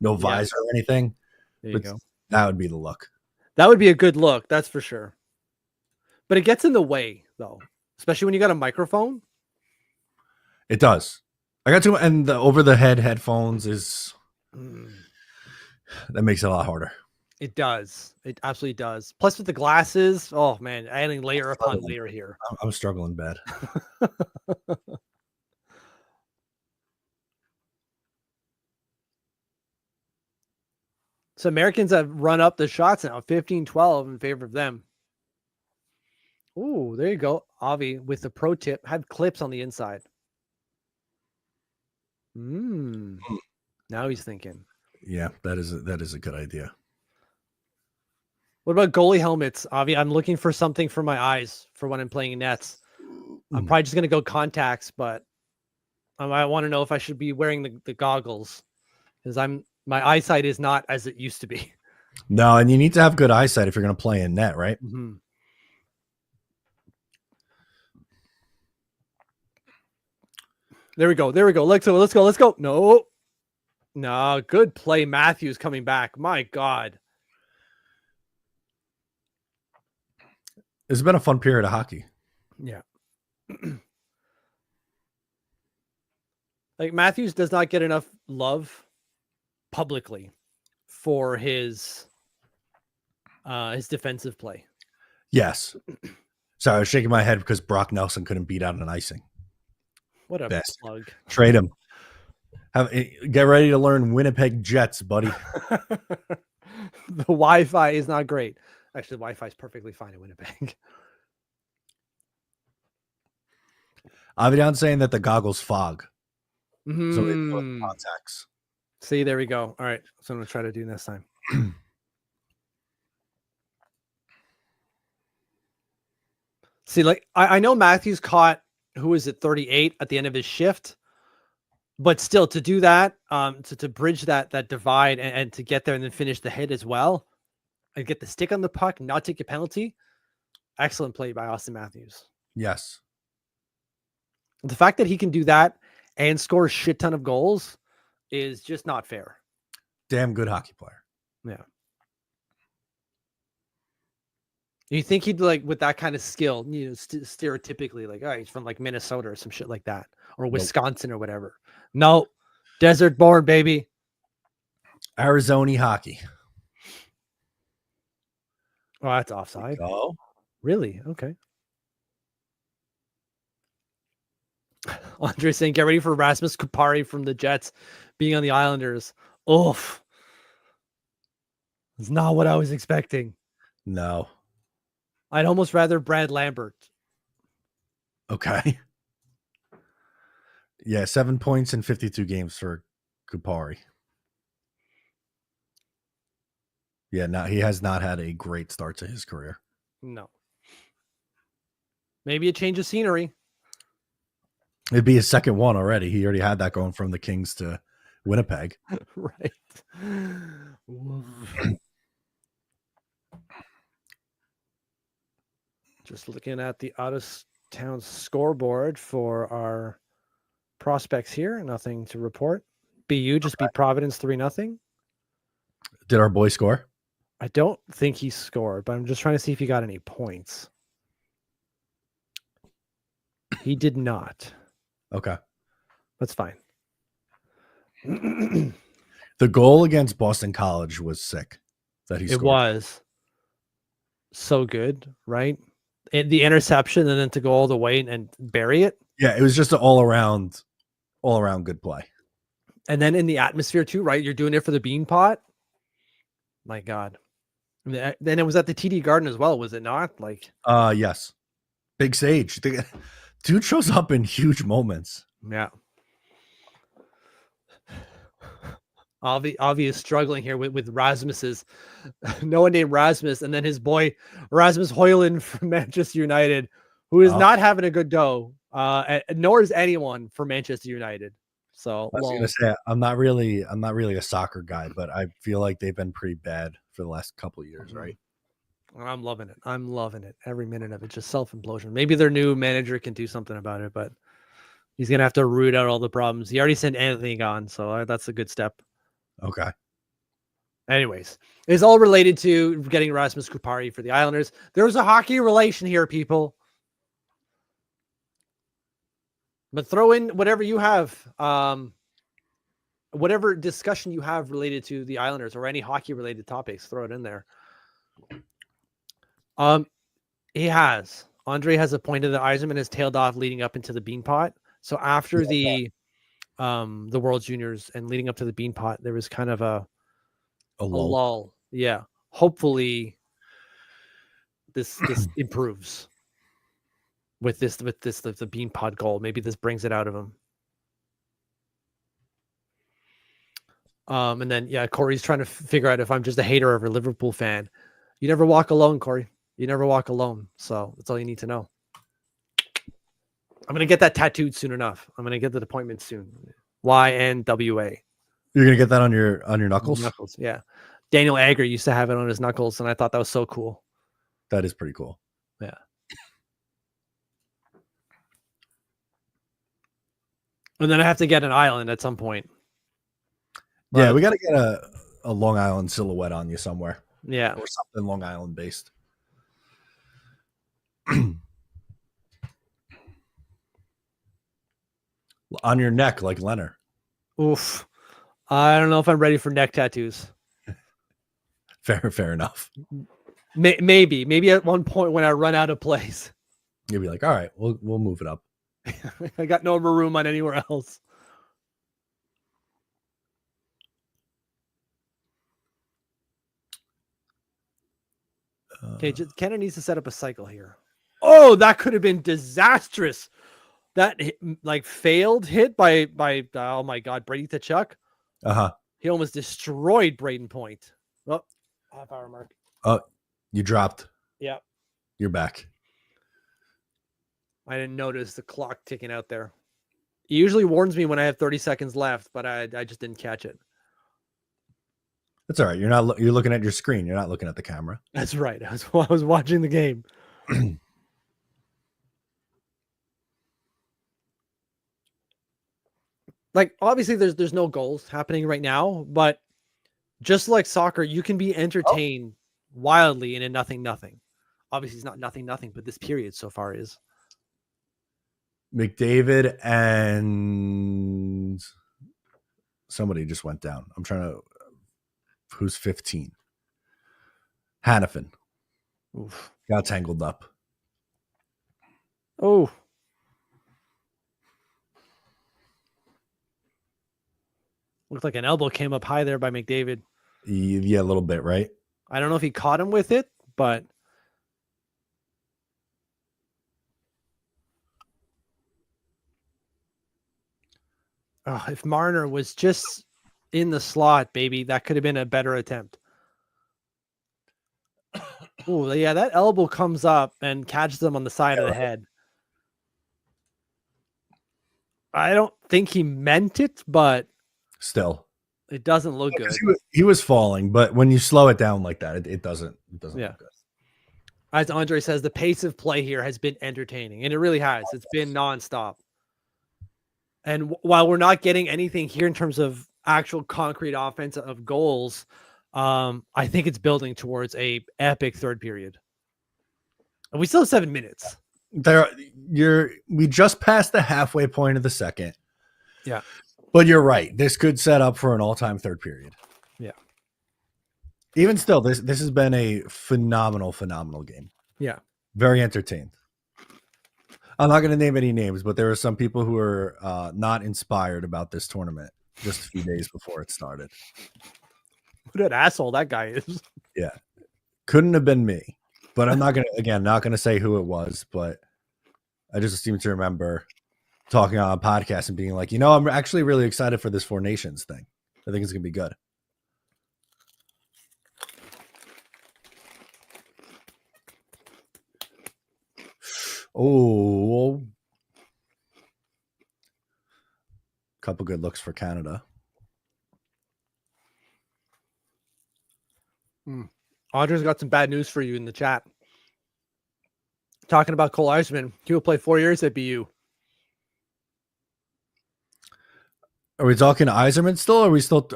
Speaker 2: no visor or anything.
Speaker 1: There you go.
Speaker 2: That would be the look.
Speaker 1: That would be a good look, that's for sure. But it gets in the way, though, especially when you got a microphone.
Speaker 2: It does. I got to, and the over the head headphones is that makes it a lot harder.
Speaker 1: It does. It absolutely does. Plus with the glasses, oh man, adding layer upon layer here.
Speaker 2: I'm struggling bad.
Speaker 1: So Americans have run up the shots now, 15-12 in favor of them. Ooh, there you go. Avi with the pro tip, have clips on the inside. Now he's thinking.
Speaker 2: Yeah, that is a good idea.
Speaker 1: What about goalie helmets, Avi? I'm looking for something for my eyes for when I'm playing in nets. I'm probably just going to go contacts, but I want to know if I should be wearing the goggles because my eyesight is not as it used to be.
Speaker 2: No, and you need to have good eyesight if you're going to play in net, right?
Speaker 1: Mm-hmm. There we go. Let's go. No, good play. Matthews coming back. My God.
Speaker 2: It's been a fun period of hockey.
Speaker 1: Yeah. Like Matthews does not get enough love publicly for his defensive play.
Speaker 2: Yes. So I was shaking my head because Brock Nelson couldn't beat out an icing.
Speaker 1: What a
Speaker 2: Best.
Speaker 1: plug.
Speaker 2: Trade him. Get ready to learn Winnipeg Jets, buddy.
Speaker 1: The Wi-Fi is not great. Actually, Wi-Fi is perfectly fine in Winnipeg.
Speaker 2: Avidan's saying that the goggles fog.
Speaker 1: Mm-hmm.
Speaker 2: So it's contacts.
Speaker 1: See, there we go. All right. So I'm going to try to do next time. See, like, I know Matthews caught, who is it, 38 at the end of his shift. But still, to do that, to bridge that divide and to get there and then finish the hit as well, and get the stick on the puck, not take a penalty. Excellent play by Austin Matthews.
Speaker 2: Yes.
Speaker 1: The fact that he can do that and score a shit ton of goals is just not fair.
Speaker 2: Damn good hockey player.
Speaker 1: Yeah. You think he'd like with that kind of skill, stereotypically like, oh, he's from like Minnesota or some shit like that, or Wisconsin or whatever. No, desert born, baby.
Speaker 2: Arizona hockey.
Speaker 1: Oh, that's offside.
Speaker 2: Oh,
Speaker 1: really? Okay. Andre saying, get ready for Rasmus Kupari from the Jets being on the Islanders. Oof. It's not what I was expecting.
Speaker 2: No.
Speaker 1: I'd almost rather Brad Lambert.
Speaker 2: Okay. Yeah, 7 points in 52 games for Kupari. Yeah, no, he has not had a great start to his career.
Speaker 1: No. Maybe a change of scenery.
Speaker 2: It'd be his second one already. He already had that going from the Kings to Winnipeg.
Speaker 1: Right. Just looking at the out of town scoreboard for our prospects here. Nothing to report. BU just beat Providence 3-0.
Speaker 2: Did our boy score?
Speaker 1: I don't think he scored, but I'm just trying to see if he got any points. He did not.
Speaker 2: Okay.
Speaker 1: That's fine.
Speaker 2: The goal against Boston College was sick. That he scored.
Speaker 1: It was so good, right? The interception and then to go all the way and bury it.
Speaker 2: Yeah, it was just an all around all around good play.
Speaker 1: And then in the atmosphere too, right? You're doing it for the bean pot. My God. Then it was at the TD Garden as well, was it not? Like,
Speaker 2: Yes. Big Sage. Dude shows up in huge moments.
Speaker 1: yeah. Obvious struggling here with Rasmus's. No one named Rasmus, and then his boy Rasmus Højlund from Manchester United, who is not having a good go. Nor is anyone for Manchester United. So
Speaker 2: I was gonna say I'm not really a soccer guy, but I feel like they've been pretty bad for the last couple of years, right?
Speaker 1: I'm loving it. I'm loving it. Every minute of it. Just self-implosion. Maybe their new manager can do something about it, but he's gonna have to root out all the problems. He already sent Anthony on, so that's a good step.
Speaker 2: Okay.
Speaker 1: Anyways, it's all related to getting Rasmus Kupari for the Islanders. There's a hockey relation here, people. But throw in whatever you have, whatever discussion you have related to the Islanders or any hockey-related topics, throw it in there. Andre has appointed that Yzerman has tailed off leading up into the Beanpot. So after the World Juniors and leading up to the Beanpot, there was kind of a lull. Yeah. Hopefully this improves with the Beanpot goal. Maybe this brings it out of him. And then Corey's trying to figure out if I'm just a hater of a Liverpool fan. You never walk alone, Corey. You never walk alone. So that's all you need to know. I'm going to get that tattooed soon enough. I'm going to get the appointment soon. YNWA.
Speaker 2: You're going to get that on your knuckles?
Speaker 1: Knuckles, yeah. Daniel Agger used to have it on his knuckles, and I thought that was so cool.
Speaker 2: That is pretty cool.
Speaker 1: Yeah. And then I have to get an island at some point.
Speaker 2: Yeah, we got to get a Long Island silhouette on you somewhere.
Speaker 1: Yeah.
Speaker 2: Or something Long Island based. On your neck, like Leonard.
Speaker 1: Oof. I don't know if I'm ready for neck tattoos.
Speaker 2: Fair enough.
Speaker 1: Maybe at one point when I run out of place.
Speaker 2: You'll be like, all right, we'll move it up.
Speaker 1: I got no more room on anywhere else. Okay, Kenna needs to set up a cycle here. Oh, that could have been disastrous. That failed hit by oh my God, Brady Tkachuk. He almost destroyed Braden Point. Oh, half hour mark.
Speaker 2: Oh, you dropped.
Speaker 1: Yeah.
Speaker 2: You're back.
Speaker 1: I didn't notice the clock ticking out there. It usually warns me when I have 30 seconds left, but I just didn't catch it.
Speaker 2: That's all right. You're looking at your screen. You're not looking at the camera.
Speaker 1: That's right. I was watching the game. Obviously there's no goals happening right now, but just like soccer, you can be entertained wildly in a nothing. Obviously it's not nothing, but this period so far is.
Speaker 2: McDavid and somebody just went down. I'm trying to. Who's 15? Hannafin.
Speaker 1: Oof.
Speaker 2: Got tangled up.
Speaker 1: Oh. Looked like an elbow came up high there by McDavid.
Speaker 2: Yeah, a little bit, right?
Speaker 1: I don't know if he caught him with it, but if Marner was just in the slot, baby, that could have been a better attempt. Oh, yeah, that elbow comes up and catches him on the side of the head. I don't think he meant it, but
Speaker 2: still,
Speaker 1: it doesn't look good.
Speaker 2: He was falling, but when you slow it down like that, it doesn't look good.
Speaker 1: As Andre says, the pace of play here has been entertaining, and it really has. It's been nonstop. And while we're not getting anything here in terms of actual concrete offense of goals, I think it's building towards a epic third period. And we still have 7 minutes.
Speaker 2: We just passed the halfway point of the second.
Speaker 1: Yeah.
Speaker 2: But you're right. This could set up for an all-time third period.
Speaker 1: Yeah.
Speaker 2: Even still, this has been a phenomenal game.
Speaker 1: Yeah.
Speaker 2: Very entertained. I'm not going to name any names, but there are some people who are not inspired about this tournament just a few days before it started.
Speaker 1: What an asshole that guy is.
Speaker 2: Yeah. Couldn't have been me, but I'm not going to, not going to say who it was, but I just seem to remember talking on a podcast and being like, I'm actually really excited for this Four Nations thing. I think it's going to be good. Oh, couple good looks for Canada.
Speaker 1: Andre's got some bad news for you in the chat. Talking about Cole Eiserman. He will play 4 years at BU.
Speaker 2: Are we talking Eiserman still? Or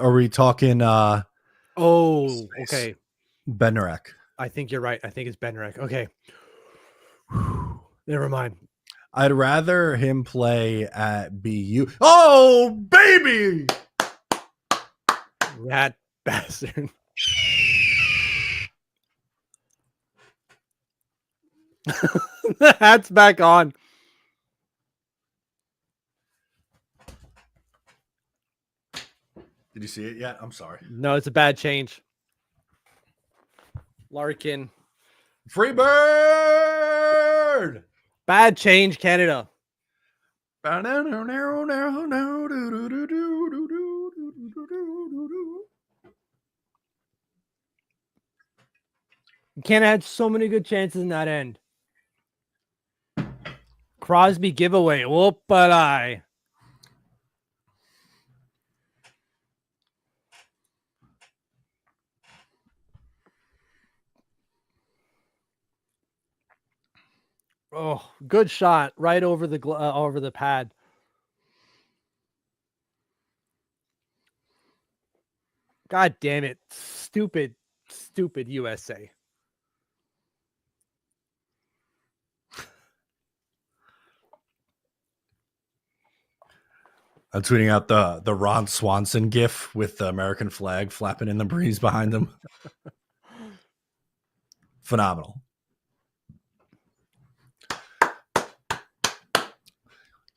Speaker 2: are we talking
Speaker 1: Okay.
Speaker 2: Bednarek?
Speaker 1: I think you're right. I think it's Bednarek. Okay. Never mind.
Speaker 2: I'd rather him play at BU. Oh, baby!
Speaker 1: That bastard. The hat's back on.
Speaker 2: Did you see it yet? I'm sorry.
Speaker 1: No, it's a bad change. Larkin.
Speaker 2: Free bird!
Speaker 1: Bad change, Canada. Canada had so many good chances in that end. Crosby giveaway. Whoop-a-lie. Oh, good shot right over the pad. God damn it. Stupid USA.
Speaker 2: I'm tweeting out the Ron Swanson gif with the American flag flapping in the breeze behind him. Phenomenal.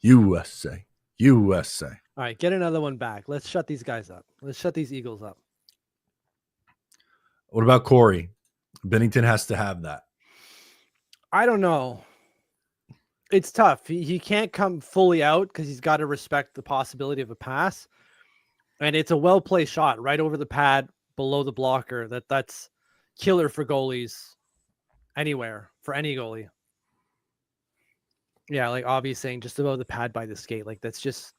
Speaker 2: USA. USA.
Speaker 1: All right, get another one back. Let's shut these guys up. Let's shut these Eagles up.
Speaker 2: What about Corey? Bennington has to have that.
Speaker 1: I don't know. It's tough. He can't come fully out because he's got to respect the possibility of a pass. And it's a well-placed shot right over the pad below the blocker. That's killer for goalies anywhere, for any goalie. Yeah, like Obvi's saying, just above the pad by the skate. Like, that's just...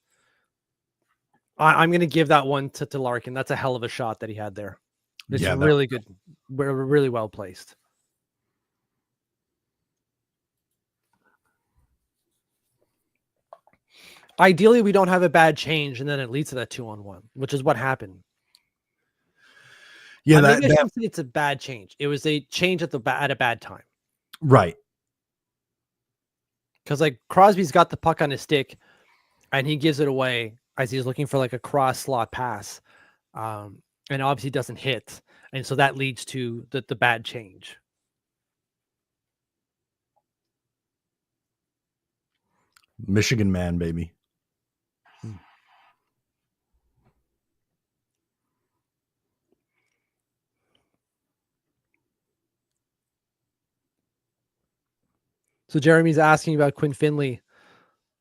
Speaker 1: I'm going to give that one to Larkin. That's a hell of a shot that he had there. It's really good. Really well placed. Ideally, we don't have a bad change, and then it leads to that 2-on-1, which is what happened.
Speaker 2: Yeah,
Speaker 1: I shouldn't say it's a bad change. It was a change at a bad time.
Speaker 2: Right.
Speaker 1: Because like Crosby's got the puck on his stick, and he gives it away as he's looking for like a cross slot pass, and obviously doesn't hit, and so that leads to the bad change.
Speaker 2: Michigan man, baby.
Speaker 1: So Jeremy's asking about Quinn Finley.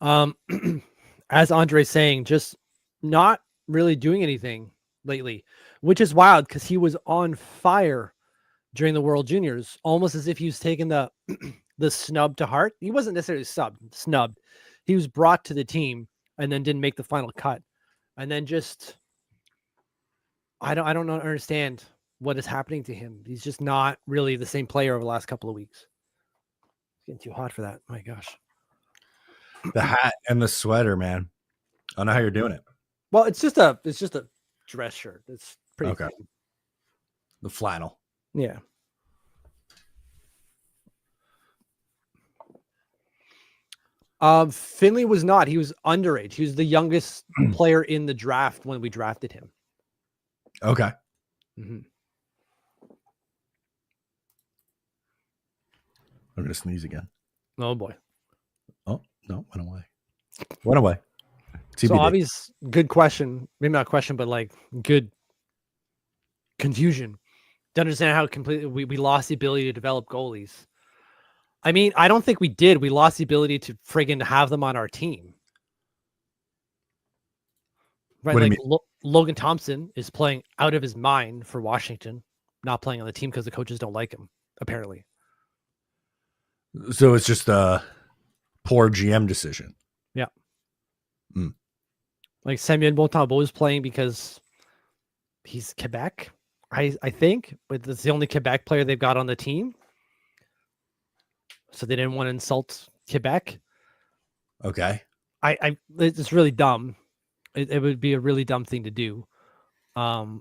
Speaker 1: As Andre's saying, just not really doing anything lately, which is wild because he was on fire during the World Juniors, almost as if he was taking the snub to heart. He wasn't necessarily snubbed. He was brought to the team and then didn't make the final cut. And then just, I don't understand what is happening to him. He's just not really the same player over the last couple of weeks. It's getting too hot for that. My gosh.
Speaker 2: The hat and the sweater, man. I don't know how you're doing it.
Speaker 1: Well, it's just a dress shirt. It's pretty
Speaker 2: okay.
Speaker 1: thin.
Speaker 2: The flannel.
Speaker 1: Yeah. Finley was not. He was underage. He was the youngest player in the draft when we drafted him.
Speaker 2: Okay.
Speaker 1: Mm-hmm.
Speaker 2: I'm gonna sneeze again.
Speaker 1: Oh boy.
Speaker 2: Oh. No, went away. Went away.
Speaker 1: So
Speaker 2: TBD.
Speaker 1: obvious, good question. Maybe not question, but like good confusion to understand how completely we lost the ability to develop goalies. I mean, I don't think we did. We lost the ability to friggin' have them on our team. Right?
Speaker 2: What do you
Speaker 1: Like
Speaker 2: mean?
Speaker 1: Logan Thompson is playing out of his mind for Washington, not playing on the team because the coaches don't like him, apparently.
Speaker 2: So it's just a poor GM decision.
Speaker 1: Yeah.
Speaker 2: Mm.
Speaker 1: Like Samuel Montembeault is playing because he's Quebec, I think, but it's the only Quebec player they've got on the team. So they didn't want to insult Quebec.
Speaker 2: Okay.
Speaker 1: It's really dumb. It would be a really dumb thing to do. But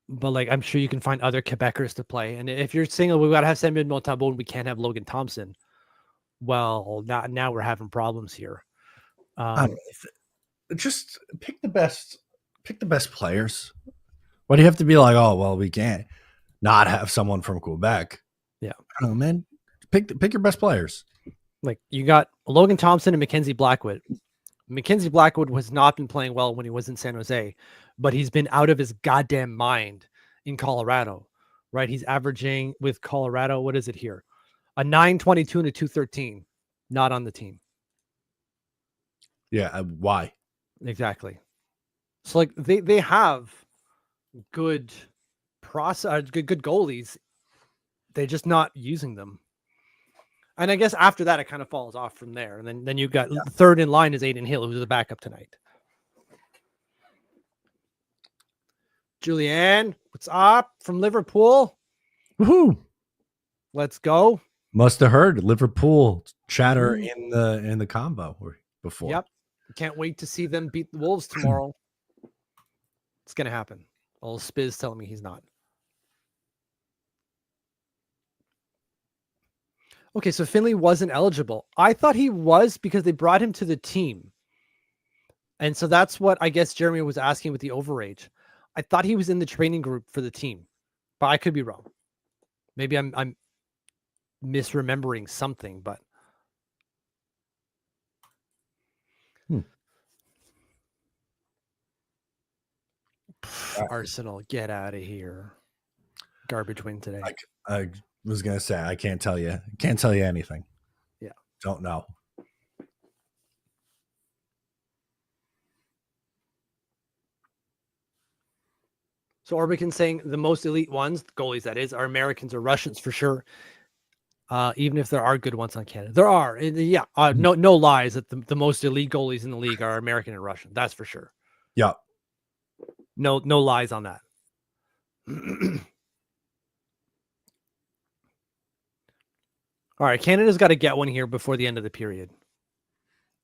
Speaker 1: like I'm sure you can find other Quebecers to play. And if you're saying we gotta have Samuel Montembeault and we can't have Logan Thompson, well, now we're having problems here.
Speaker 2: Just pick the best players. Why do you have to be like, oh well, we can't not have someone from Quebec?
Speaker 1: Yeah.
Speaker 2: I don't know, man. Pick your best players.
Speaker 1: Like you got Logan Thompson and Mackenzie Blackwood. Mackenzie Blackwood has not been playing well when he was in San Jose, but he's been out of his goddamn mind in Colorado, right? He's averaging with Colorado, what is it here? A 922 and a 213, not on the team.
Speaker 2: Yeah. Why?
Speaker 1: Exactly. So like they have good good goalies. They're just not using them. And I guess after that, it kind of falls off from there. And then you got third in line is Aiden Hill, who's the backup tonight. Julianne, what's up from Liverpool?
Speaker 2: Woohoo!
Speaker 1: Let's go.
Speaker 2: Must have heard Liverpool chatter in the combo before.
Speaker 1: Yep. Can't wait to see them beat the Wolves tomorrow. It's gonna happen. Old Spiz telling me he's not. Okay, so Finley wasn't eligible. I thought he was because they brought him to the team. And so that's what I guess Jeremy was asking with the overage. I thought he was in the training group for the team, but I could be wrong. Maybe I'm misremembering something, but Arsenal, get out of here. Garbage win today.
Speaker 2: I was gonna say I can't tell you anything.
Speaker 1: Yeah.
Speaker 2: Don't know.
Speaker 1: So Orbican saying the most elite ones, the goalies that is, are Americans or Russians for sure. Even if there are good ones on Canada. There are. Yeah. No lies that the most elite goalies in the league are American and Russian. That's for sure.
Speaker 2: Yeah.
Speaker 1: No lies on that. All right, Canada's got to get one here before the end of the period.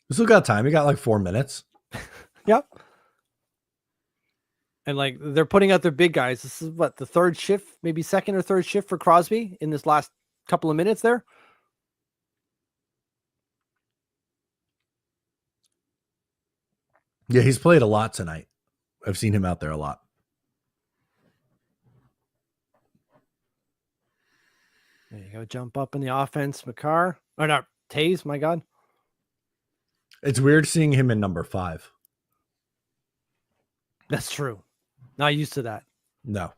Speaker 2: We still got time. We got like 4 minutes.
Speaker 1: Yep. And like they're putting out their big guys. This is what, the third shift, maybe second or third shift for Crosby in this last couple of minutes there.
Speaker 2: Yeah, he's played a lot tonight. I've seen him out there a lot.
Speaker 1: There you go. Jump up in the offense, Makar. Or not, Taze, my God.
Speaker 2: It's weird seeing him in number 5.
Speaker 1: That's true. Not used to that.
Speaker 2: No.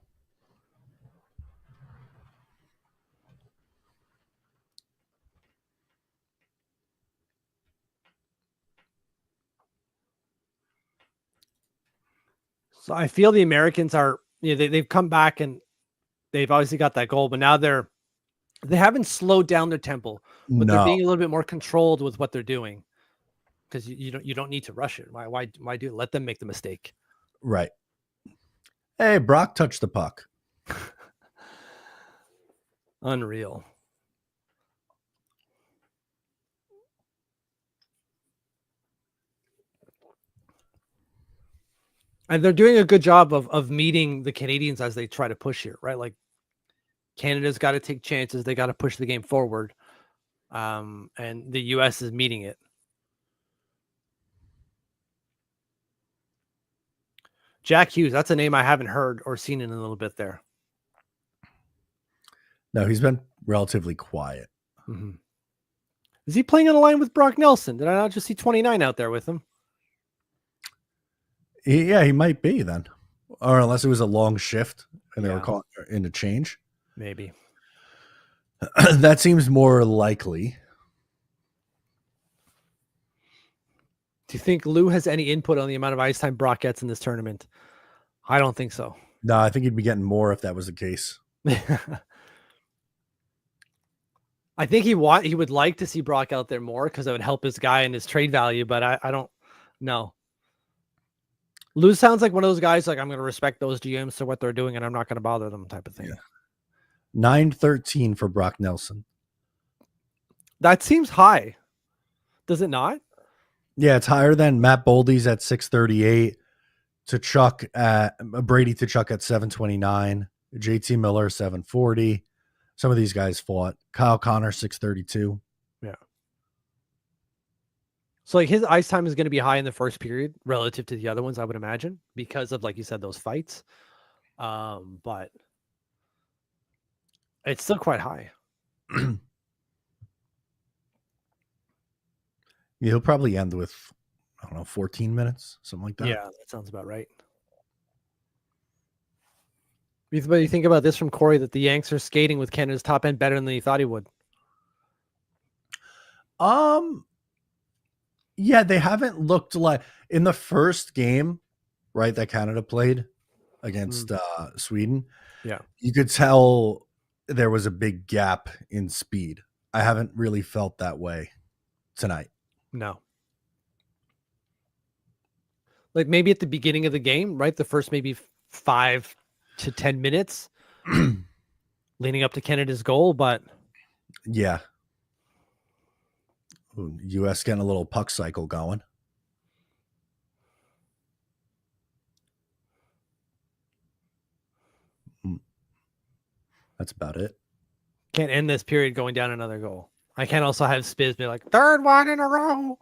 Speaker 1: So I feel the Americans are, they've come back and they've obviously got that goal, but now they haven't slowed down their tempo, but they're being a little bit more controlled with what they're doing. Because you don't need to rush it. Why do it? Let them make the mistake.
Speaker 2: Right. Hey, Brock touched the puck.
Speaker 1: Unreal. And they're doing a good job of meeting the Canadians as they try to push here, right? Like Canada's got to take chances. They got to push the game forward. And the US is meeting it. Jack Hughes, that's a name I haven't heard or seen in a little bit there.
Speaker 2: No, he's been relatively quiet.
Speaker 1: Mm-hmm. Is he playing on a line with Brock Nelson? Did I not just see 29 out there with him?
Speaker 2: Yeah, he might be then. Or unless it was a long shift and they were
Speaker 1: Yeah.
Speaker 2: caught in a change.
Speaker 1: Maybe.
Speaker 2: That seems more likely.
Speaker 1: Do you think Lou has any input on the amount of ice time Brock gets in this tournament? I don't think so.
Speaker 2: No, I think he'd be getting more if that was the case.
Speaker 1: I think he would like to see Brock out there more because it would help his guy and his trade value, but I don't know. Lou sounds like one of those guys like I'm going to respect those GMs for what they're doing and I'm not going to bother them type of thing.
Speaker 2: Yeah. 913 for Brock Nelson.
Speaker 1: That seems high. Does it not?
Speaker 2: Yeah, it's higher than Matt Boldy's at 638. Brady Tkachuk at 729. JT Miller 740. Some of these guys fought. Kyle Connor 632.
Speaker 1: Yeah. So like his ice time is going to be high in the first period relative to the other ones, I would imagine, because of like you said, those fights. But it's still quite high.
Speaker 2: He'll probably end with, I don't know, 14 minutes, something like that.
Speaker 1: Yeah, that sounds about right. What do you think about this from Corey, that the Yanks are skating with Canada's top end better than he thought he would?
Speaker 2: Yeah, they haven't looked like in the first game, right, that Canada played against Sweden.
Speaker 1: Yeah.
Speaker 2: You could tell there was a big gap in speed. I haven't really felt that way tonight.
Speaker 1: No. Like maybe at the beginning of the game, right? The first maybe 5 to 10 minutes leading up to Canada's goal, but
Speaker 2: yeah. Ooh, US getting a little puck cycle going. That's about it.
Speaker 1: Can't end this period going down another goal. I can't also have Spiz be like, third one in a row.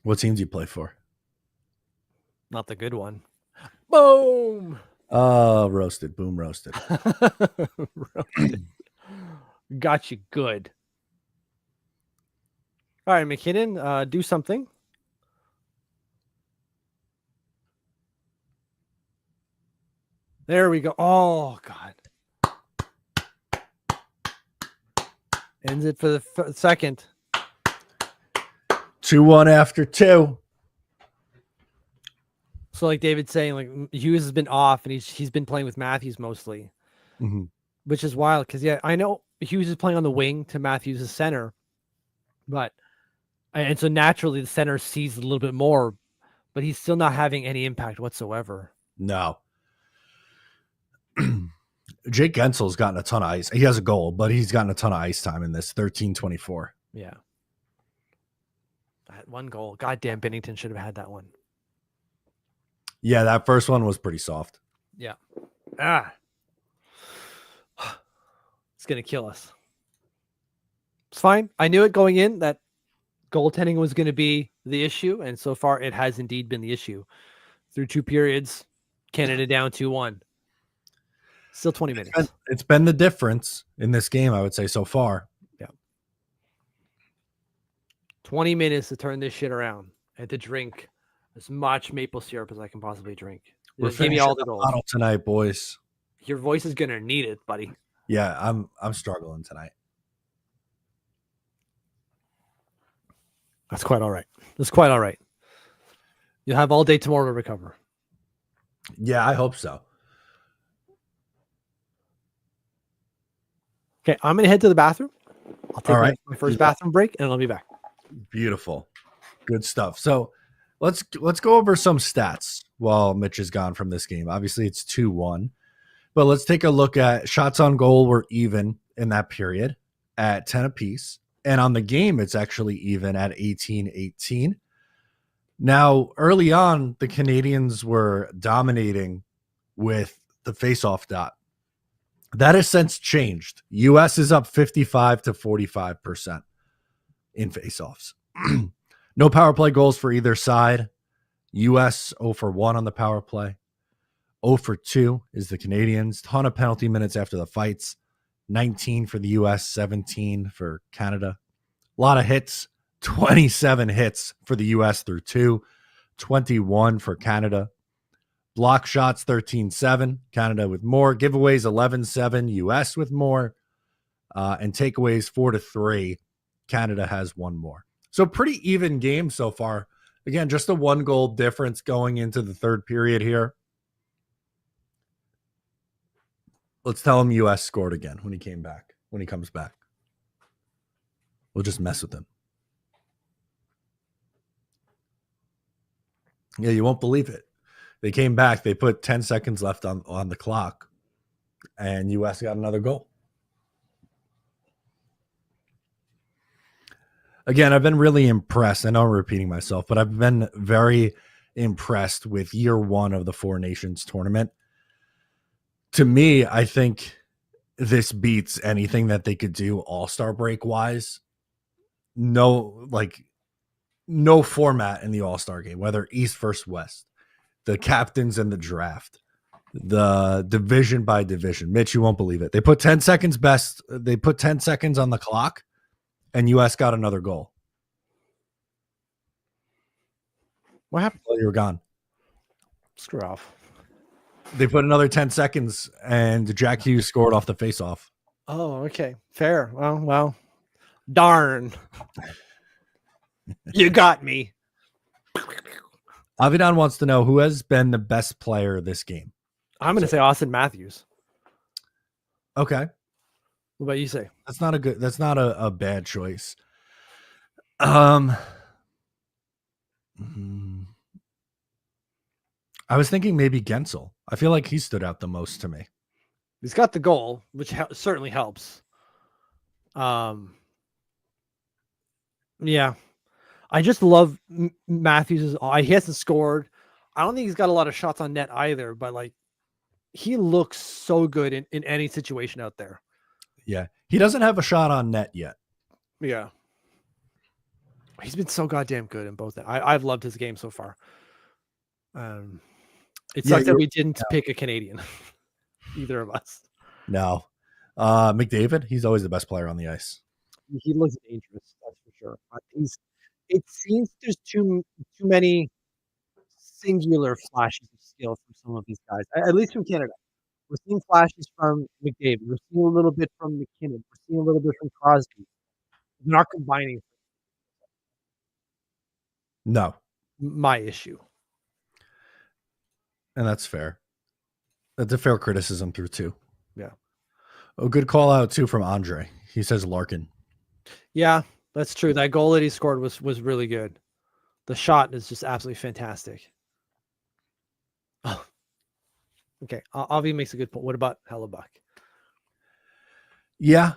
Speaker 2: What teams do you play for?
Speaker 1: Not the good one. Boom.
Speaker 2: Roasted. Boom, roasted.
Speaker 1: Roasted. Got you good. All right, McKinnon, do something. There we go. Oh, God. Ends it for the second.
Speaker 2: 2-1 after 2.
Speaker 1: So like David's saying, like Hughes has been off and he's been playing with Matthews mostly, which is wild because yeah, I know Hughes is playing on the wing to Matthews' center, and so naturally the center sees a little bit more, but he's still not having any impact whatsoever.
Speaker 2: No. Jake Gensel's gotten a ton of ice. He has a goal, but he's gotten a ton of ice time in this 13-24.
Speaker 1: Yeah. That one goal. Goddamn, Bennington should have had that one.
Speaker 2: Yeah, that first one was pretty soft.
Speaker 1: Yeah. It's going to kill us. It's fine. I knew it going in that goaltending was going to be the issue, and so far it has indeed been the issue. Through 2 periods, Canada down 2-1. Still 20 minutes.
Speaker 2: It's been the difference in this game, I would say, so far.
Speaker 1: Yeah. 20 minutes to turn this shit around and to drink as much maple syrup as I can possibly drink.
Speaker 2: We're
Speaker 1: Just give me all the goals.
Speaker 2: bottle tonight, boys.
Speaker 1: Your voice is going to need it, buddy.
Speaker 2: Yeah, I'm struggling tonight.
Speaker 1: That's quite all right. That's quite all right. You'll have all day tomorrow to recover.
Speaker 2: Yeah, I hope so.
Speaker 1: Okay, I'm going to head to the bathroom. I'll take my first
Speaker 2: Do that.
Speaker 1: bathroom break, and I'll be back.
Speaker 2: Beautiful. Good stuff. So let's go over some stats while Mitch is gone from this game. Obviously, it's 2-1. But let's take a look at shots on goal were even in that period at 10 apiece. And on the game, it's actually even at 18-18. Now, early on, the Canadians were dominating with the faceoff dot. That has since changed. U.S. is up 55 to 45% in faceoffs. No power play goals for either side. U.S. 0 for 1 on the power play. 0 for 2 is the Canadians. Ton of penalty minutes after the fights. 19 for the US, 17 for Canada. A lot of hits, 27 hits for the US through 2, 21 for Canada. Block shots 13-7, Canada with more. Giveaways 11-7, US with more. And takeaways 4-3, Canada has one more. So pretty even game so far. Again, just a 1 goal difference going into the third period here. Let's tell him US scored again when he comes back. We'll just mess with him. Yeah, you won't believe it. They came back. They put 10 seconds left on the clock, and US got another goal. Again, I've been really impressed. I know I'm repeating myself, but I've been very impressed with year 1 of the Four Nations tournament. To me, I think this beats anything that they could do all-star break wise. No format in the all-star game, whether East versus West, the captains and the draft, the division by division. Mitch, you won't believe it. They put 10 seconds They put 10 seconds on the clock, and US got another goal.
Speaker 1: What happened?
Speaker 2: Well, you were gone.
Speaker 1: Screw off.
Speaker 2: They put another 10 seconds, and Jack Hughes scored off the faceoff.
Speaker 1: Oh, okay. Fair. Well. Darn. You got me.
Speaker 2: Avidan wants to know who has been the best player this game.
Speaker 1: I'm going to say Austin Matthews.
Speaker 2: Okay.
Speaker 1: What about you say?
Speaker 2: That's not a bad choice. I was thinking maybe Gensel. I feel like he stood out the most to me.
Speaker 1: He's got the goal, which certainly helps. Yeah. I just love Matthews. He hasn't scored. I don't think he's got a lot of shots on net either, but like he looks so good in any situation out there.
Speaker 2: Yeah. He doesn't have a shot on net yet.
Speaker 1: Yeah. He's been so goddamn good in both. I've loved his game so far. It sucks that we didn't pick a Canadian. Either of us.
Speaker 2: No. McDavid, he's always the best player on the ice.
Speaker 1: He looks dangerous, that's for sure. It seems there's too many singular flashes of skill from some of these guys, at least from Canada. We're seeing flashes from McDavid. We're seeing a little bit from McKinnon. We're seeing a little bit from Crosby. They're not combining.
Speaker 2: No.
Speaker 1: My issue.
Speaker 2: And that's fair. That's a fair criticism through 2.
Speaker 1: Yeah.
Speaker 2: A good call out too from Andre. He says Larkin.
Speaker 1: Yeah, that's true. That goal that he scored was really good. The shot is just absolutely fantastic. Oh. Okay, Avi makes a good point. What about Hellebuck?
Speaker 2: Yeah,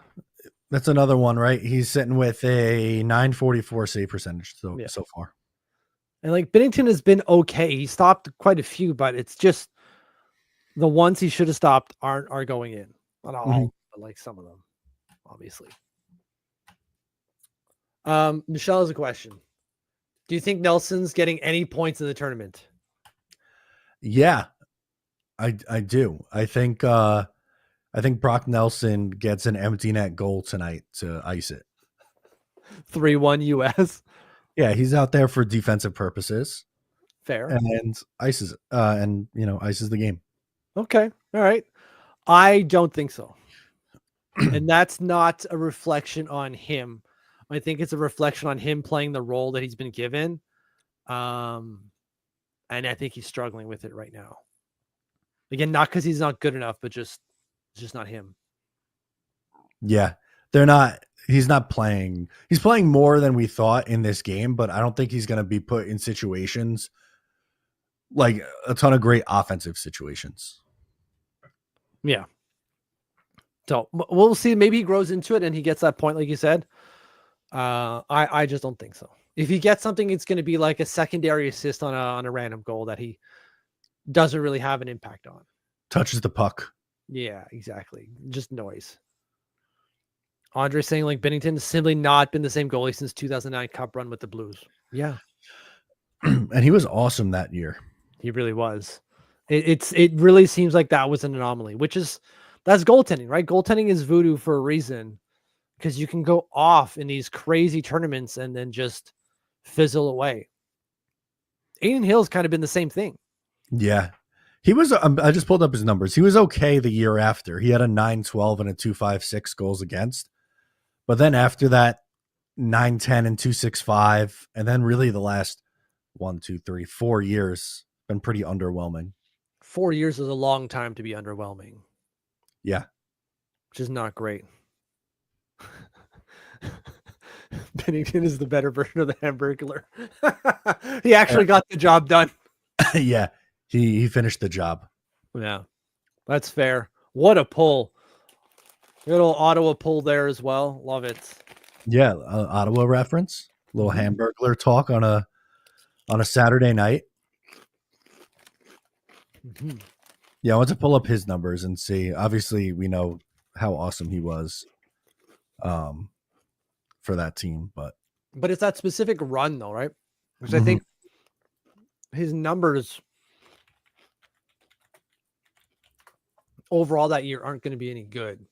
Speaker 2: that's another one, right? He's sitting with a 944 save percentage so far.
Speaker 1: And like Binnington has been okay. He stopped quite a few, but it's just the ones he should have stopped are going in. Not all, but like some of them, obviously. Michelle has a question. Do you think Nelson's getting any points in the tournament?
Speaker 2: Yeah, I do. I think Brock Nelson gets an empty net goal tonight to ice it.
Speaker 1: 3-1 US.
Speaker 2: Yeah, he's out there for defensive purposes.
Speaker 1: Fair.
Speaker 2: And ices ices the game.
Speaker 1: Okay. All right. I don't think so. And that's not a reflection on him. I think it's a reflection on him playing the role that he's been given. And I think he's struggling with it right now. Again, not because he's not good enough, but just not him.
Speaker 2: Yeah. He's not playing. He's playing more than we thought in this game, but I don't think he's going to be put in situations like a ton of great offensive situations.
Speaker 1: Yeah. So we'll see. Maybe he grows into it and he gets that point, like you said. I just don't think so. If he gets something, it's going to be like a secondary assist on a random goal that he doesn't really have an impact on.
Speaker 2: Touches the puck.
Speaker 1: Yeah, exactly. Just noise. Andre saying like Binnington has simply not been the same goalie since 2009 Cup run with the Blues. Yeah.
Speaker 2: And he was awesome that year.
Speaker 1: He really was. It really seems like that was an anomaly, which is That's goaltending, right? Goaltending is voodoo for a reason because you can go off in these crazy tournaments and then just fizzle away. Aiden Hill's kind of been the same thing.
Speaker 2: Yeah. He was, I just pulled up his numbers. He was okay the year after. He had a 9.12 and a 2.56 goals against. But then after that, 9.10 and 2.65. And then really the last 4 years been pretty underwhelming.
Speaker 1: 4 years is a long time to be underwhelming.
Speaker 2: Yeah.
Speaker 1: Which is not great. Bennington is the better version of the Hamburglar. He actually got the job done.
Speaker 2: Yeah. He finished the job.
Speaker 1: Yeah. That's fair. What a pull. Little Ottawa pull there as well. Love it.
Speaker 2: Yeah, Ottawa reference. Little Hamburglar talk on a Saturday night.
Speaker 1: Mm-hmm.
Speaker 2: Yeah, I want to pull up his numbers and see. Obviously, we know how awesome he was for that team, but
Speaker 1: it's that specific run though, right? Because I think his numbers overall that year aren't going to be any good.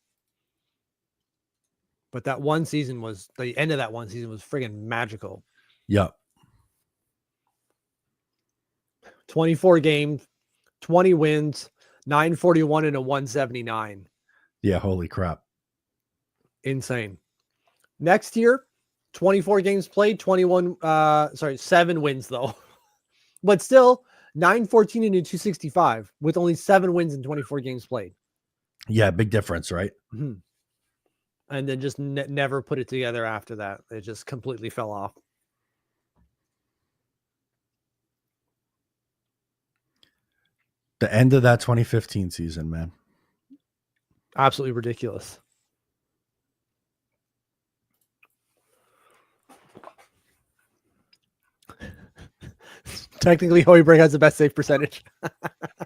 Speaker 1: But that one season was the end of that one season was friggin' magical.
Speaker 2: Yep.
Speaker 1: 24 games, 20 wins, 941 and a 179.
Speaker 2: Yeah, holy crap.
Speaker 1: Insane. Next year, 24 games played, 7 wins though. But still 914 and a 265 with only 7 wins in 24 games played.
Speaker 2: Yeah, big difference, right?
Speaker 1: Mm-hmm. And then just never put it together after that. It just completely fell off.
Speaker 2: The end of that 2015 season, man.
Speaker 1: Absolutely ridiculous. Technically, Hoiberg has the best save percentage.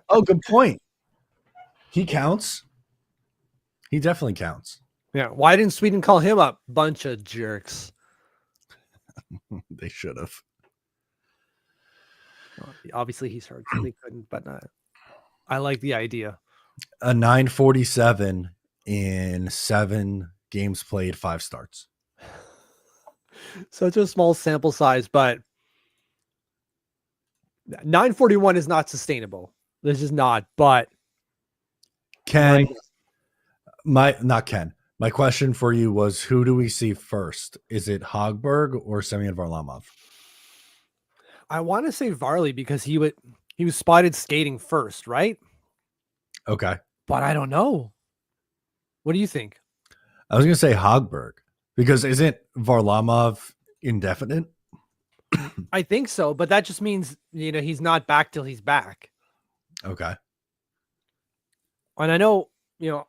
Speaker 2: Oh, good point. He counts. He definitely counts.
Speaker 1: Yeah. Why didn't Sweden call him up? Bunch of jerks.
Speaker 2: They should have.
Speaker 1: Well, obviously, he's hurt, so they couldn't, but I like the idea.
Speaker 2: A 947 in 7 games played, 5 starts.
Speaker 1: Such a small sample size, but 941 is not sustainable. This is not, but
Speaker 2: not Ken. My question for you was, who do we see first? Is it Hogberg or Semyon Varlamov?
Speaker 1: I want to say Varley because he was spotted skating first, right?
Speaker 2: Okay.
Speaker 1: But I don't know. What do you think?
Speaker 2: I was going to say Hogberg because isn't Varlamov indefinite?
Speaker 1: I think so, but that just means, he's not back till he's back.
Speaker 2: Okay.
Speaker 1: And I know,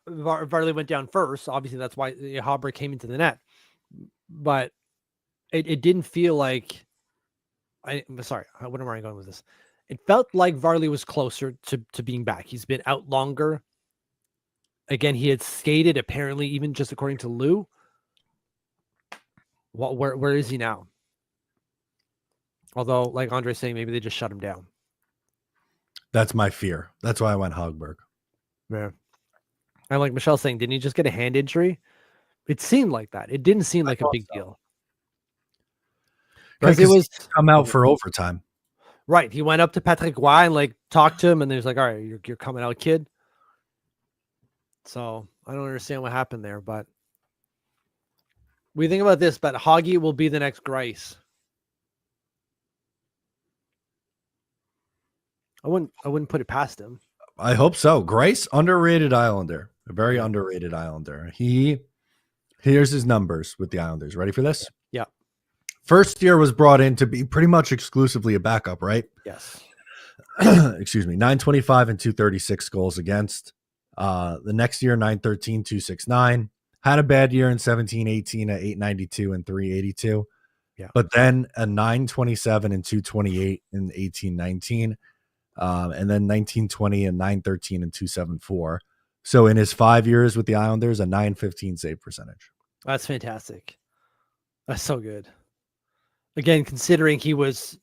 Speaker 1: Varley went down first. Obviously, that's why Hogberg came into the net. But it didn't feel like... I'm sorry. What am I going with this? It felt like Varley was closer to being back. He's been out longer. Again, he had skated, apparently, even just according to Lou. Where is he now? Although, like Andre's saying, maybe they just shut him down.
Speaker 2: That's my fear. That's why I went Hogberg.
Speaker 1: Yeah. And like Michelle saying, didn't he just get a hand injury? It seemed like that. It didn't seem like a big deal. Because it was
Speaker 2: come out for overtime.
Speaker 1: Right. He went up to Patrick Roy and talked to him, and he was like, all right, you're coming out, kid. So I don't understand what happened there, but we think about this, but Hoggy will be the next Grice. I wouldn't put it past him.
Speaker 2: I hope so. Grice, underrated Islander. A very underrated Islander. Here's his numbers with the Islanders. Ready for this?
Speaker 1: Yeah.
Speaker 2: First year was brought in to be pretty much exclusively a backup, right?
Speaker 1: Yes.
Speaker 2: Excuse me. 925 and 236 goals against. The next year, 913, 269. Had a bad year in 17-18 at 892 and 382.
Speaker 1: Yeah.
Speaker 2: But then a 927 and 228 in 18-19. And then 1920 and 913 and 274. So in his 5 years with the Islanders, a 915 save percentage.
Speaker 1: That's fantastic. That's so good. Again, considering he was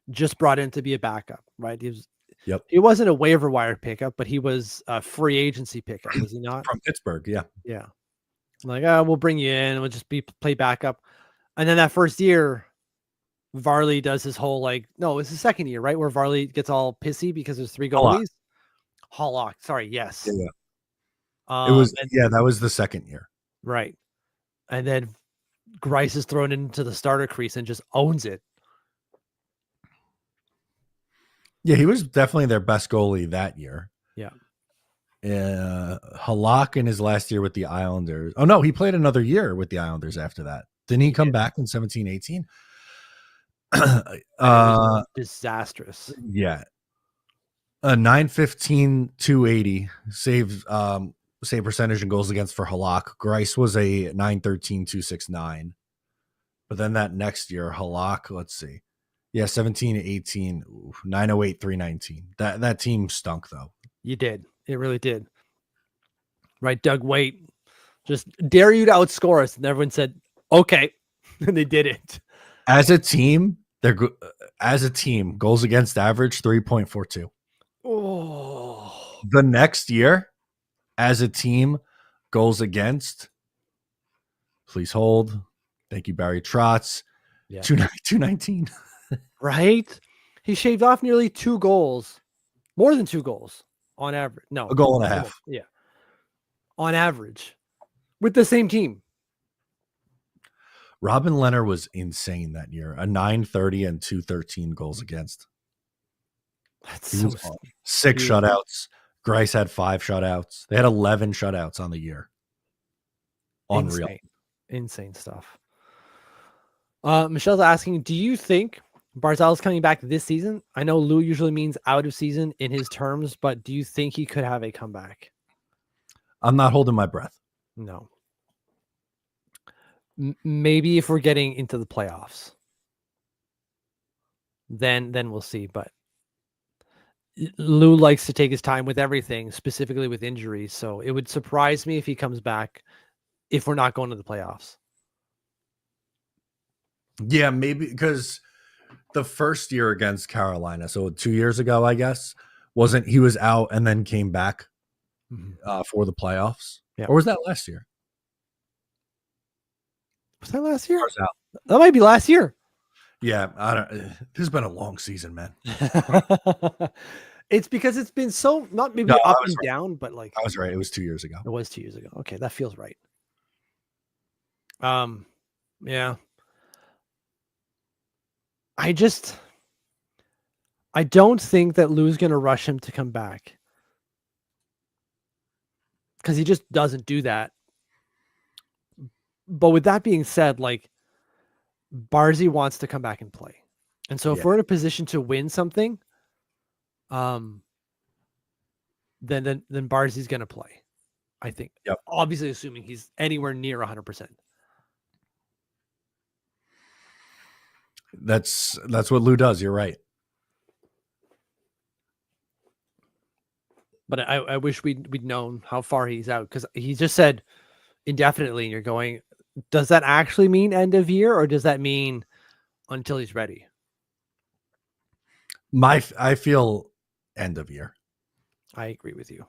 Speaker 1: just brought in to be a backup, right?
Speaker 2: Yep.
Speaker 1: He wasn't a waiver wire pickup, but he was a free agency pickup, was he not?
Speaker 2: From Pittsburgh, yeah.
Speaker 1: Yeah. Like, we'll bring you in. We'll just play backup. And then that first year, Varley does his whole no, it's the second year, right? Where Varley gets all pissy because there's 3 goalies. Hallock. Sorry. Yes.
Speaker 2: Yeah. It was, that was the second year.
Speaker 1: Right. And then Grice is thrown into the starter crease and just owns it.
Speaker 2: Yeah, he was definitely their best goalie that year.
Speaker 1: Yeah.
Speaker 2: Halak in his last year with the Islanders. Oh, no, he played another year with the Islanders after that. Didn't he come back in 17-18?
Speaker 1: Disastrous.
Speaker 2: Yeah. A 915 280 save percentage and goals against for Halak. Grice was a 913 269. But then that next year, Halak, let's see. Yeah, 17-18, 908 319. That team stunk though.
Speaker 1: You did. It really did. Right, Doug Waite just dare you to outscore us, and everyone said, "Okay," and they did it.
Speaker 2: As a team, goals against average 3.42.
Speaker 1: Oh,
Speaker 2: The next year, as a team, goals against. Please hold. Thank you, Barry Trotz.
Speaker 1: yeah,
Speaker 2: 219.
Speaker 1: right. He shaved off nearly 2 goals, more than 2 goals on average. No,
Speaker 2: A goal and a half.
Speaker 1: Yeah, on average, with the same team.
Speaker 2: Robin Leonard was insane that year. A 930 and 213 goals against.
Speaker 1: That's
Speaker 2: He was
Speaker 1: so
Speaker 2: 6 shutouts. Grice had 5 shutouts. They had 11 shutouts on the year. Unreal.
Speaker 1: Insane stuff. Michelle's asking, do you think Barzal is coming back this season? I know Lou usually means out of season in his terms, but do you think he could have a comeback?
Speaker 2: I'm not holding my breath.
Speaker 1: No. Maybe if we're getting into the playoffs, then we'll see. But Lou likes to take his time with everything, specifically with injuries. So it would surprise me if he comes back if we're not going to the playoffs.
Speaker 2: Yeah, maybe because the first year against Carolina, so 2 years ago, I guess, he was out and then came back for the playoffs.
Speaker 1: Yeah.
Speaker 2: Or was that last year?
Speaker 1: Was that last year?
Speaker 2: Barzal.
Speaker 1: That might be last year.
Speaker 2: Yeah, I don't. This has been a long season, man.
Speaker 1: It's because it's been so not maybe up and down, but I
Speaker 2: was right. It was 2 years ago.
Speaker 1: It was 2 years ago. Okay, that feels right. Yeah. I don't think that Lou's going to rush him to come back because he just doesn't do that. But with that being said, Barzy wants to come back and play. And so if we're in a position to win something, then Barzy's going to play, I think.
Speaker 2: Yep.
Speaker 1: Obviously, assuming he's anywhere near 100%.
Speaker 2: That's what Lou does. You're right.
Speaker 1: But I wish we'd known how far he's out because he just said indefinitely, and you're going, does that actually mean end of year or does that mean until he's ready?
Speaker 2: I feel end of year.
Speaker 1: I agree with you.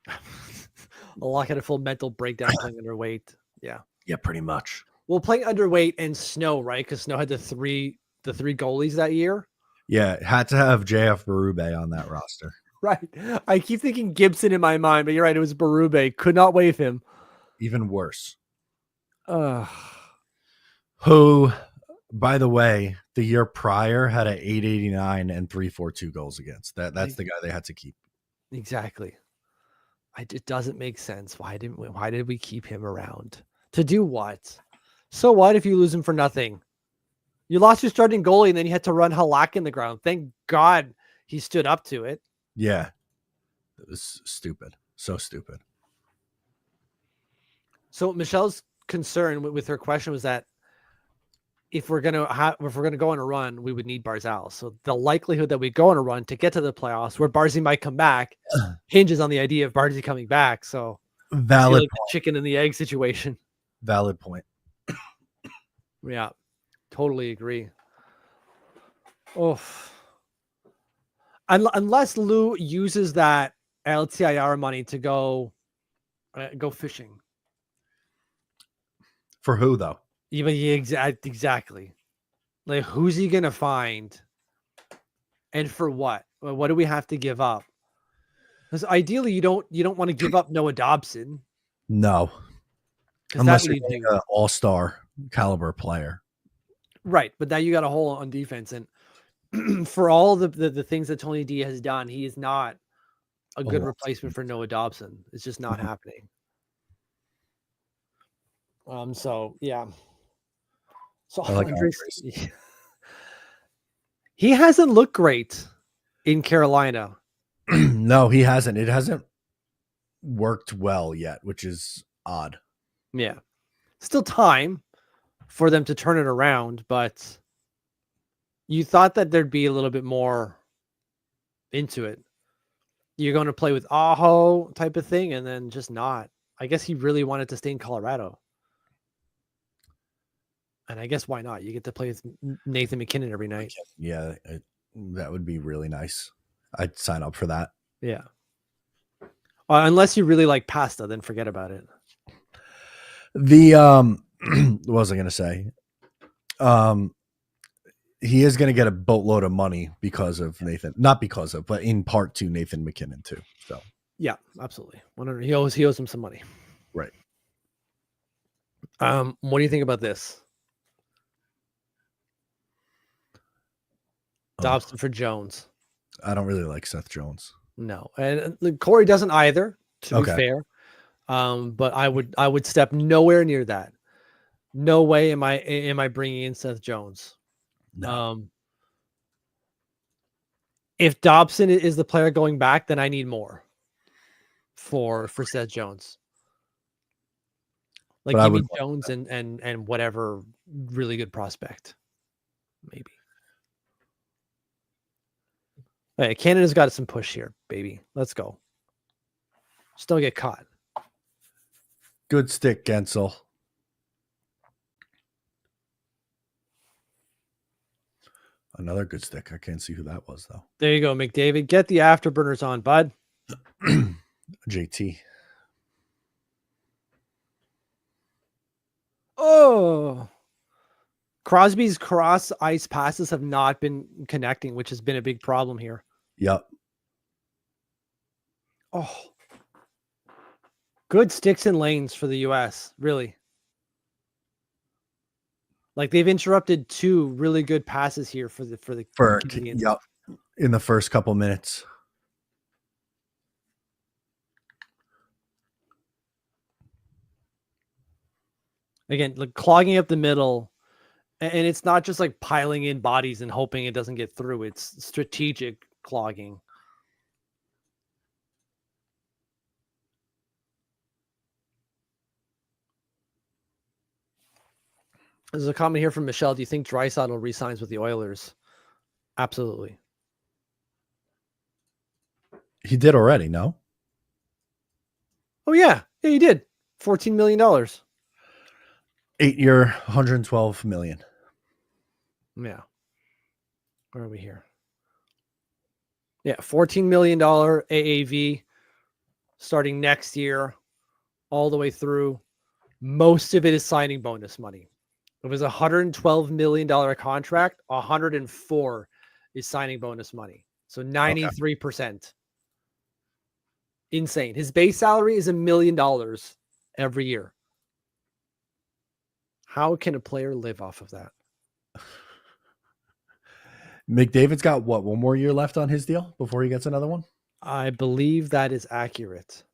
Speaker 1: A lot of full mental breakdown playing underweight. Yeah.
Speaker 2: Yeah, pretty much.
Speaker 1: Well, playing underweight and Snow, right? Because Snow had the three goalies that year.
Speaker 2: Yeah, had to have JF Berube on that roster.
Speaker 1: Right. I keep thinking Gibson in my mind, but you're right. It was Berube. Could not waive him.
Speaker 2: Even worse. Who, by the way, the year prior had an 889 and 342 goals against. That's the guy they had to keep.
Speaker 1: Exactly. It doesn't make sense. Why did we keep him around? To do what? So what if you lose him for nothing? You lost your starting goalie and then you had to run Halak in the ground. Thank God he stood up to it.
Speaker 2: Yeah. It was stupid. So stupid.
Speaker 1: So Michelle's concern with her question was that if we're gonna go on a run, we would need Barzal. So the likelihood that we go on a run to get to the playoffs, where Barzy might come back, hinges on the idea of Barzy coming back. So
Speaker 2: valid
Speaker 1: like the chicken and the egg situation.
Speaker 2: Valid point.
Speaker 1: Yeah, totally agree. Oh, unless Lou uses that LTIR money to go fishing.
Speaker 2: For who though?
Speaker 1: Even exactly. Like, who's he gonna find, and for what? What do we have to give up? Because ideally, you don't want to give up Noah Dobson,
Speaker 2: No,
Speaker 1: because that
Speaker 2: unless you're
Speaker 1: leaves
Speaker 2: getting
Speaker 1: you
Speaker 2: an all-star caliber player.
Speaker 1: right. But now you got a hole on defense, and for all the things that Tony D has done, he is not a good
Speaker 2: Oh,
Speaker 1: replacement for Noah Dobson. It's just not
Speaker 2: Mhm.
Speaker 1: happening. So yeah. So
Speaker 2: I like
Speaker 1: Andres,
Speaker 2: Andres.
Speaker 1: he hasn't looked great in Carolina.
Speaker 2: No, he hasn't. It hasn't worked well yet, which is odd.
Speaker 1: Yeah. Still time for them to turn it around, but you thought that there'd be a little bit more into it. You're going to play with Aho type of thing, and then just not. I guess he really wanted to stay in Colorado. And I guess why not? You get to play with Nathan McKinnon every night.
Speaker 2: Yeah, that would be really nice. I'd sign up for that.
Speaker 1: Yeah. Unless you really like pasta, then forget about it.
Speaker 2: The what was I gonna say? He is gonna get a boatload of money because of Nathan, not because of, but in part to Nathan McKinnon too. So
Speaker 1: Yeah, absolutely. 100. He owes him some money.
Speaker 2: right.
Speaker 1: What do you think about this? Dobson for Jones.
Speaker 2: I don't really like Seth Jones.
Speaker 1: No, and Corey doesn't either. To be
Speaker 2: Okay.
Speaker 1: fair, but I would step nowhere near that. No way am I bringing in Seth Jones.
Speaker 2: No.
Speaker 1: If Dobson is the player going back, then I need more for Seth Jones. Like,
Speaker 2: But
Speaker 1: give me Jones and whatever really good prospect, maybe. Hey, Canada's got some push here, baby. Let's go. Just don't get caught.
Speaker 2: Good stick, Gensel. Another good stick. I can't see who that was though.
Speaker 1: There you go, McDavid. Get the afterburners on, bud.
Speaker 2: JT.
Speaker 1: Oh, Crosby's cross ice passes have not been connecting, which has been a big problem here.
Speaker 2: Yep.
Speaker 1: Oh, good sticks and lanes for the US, really. Like, they've interrupted two really good passes here for the Canadians.
Speaker 2: Yep. In the first couple minutes.
Speaker 1: Again, like, clogging up the middle, and it's not just like piling in bodies and hoping it doesn't get through. It's strategic clogging. There's a comment here from Michelle. Do you think Draisaitl resigns with the Oilers? Absolutely.
Speaker 2: He did already, no?
Speaker 1: Oh, yeah. Yeah, he did. $14 million.
Speaker 2: 8-year, $112 million.
Speaker 1: Yeah. Where are we here? Yeah, $14 million AAV starting next year, all the way through. Most of it is signing bonus money. It was a $112 million contract. 104 is signing bonus money. So 93%. Insane. His base salary is $1 million every year. How can a player live off of that?
Speaker 2: McDavid's got what, one more year left on his deal before he gets another one?
Speaker 1: I believe that is accurate.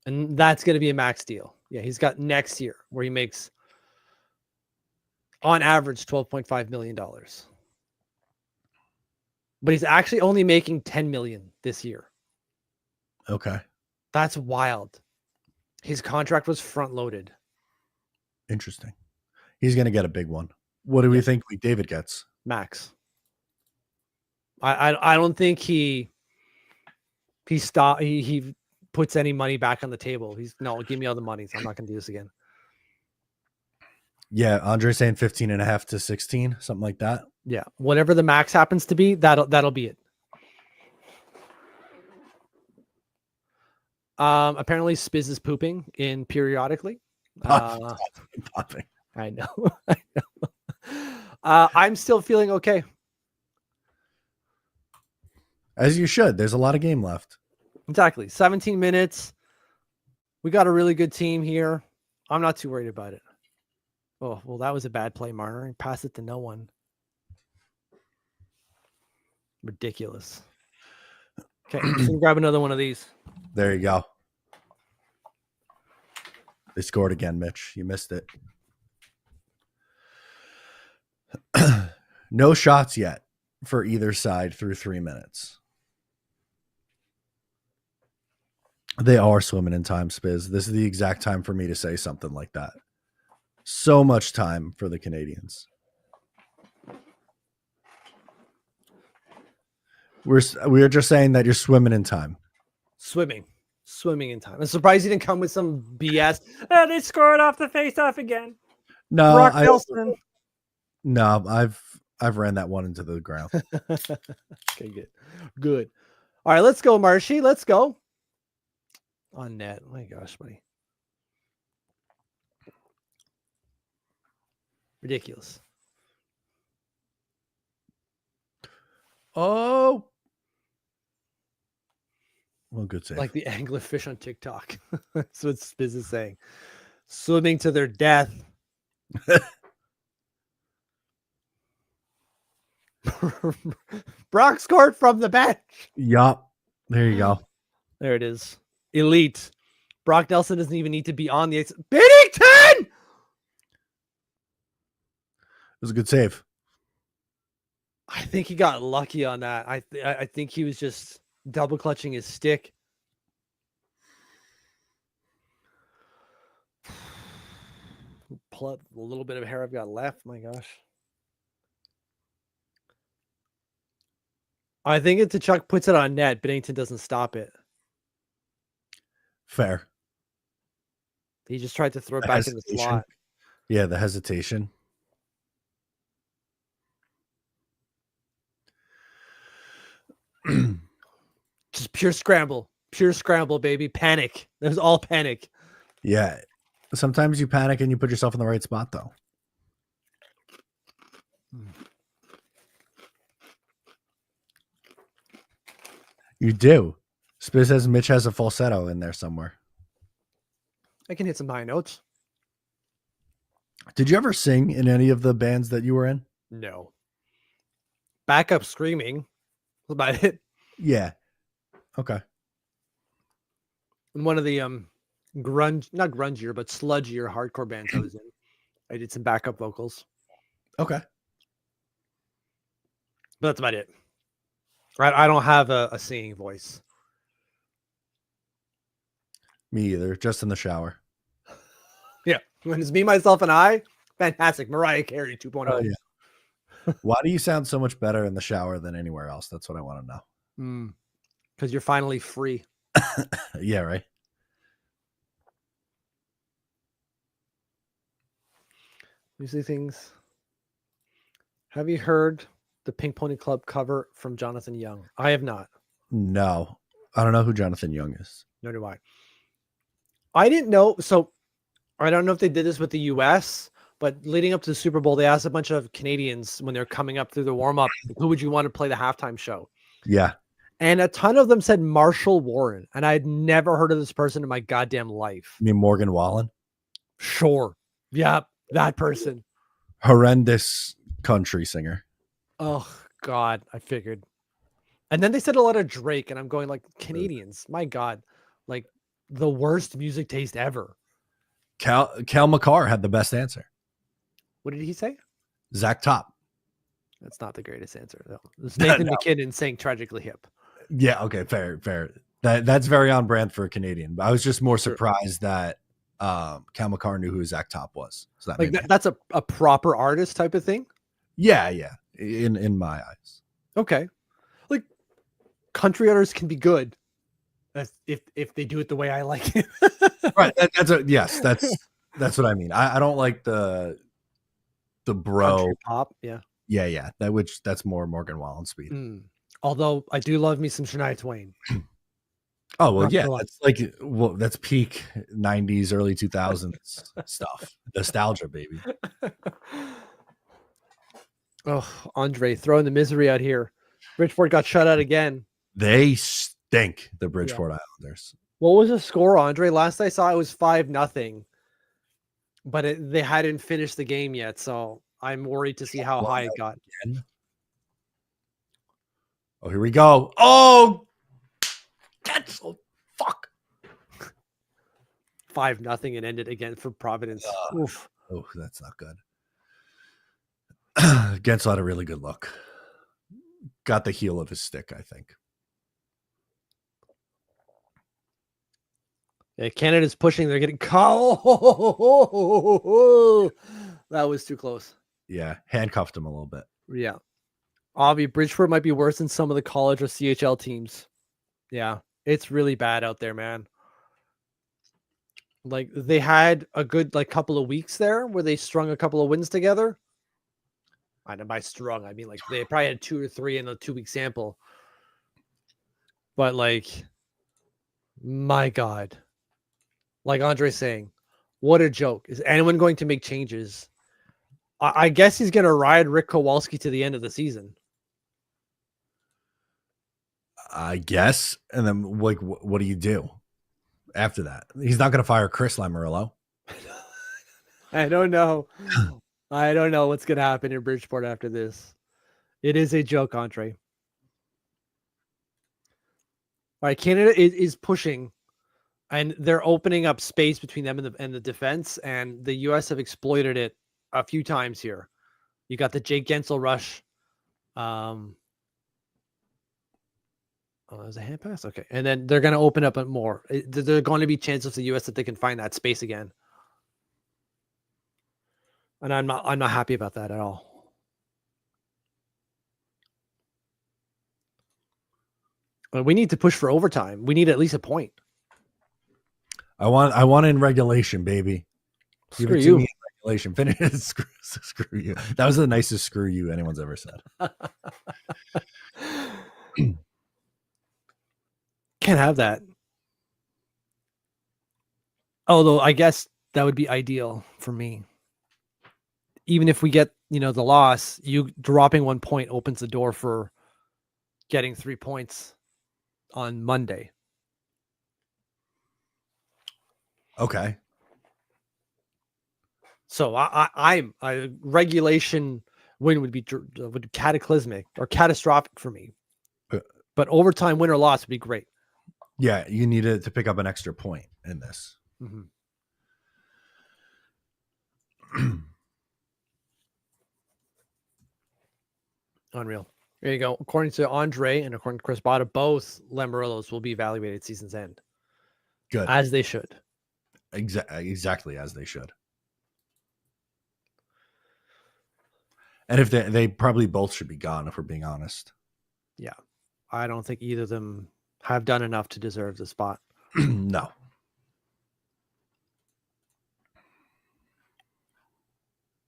Speaker 1: And that's going to be a max deal. Yeah, he's got next year where he makes on average $12.5 million. But he's actually only making $10 million this year.
Speaker 2: Okay.
Speaker 1: That's wild. His contract was front loaded.
Speaker 2: Interesting. He's going to get a big one. What do we think McDavid gets?
Speaker 1: Max. I don't think he puts any money back on the table. No, give me all the money. I'm not going to do this again.
Speaker 2: Yeah, Andre's saying 15.5 to 16, something like that.
Speaker 1: Yeah, whatever the max happens to be, that'll be it. Apparently Spiz is pooping in periodically.
Speaker 2: Popping.
Speaker 1: I know. I know. I'm still feeling okay.
Speaker 2: As you should. There's a lot of game left.
Speaker 1: Exactly. 17 minutes. We got a really good team here. I'm not too worried about it. Oh, well, that was a bad play, Marner. Pass it to no one. Ridiculous. Okay, I'm just gonna grab another one of these.
Speaker 2: There you go. They scored again, Mitch. You missed it. No shots yet for either side through 3 minutes. They are swimming in time, Spiz. This is the exact time for me to say something like that. So much time for the Canadians. We're just saying that you're swimming in time.
Speaker 1: Swimming in time. I'm surprised you didn't come with some BS. They scored off the face-off again.
Speaker 2: No,
Speaker 1: Brock Nelson.
Speaker 2: No, I've ran that one into the ground.
Speaker 1: Okay, good. All right, let's go, Marshy. Let's go. On net. Oh my gosh, buddy. Ridiculous.
Speaker 2: Oh. Well, good save.
Speaker 1: Like the anglerfish on TikTok. That's what Spiz is saying. Swimming to their death. Brock scored from the bench.
Speaker 2: Yup. There you go.
Speaker 1: There it is. Elite. Brock Nelson doesn't even need to be on the Binnington.
Speaker 2: It was a good save.
Speaker 1: I think he got lucky on that. I think he was just double clutching his stick. Pull up a little bit of hair I've got left. My gosh. I think if Chuck puts it on net, Binnington doesn't stop it.
Speaker 2: Fair.
Speaker 1: He just tried to throw it back in the slot.
Speaker 2: Yeah, the hesitation.
Speaker 1: Just pure scramble. Pure scramble, baby. Panic. It was all panic.
Speaker 2: Yeah. Sometimes you panic and you put yourself in the right spot, though. You do. Spiz says Mitch has a falsetto in there somewhere.
Speaker 1: I can hit some high notes.
Speaker 2: Did you ever sing in any of the bands that you were in?
Speaker 1: No. Backup screaming. That's about it.
Speaker 2: Yeah. Okay.
Speaker 1: In one of the grunge, not grungier, but sludgier hardcore bands I was in, I did some backup vocals.
Speaker 2: Okay.
Speaker 1: But that's about it. I don't have a singing voice.
Speaker 2: Me either. Just in the shower.
Speaker 1: Yeah. When it's me, myself, and I, fantastic. Mariah Carey 2.0.
Speaker 2: Oh, yeah. Why do you sound so much better in the shower than anywhere else? That's what I want to know.
Speaker 1: Because you're finally free.
Speaker 2: Yeah, right.
Speaker 1: Usually things. Have you heard the Pink Pony Club cover from Jonathan Young? I have not.
Speaker 2: No. I don't know who Jonathan Young is.
Speaker 1: Nor do I. I didn't know. So I don't know if they did this with the US, but leading up to the Super Bowl, they asked a bunch of Canadians when they're coming up through the warm-up, who would you want to play the halftime show?
Speaker 2: Yeah.
Speaker 1: And a ton of them said Marshall Warren. And I had never heard of this person in my goddamn life.
Speaker 2: You mean Morgan Wallen?
Speaker 1: Sure. Yeah, that person.
Speaker 2: Horrendous country singer.
Speaker 1: Oh, God. I figured. And then they said a lot of Drake. And I'm going like, Canadians, my God. Like the worst music taste ever.
Speaker 2: Cal McCarr had the best answer.
Speaker 1: What did he say?
Speaker 2: Zach Top.
Speaker 1: That's not the greatest answer, though. It's Nathan McKinnon saying Tragically Hip.
Speaker 2: Yeah, okay, fair. That's very on brand for a Canadian. But I was just more surprised that Cal McCarr knew who Zach Top was. So
Speaker 1: that's a proper artist type of thing?
Speaker 2: Yeah. In my eyes. Okay.
Speaker 1: Like country artists can be good. If they do it the way I like it.
Speaker 2: Right. That's what I mean. I don't like the bro
Speaker 1: country pop. Yeah.
Speaker 2: Yeah. That's more Morgan Wallen speed.
Speaker 1: Although I do love me some Shania Twain.
Speaker 2: Oh well,
Speaker 1: Not
Speaker 2: yeah,
Speaker 1: gonna lie.
Speaker 2: that's like that's peak '90s, early 2000s stuff. Nostalgia, baby.
Speaker 1: Oh, Andre throwing the misery out here. Bridgeport got shut out again.
Speaker 2: They stink, the Bridgeport Islanders.
Speaker 1: What was the score, Andre? Last I saw, it was 5-0, but they hadn't finished the game yet, so I'm worried to see how high it got.
Speaker 2: Again. Oh, here we go. Oh, that's fuck.
Speaker 1: 5-0 and ended again for Providence. Oof.
Speaker 2: Oh, that's not good. Gensel had a really good look. Got the heel of his stick, I think.
Speaker 1: Yeah, Canada's pushing. They're getting caught. That was too close.
Speaker 2: Yeah, handcuffed him a little bit.
Speaker 1: Yeah. Avi, Bridgeport might be worse than some of the college or CHL teams. Yeah, it's really bad out there, man. Like, they had a good couple of weeks there where they strung a couple of wins together. I know by strung, I mean like they probably had 2 or 3 in the 2-week sample. But my God. Like Andre's saying, what a joke. Is anyone going to make changes? I guess he's going to ride Rick Kowalski to the end of the season.
Speaker 2: I guess. And then, what do you do after that? He's not going to fire Chris Lamoriello.
Speaker 1: I don't know. I don't know what's going to happen in Bridgeport after this. It is a joke, Andre. All right, Canada is pushing. And they're opening up space between them and the defense, and the U.S. have exploited it a few times here. You got the Jake Gensel rush. Oh, there's a hand pass? Okay. And then they're going to open up more. There are going to be chances for the U.S. that they can find that space again. And I'm not happy about that at all. But we need to push for overtime. We need at least a point.
Speaker 2: I want in regulation, baby. Give
Speaker 1: Screw
Speaker 2: it to
Speaker 1: you.
Speaker 2: me in regulation. Finish it. Screw you. That was the nicest screw you anyone's ever said.
Speaker 1: Can't have that. Although I guess that would be ideal for me. Even if we get, the loss, you dropping 1 point opens the door for getting 3 points on Monday.
Speaker 2: Okay.
Speaker 1: So I'm a regulation win would be cataclysmic or catastrophic for me. But overtime win or loss would be great.
Speaker 2: Yeah, you needed to pick up an extra point in this.
Speaker 1: Mm-hmm. Unreal. There you go. According to Andre and according to Chris Botta, both Lamoriellos will be evaluated at season's end.
Speaker 2: Good.
Speaker 1: As they should.
Speaker 2: Exactly as they should. And if they probably both should be gone, if we're being honest.
Speaker 1: Yeah. I don't think either of them have done enough to deserve the spot.
Speaker 2: No.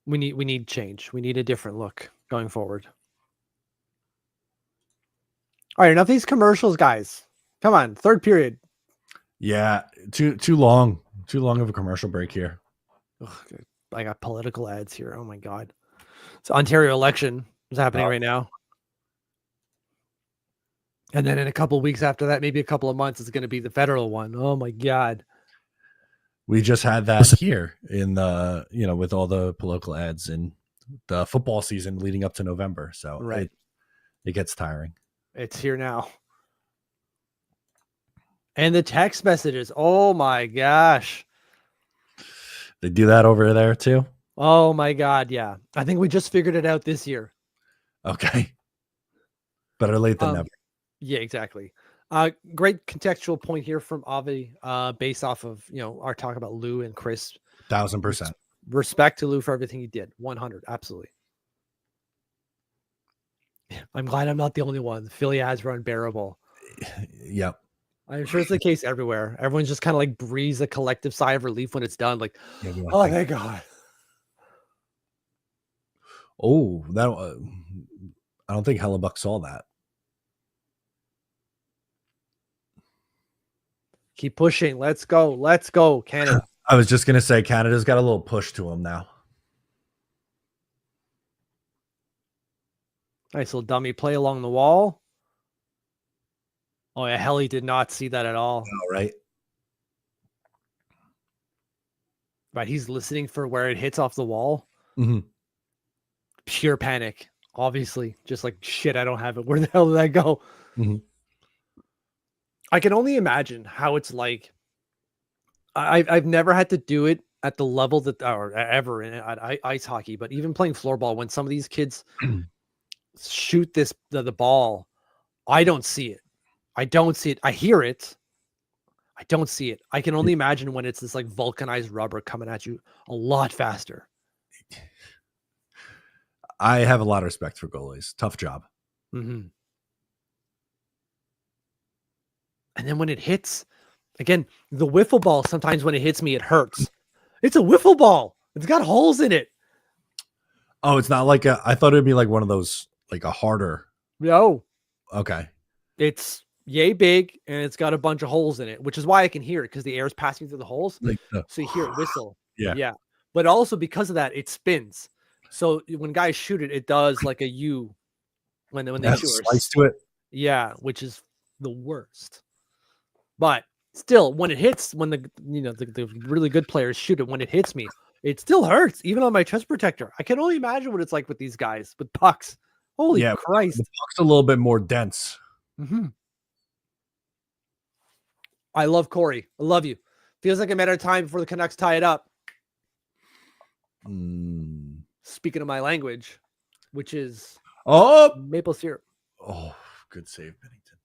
Speaker 1: We need change. We need a different look going forward. All right, enough of these commercials, guys. Come on, third period.
Speaker 2: Yeah, too long. Too long of a commercial break here.
Speaker 1: Ugh, I got political ads here. Oh my God. It's Ontario election is happening right now. And then in a couple of weeks after that, maybe a couple of months, it's going to be the federal one. Oh my God.
Speaker 2: We just had that here in the, with all the political ads in the football season leading up to November. So
Speaker 1: right.
Speaker 2: It gets tiring.
Speaker 1: It's here now. And the text messages. Oh my gosh.
Speaker 2: They do that over there too?
Speaker 1: Oh my God. Yeah. I think we just figured it out this year.
Speaker 2: Okay. Better late than never.
Speaker 1: Yeah, exactly. Great contextual point here from Avi, based off of, our talk about Lou and Chris.
Speaker 2: 1000%.
Speaker 1: Respect to Lou for everything he did. 100. Absolutely. I'm glad I'm not the only one. The Philly ads were unbearable.
Speaker 2: Yep.
Speaker 1: I'm sure it's the case everywhere. Everyone's just kind of breathes a collective sigh of relief when it's done. Oh, thank God.
Speaker 2: Oh, that I don't think Hellebuck saw that.
Speaker 1: Keep pushing. Let's go. Let's go, Canada.
Speaker 2: I was just gonna say Canada's got a little push to them now.
Speaker 1: Nice little dummy play along the wall. Oh yeah, Helly did not see that at all.
Speaker 2: All right.
Speaker 1: Right, he's listening for where it hits off the wall.
Speaker 2: Mhm.
Speaker 1: Pure panic, obviously. Just like, shit, I don't have it. Where the hell did that go?
Speaker 2: Mhm.
Speaker 1: I can only imagine how it's like. I've never had to do it at the level that, or ever at ice hockey, but even playing floorball, when some of these kids shoot the ball, I don't see it. I don't see it. I hear it. I don't see it. I can only imagine when it's this like vulcanized rubber coming at you a lot faster.
Speaker 2: I have a lot of respect for goalies. Tough job.
Speaker 1: Mm-hmm. And then when it hits, again, the wiffle ball, sometimes when it hits me, it hurts. It's a wiffle ball. It's got holes in it.
Speaker 2: Oh, it's not like I thought it'd be like one of those, like a harder.
Speaker 1: No.
Speaker 2: Okay.
Speaker 1: It's yay big and it's got a bunch of holes in it, which is why I can hear it because the air is passing through the holes.
Speaker 2: Like
Speaker 1: So you hear it whistle.
Speaker 2: Yeah.
Speaker 1: Yeah. But also because of that, it spins. So when guys shoot it, it does like a U when they shoot it.
Speaker 2: Slice to it.
Speaker 1: Yeah, which is the worst. But still, when it hits, when the really good players shoot it, when it hits me, it still hurts, even on my chest protector. I can only imagine what it's like with these guys with pucks. Holy Christ!
Speaker 2: The puck's a little bit more dense.
Speaker 1: Mm-hmm. I love Corey. I love you. Feels like a matter of time before the Canucks tie it up. Speaking of my language, which is maple syrup.
Speaker 2: Oh, good save, Bennington.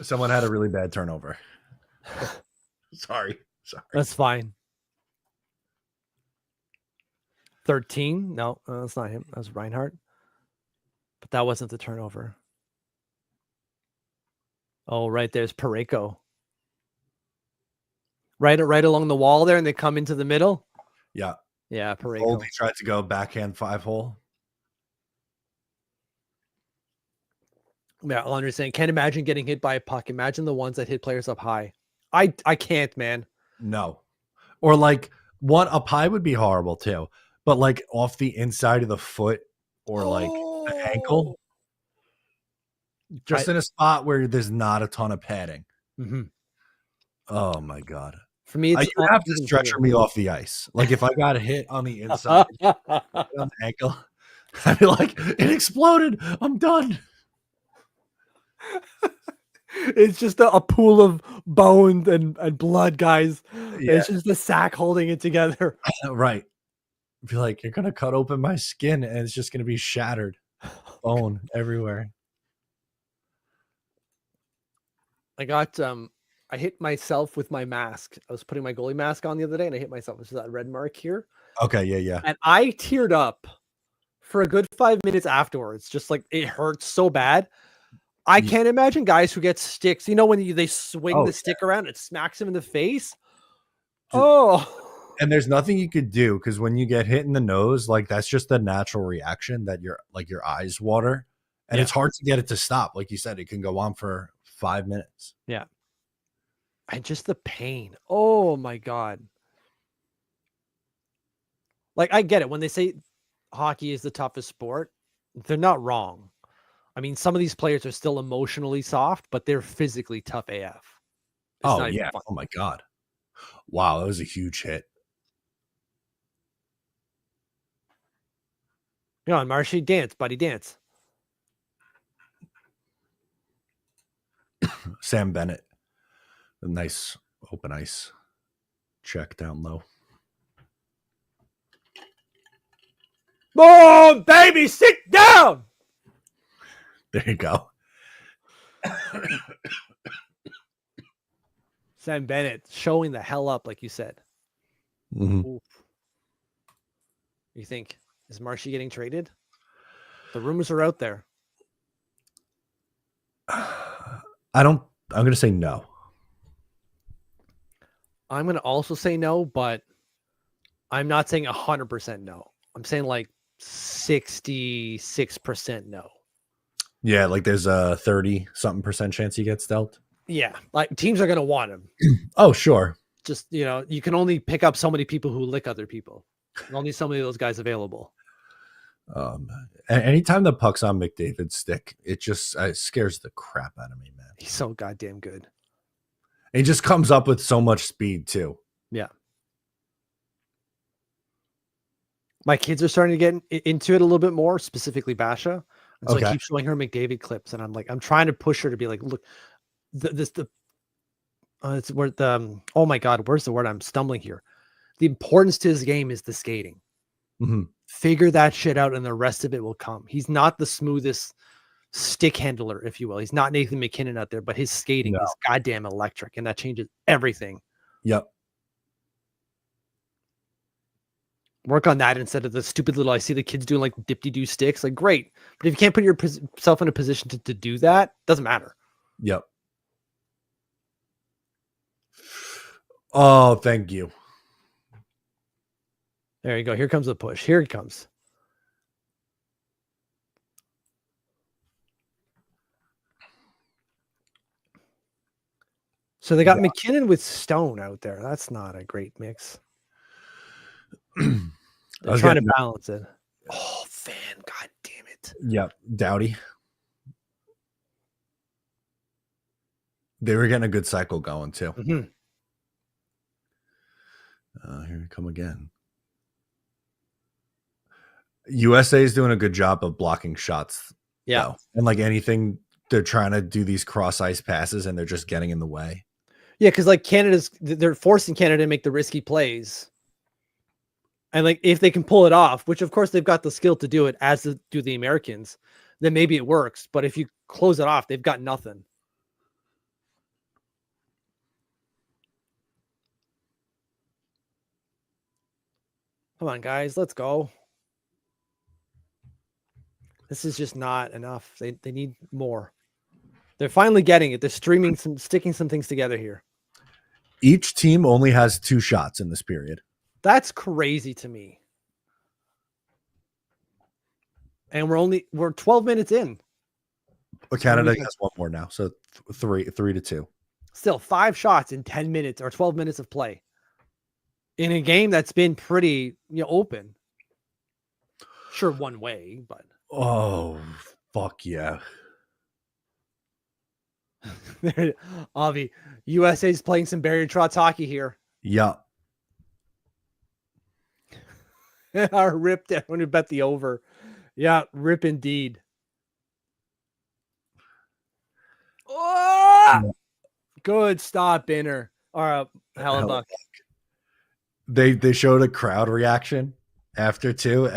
Speaker 2: Someone had a really bad turnover. Sorry.
Speaker 1: That's fine. 13? No, that's not him. That was Reinhardt. But that wasn't the turnover. Oh, right there's Pareko. Right along the wall there, and they come into the middle.
Speaker 2: Yeah.
Speaker 1: Yeah, Pareko.
Speaker 2: Goldie tried to go backhand 5-hole.
Speaker 1: Yeah, Laundry saying, can't imagine getting hit by a puck. Imagine the ones that hit players up high. I can't, man.
Speaker 2: No. Or like one up high would be horrible too. But like off the inside of the foot or like the ankle. Just in a spot where there's not a ton of padding.
Speaker 1: Mm-hmm.
Speaker 2: Oh my God.
Speaker 1: For me, it's
Speaker 2: you have to stretcher me off the ice. Like if I got a hit on the inside on the ankle, I'd be like, it exploded. I'm done.
Speaker 1: It's just a pool of bone and blood, guys.
Speaker 2: Yeah.
Speaker 1: It's just a sack holding it together.
Speaker 2: Right. Be like, you're gonna cut open my skin and it's just gonna be shattered. Bone everywhere.
Speaker 1: I hit myself with my mask. I was putting my goalie mask on the other day and I hit myself. This is that red mark here.
Speaker 2: Okay, yeah.
Speaker 1: And I teared up for a good 5 minutes afterwards. Just like it hurts so bad. I can't imagine guys who get sticks. You know, when they swing the stick around, it smacks them in the face.
Speaker 2: And there's nothing you could do because when you get hit in the nose, like that's just the natural reaction that your eyes water. And it's hard to get it to stop. Like you said, it can go on for 5 minutes.
Speaker 1: Yeah. And just the pain. Oh my God. Like I get it. When they say hockey is the toughest sport, they're not wrong. I mean, some of these players are still emotionally soft, but they're physically tough AF.
Speaker 2: Oh yeah. Oh my God. Wow. That was a huge hit.
Speaker 1: Come on, Marshy, dance, buddy, dance.
Speaker 2: Sam Bennett. A nice open ice check down low.
Speaker 1: Boom, baby, sit down.
Speaker 2: There you go.
Speaker 1: Sam Bennett showing the hell up, like you said.
Speaker 2: Mm-hmm.
Speaker 1: You think, is Marshy getting traded? The rumors are out there.
Speaker 2: I'm going to say no.
Speaker 1: I'm going to also say no, but I'm not saying 100% no. I'm saying like 66% no.
Speaker 2: Yeah, like there's a 30-something% chance he gets dealt.
Speaker 1: Yeah, like teams are going to want him.
Speaker 2: Oh, sure.
Speaker 1: Just, you can only pick up so many people who lick other people. Only so many of those guys available.
Speaker 2: Anytime the puck's on McDavid's stick, it just scares the crap out of me, man.
Speaker 1: He's so goddamn good.
Speaker 2: He just comes up with so much speed too.
Speaker 1: Yeah. My kids are starting to get into it a little bit more, specifically Basha. And so I keep showing her McDavid clips, and I'm trying to push her to be like, look, it's where oh my God, where's the word? I'm stumbling here. The importance to his game is the skating.
Speaker 2: Mm-hmm.
Speaker 1: Figure that shit out, and the rest of it will come. He's not the smoothest stick handler, if you will. He's not Nathan McKinnon out there, but his skating is goddamn electric, and that changes everything.
Speaker 2: Yep.
Speaker 1: Work on that instead of the stupid little, I see the kids doing like dip-de-doo sticks. Like, great. But if you can't put yourself in a position to do that, doesn't matter.
Speaker 2: Yep. Oh, thank you.
Speaker 1: There you go. Here comes the push. Here it comes. So they got McKinnon with Stone out there. That's not a great mix. They're trying to balance it. Oh, fan. God damn it.
Speaker 2: Yep. Doughty. They were getting a good cycle going too.
Speaker 1: Mm-hmm.
Speaker 2: Here we come again. USA is doing a good job of blocking shots.
Speaker 1: Yeah.
Speaker 2: Though. And like anything, they're trying to do these cross ice passes and they're just getting in the way.
Speaker 1: Yeah, because like they're forcing Canada to make the risky plays. And like if they can pull it off, which of course they've got the skill to do it, as do the Americans, then maybe it works. But if you close it off, they've got nothing. Come on, guys, let's go. This is just not enough. They need more. They're finally getting it. They're sticking some things together here.
Speaker 2: Each team only has 2 shots in this period.
Speaker 1: That's crazy to me. And we're 12 minutes in.
Speaker 2: But Canada has one more now, so 3-2.
Speaker 1: Still 5 shots in 10 minutes or 12 minutes of play in a game that's been pretty open. Sure, one way, but
Speaker 2: oh fuck yeah.
Speaker 1: Avi, USA's playing some Barry Trotz hockey here.
Speaker 2: Yeah.
Speaker 1: Our rip down when you bet the over. Yeah, rip indeed. Oh! Good stop, Binner. Or Hellebuck.
Speaker 2: They showed a crowd reaction after too,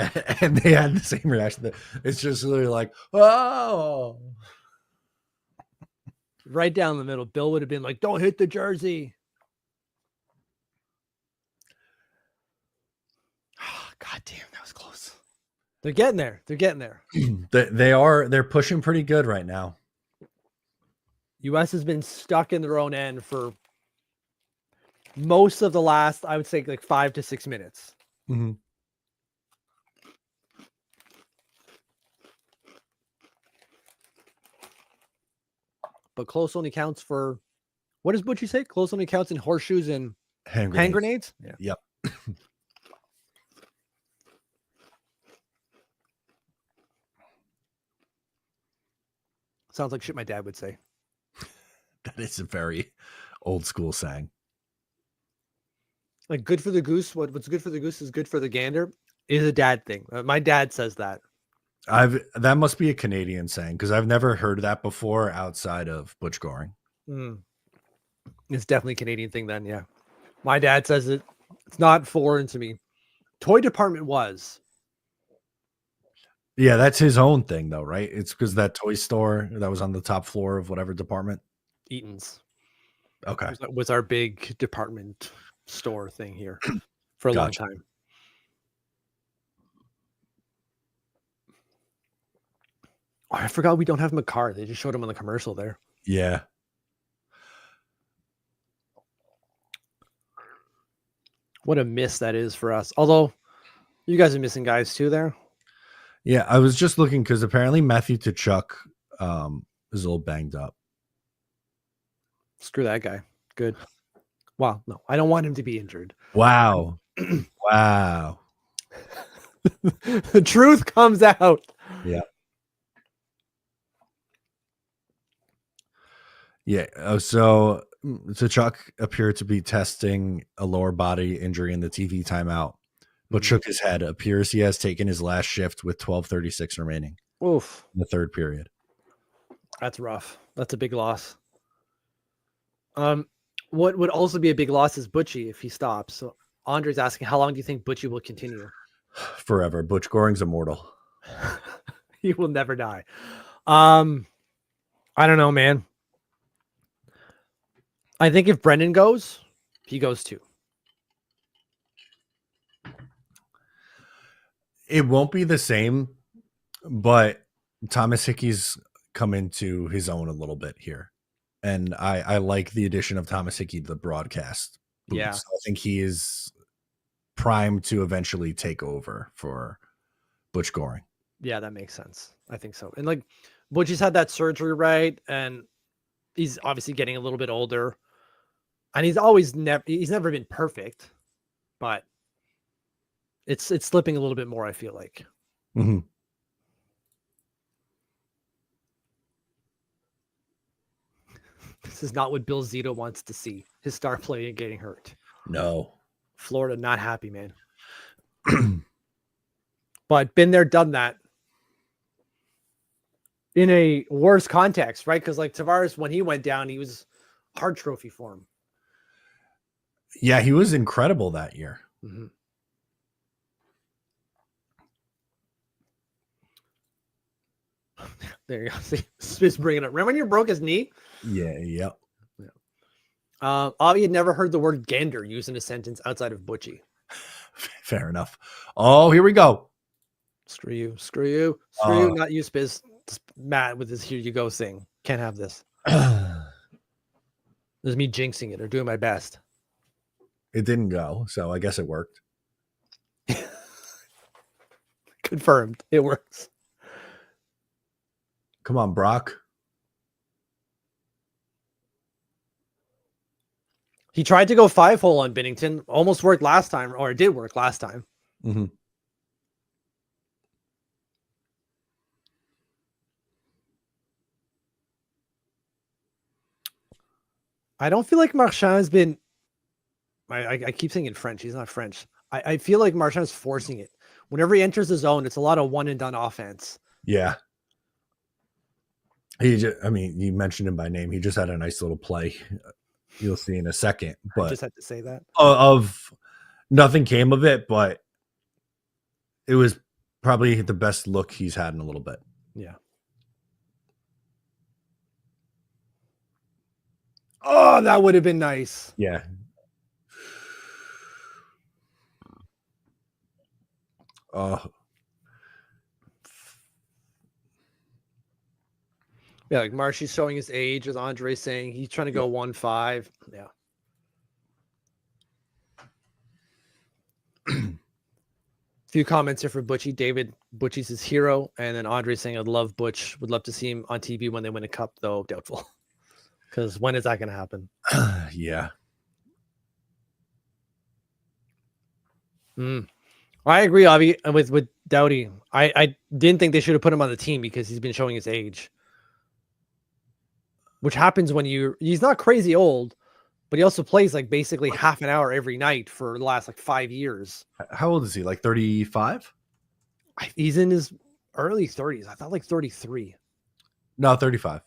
Speaker 2: and they had the same reaction. It's just literally like, oh.
Speaker 1: Right down the middle. Bill would have been like, don't hit the jersey. God damn, that was close. They're getting there. They're getting there.
Speaker 2: They're pushing pretty good right now.
Speaker 1: US has been stuck in their own end for most of the last, I would say, like 5 to 6 minutes.
Speaker 2: Mm-hmm.
Speaker 1: But close only counts for, what does Butchie say? Close only counts in horseshoes and hand grenades? Yeah.
Speaker 2: Yep.
Speaker 1: Sounds like shit my dad would say.
Speaker 2: That is a very old school saying.
Speaker 1: Like, good for the goose. What's good for the goose is good for the gander is a dad thing. My dad says that.
Speaker 2: That must be a Canadian saying because I've never heard that before outside of Butch Goring.
Speaker 1: It's definitely a Canadian thing then, yeah. My dad says it. It's not foreign to me. Toy department was.
Speaker 2: Yeah, that's his own thing though, right? It's because that toy store that was on the top floor of whatever department.
Speaker 1: Eaton's.
Speaker 2: Okay.
Speaker 1: Was our big department store thing here for a long time. Oh, I forgot we don't have him a car. They just showed him on the commercial there.
Speaker 2: Yeah.
Speaker 1: What a miss that is for us. Although, You guys are missing guys too there.
Speaker 2: Yeah, I was just looking because apparently Matthew Tkachuk is a little banged up.
Speaker 1: Screw that guy. Good. Wow. No, I don't want him to be injured.
Speaker 2: Wow. Wow.
Speaker 1: The truth comes out.
Speaker 2: Yeah. Yeah. So Tkachuk appeared to be testing a lower body injury in the TV timeout, but shook his head. Appears he has taken his last shift with 12:36 remaining
Speaker 1: Oof.
Speaker 2: in the third period.
Speaker 1: That's rough. That's a big loss. What would also be a big loss is Butchie if he stops. So Andre's asking, how long do you think Butchie will continue?
Speaker 2: Forever. Butch Goring's immortal.
Speaker 1: He will never die. I don't know, man. I think if Brendan goes, he goes too.
Speaker 2: It won't be the same, but Thomas Hickey's come into his own a little bit here. And I like the addition of Thomas Hickey to the broadcast booths.
Speaker 1: Yeah.
Speaker 2: I think he is primed to eventually take over for Butch Goring.
Speaker 1: Yeah, that makes sense. I think so. And like Butchie's had that surgery, right? And he's obviously getting a little bit older. And he's never been perfect, but it's slipping a little bit more, I feel like.
Speaker 2: Mm-hmm.
Speaker 1: This is not what Bill Zito wants to see. His star player getting hurt.
Speaker 2: No.
Speaker 1: Florida not happy, man. But been there, done that. In a worse context, right? Because like Tavares, when he went down, he was Hart Trophy for him.
Speaker 2: Yeah, he was incredible that year.
Speaker 1: Mm-hmm. There you go. See, Smith's bringing it up. Remember when you broke his knee?
Speaker 2: Yeah, yep.
Speaker 1: Avi had never heard the word gander used in a sentence outside of Butchie.
Speaker 2: Fair enough. Oh, here we go.
Speaker 1: Screw you. Screw you. Screw you. Not you, Spiz. Matt with his here you go thing. Can't have this. This is me jinxing it or doing my best.
Speaker 2: It didn't go, so I guess it worked.
Speaker 1: Confirmed. It works.
Speaker 2: Come on, Brock.
Speaker 1: He tried to go 5-hole on Binnington. Almost worked last time, or it did work last time.
Speaker 2: Mm-hmm.
Speaker 1: I don't feel like Marchand has been. I keep saying in French. He's not French. I feel like Marchand is forcing it. Whenever he enters the zone, it's a lot of one and done offense.
Speaker 2: Yeah. You mentioned him by name. He just had a nice little play. You'll see in a second. But
Speaker 1: I just had to say that.
Speaker 2: Of nothing came of it, but it was probably the best look he's had in a little bit.
Speaker 1: Yeah. Oh, that would have been nice.
Speaker 2: Yeah.
Speaker 1: Yeah, like Marshy's showing his age, as Andre saying he's trying to go 1-5. Yeah. Few comments here for Butchie. David, Butchie's his hero. And then Andre saying, I'd love Butch. Would love to see him on TV when they win a cup, though doubtful. Because when is that going to happen?
Speaker 2: Yeah.
Speaker 1: I agree, Avi, with Doughty. I didn't think they should have put him on the team because he's been showing his age. Which happens when he's not crazy old, but he also plays like basically half an hour every night for the last like 5 years.
Speaker 2: How old is he? Like 35?
Speaker 1: He's in his early 30s. I thought like 33.
Speaker 2: No, 35.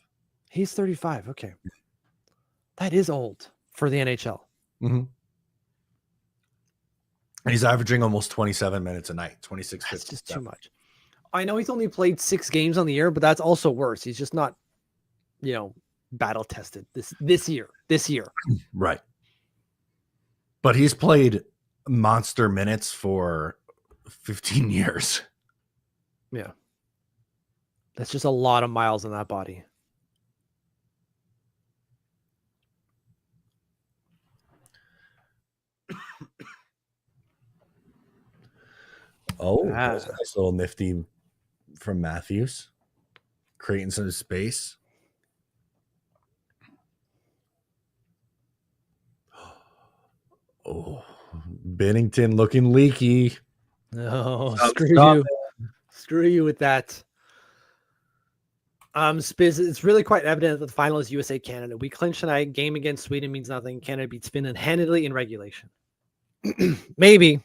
Speaker 1: He's 35. Okay. That is old for the NHL.
Speaker 2: Mm-hmm. And he's averaging almost 27 minutes a night, 26.
Speaker 1: That's just too much. I know he's only played 6 games on the year, but that's also worse. He's just not, battle tested this year.
Speaker 2: Right. But he's played monster minutes for 15 years.
Speaker 1: Yeah. That's just a lot of miles on that body.
Speaker 2: Oh, that's a nice little nifty from Matthews. Creating some space. Oh, Bennington looking leaky.
Speaker 1: No,
Speaker 2: Stop,
Speaker 1: screw
Speaker 2: stop.
Speaker 1: you. Screw you with that. Spiz, it's really quite evident that the final is USA Canada. We clinch tonight. Game against Sweden means nothing. Canada beats Finland handedly in regulation. Maybe.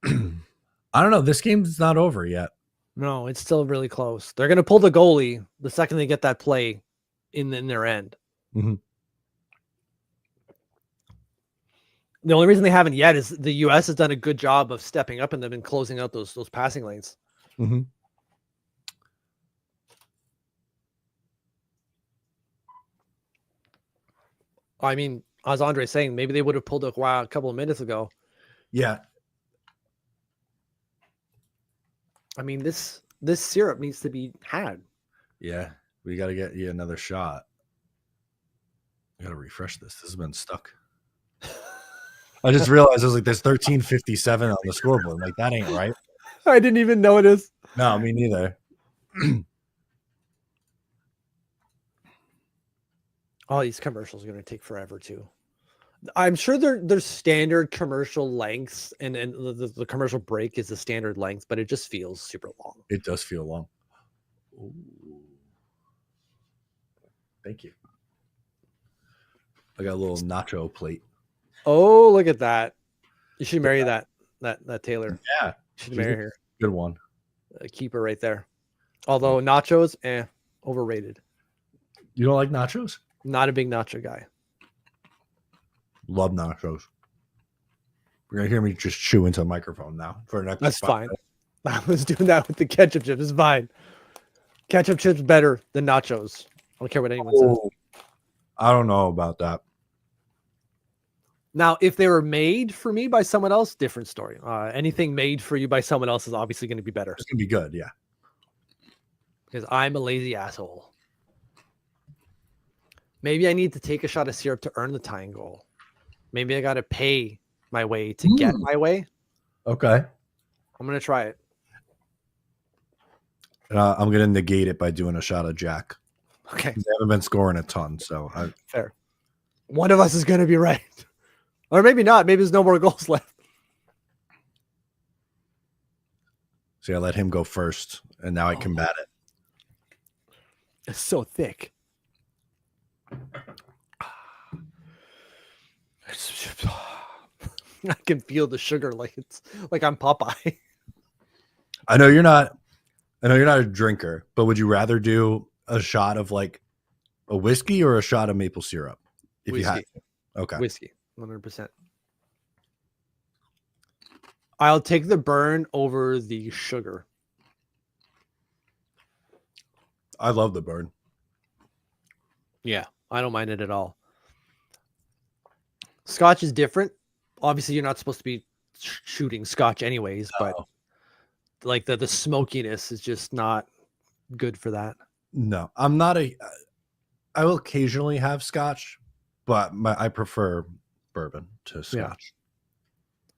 Speaker 2: I don't know. This game's not over yet.
Speaker 1: No, it's still really close. They're gonna pull the goalie the second they get that play in their end.
Speaker 2: Mm-hmm.
Speaker 1: The only reason they haven't yet is the US has done a good job of stepping up and they've been closing out those passing lanes.
Speaker 2: Mm-hmm.
Speaker 1: I mean, as Andre's saying, maybe they would have pulled a couple of minutes ago.
Speaker 2: Yeah.
Speaker 1: I mean, this syrup needs to be had.
Speaker 2: Yeah. We got to get you another shot. I got to refresh this. This has been stuck. I just realized I was like, there's 13:57 on the scoreboard. I'm like, that ain't right.
Speaker 1: I didn't even notice.
Speaker 2: No, me neither.
Speaker 1: Oh, these commercials are going to take forever too. I'm sure they're standard commercial lengths, and the commercial break is the standard length, but it just feels super long.
Speaker 2: It does feel long. Ooh. Thank you. I got a little nacho plate.
Speaker 1: Oh, look at that! You should marry that Taylor.
Speaker 2: Yeah,
Speaker 1: you should marry her.
Speaker 2: Good one.
Speaker 1: Keep her right there. Although nachos, overrated.
Speaker 2: You don't like nachos?
Speaker 1: Not a big nacho guy.
Speaker 2: Love nachos. You're gonna hear me just chew into a microphone now for the next.
Speaker 1: That's fine. I was doing that with the ketchup chips. It's fine. Ketchup chips better than nachos. I don't care what anyone says.
Speaker 2: I don't know about that.
Speaker 1: Now, if they were made for me by someone else, different story. Anything made for you by someone else is obviously going to be better.
Speaker 2: It's gonna be good, yeah.
Speaker 1: Because I'm a lazy asshole. Maybe I need to take a shot of syrup to earn the tying goal. Maybe I got to pay my way to get my way.
Speaker 2: Okay.
Speaker 1: I'm going to try it.
Speaker 2: I'm going to negate it by doing a shot of Jack.
Speaker 1: Okay.
Speaker 2: They haven't been scoring a ton, so.
Speaker 1: Fair. One of us is going to be right. Or maybe not. Maybe there's no more goals left.
Speaker 2: See, I let him go first, and now I combat it.
Speaker 1: It's so thick. I can feel the sugar like I'm Popeye.
Speaker 2: I know you're not a drinker, but would you rather do a shot of like a whiskey or a shot of maple syrup? If
Speaker 1: Whiskey.
Speaker 2: you had to? Okay.
Speaker 1: Whiskey, 100%. I'll take the burn over the sugar.
Speaker 2: I love the burn.
Speaker 1: Yeah, I don't mind it at all. Scotch is different. Obviously, you're not supposed to be shooting Scotch anyways, but like the smokiness is just not good for that.
Speaker 2: No, I'm not I will occasionally have Scotch, but I prefer bourbon to Scotch.
Speaker 1: Yeah.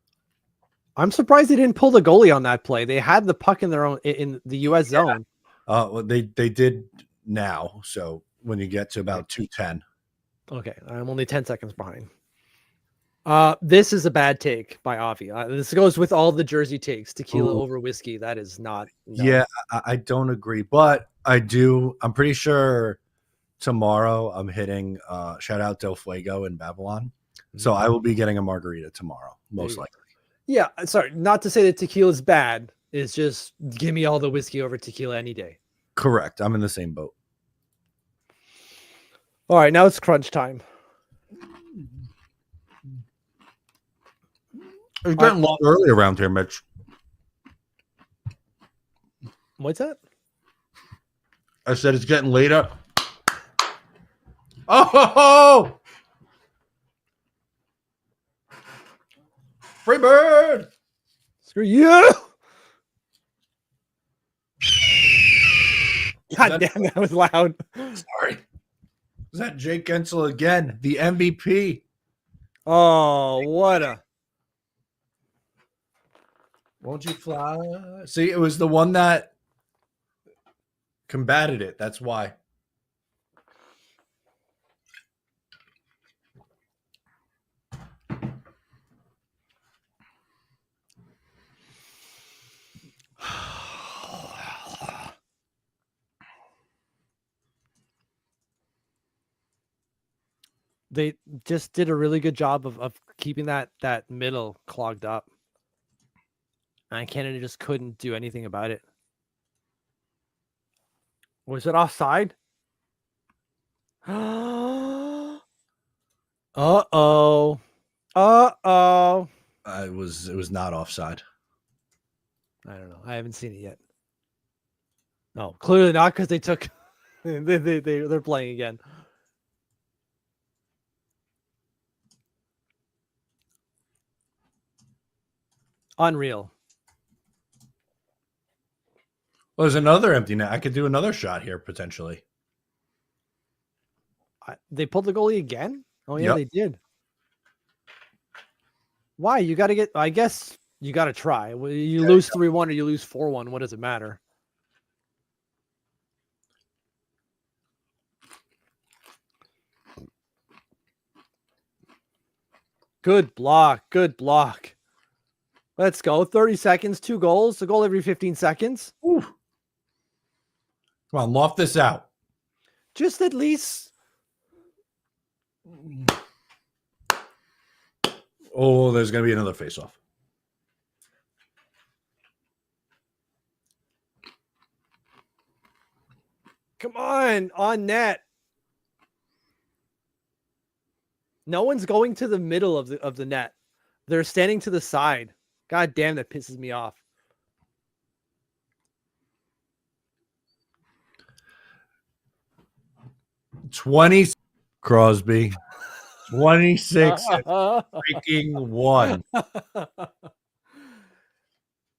Speaker 1: I'm surprised they didn't pull the goalie on that play. They had the puck in the US zone.
Speaker 2: Well, they did now. So when you get to about 2:10.
Speaker 1: Okay, I'm only 10 seconds behind. This is a bad take by Avi. This goes with all the Jersey takes. Tequila over whiskey. That is not. No.
Speaker 2: Yeah, I don't agree, but I do. I'm pretty sure tomorrow I'm hitting shout out Del Fuego in Babylon. So I will be getting a margarita tomorrow, most likely.
Speaker 1: Yeah, sorry, not to say that tequila is bad. It's just give me all the whiskey over tequila any day.
Speaker 2: Correct. I'm in the same boat.
Speaker 1: All right, now it's crunch time.
Speaker 2: It's getting long early around here, Mitch.
Speaker 1: What's that?
Speaker 2: I said it's getting later. Oh! Free bird!
Speaker 1: Screw you! God damn, that was loud.
Speaker 2: Sorry. Is that Jake Gensel again? The MVP.
Speaker 1: Oh, what a...
Speaker 2: Won't you fly? See, it was the one that combated it. That's why.
Speaker 1: They just did a really good job of keeping that middle clogged up. And Canada just couldn't do anything about it. Was it offside? Uh-oh. Uh-oh.
Speaker 2: It was not offside.
Speaker 1: I don't know. I haven't seen it yet. No, clearly not, because they took they're playing again. Unreal.
Speaker 2: Well, there's another empty net. I could do another shot here potentially.
Speaker 1: They pulled the goalie again? Oh yeah,
Speaker 2: Yep.
Speaker 1: they did. Why? You got to get. I guess you got to try. You lose 3-1 or you lose 4-1. What does it matter? Good block. Good block. Let's go. 30 seconds, 2 goals. A goal every 15 seconds.
Speaker 2: Ooh. Come on, loft this out.
Speaker 1: Just at least.
Speaker 2: Oh, there's going to be another face-off.
Speaker 1: Come on net. No one's going to the middle of the net. They're standing to the side. God damn, that pisses me off.
Speaker 2: 20 Crosby. 26 freaking 1.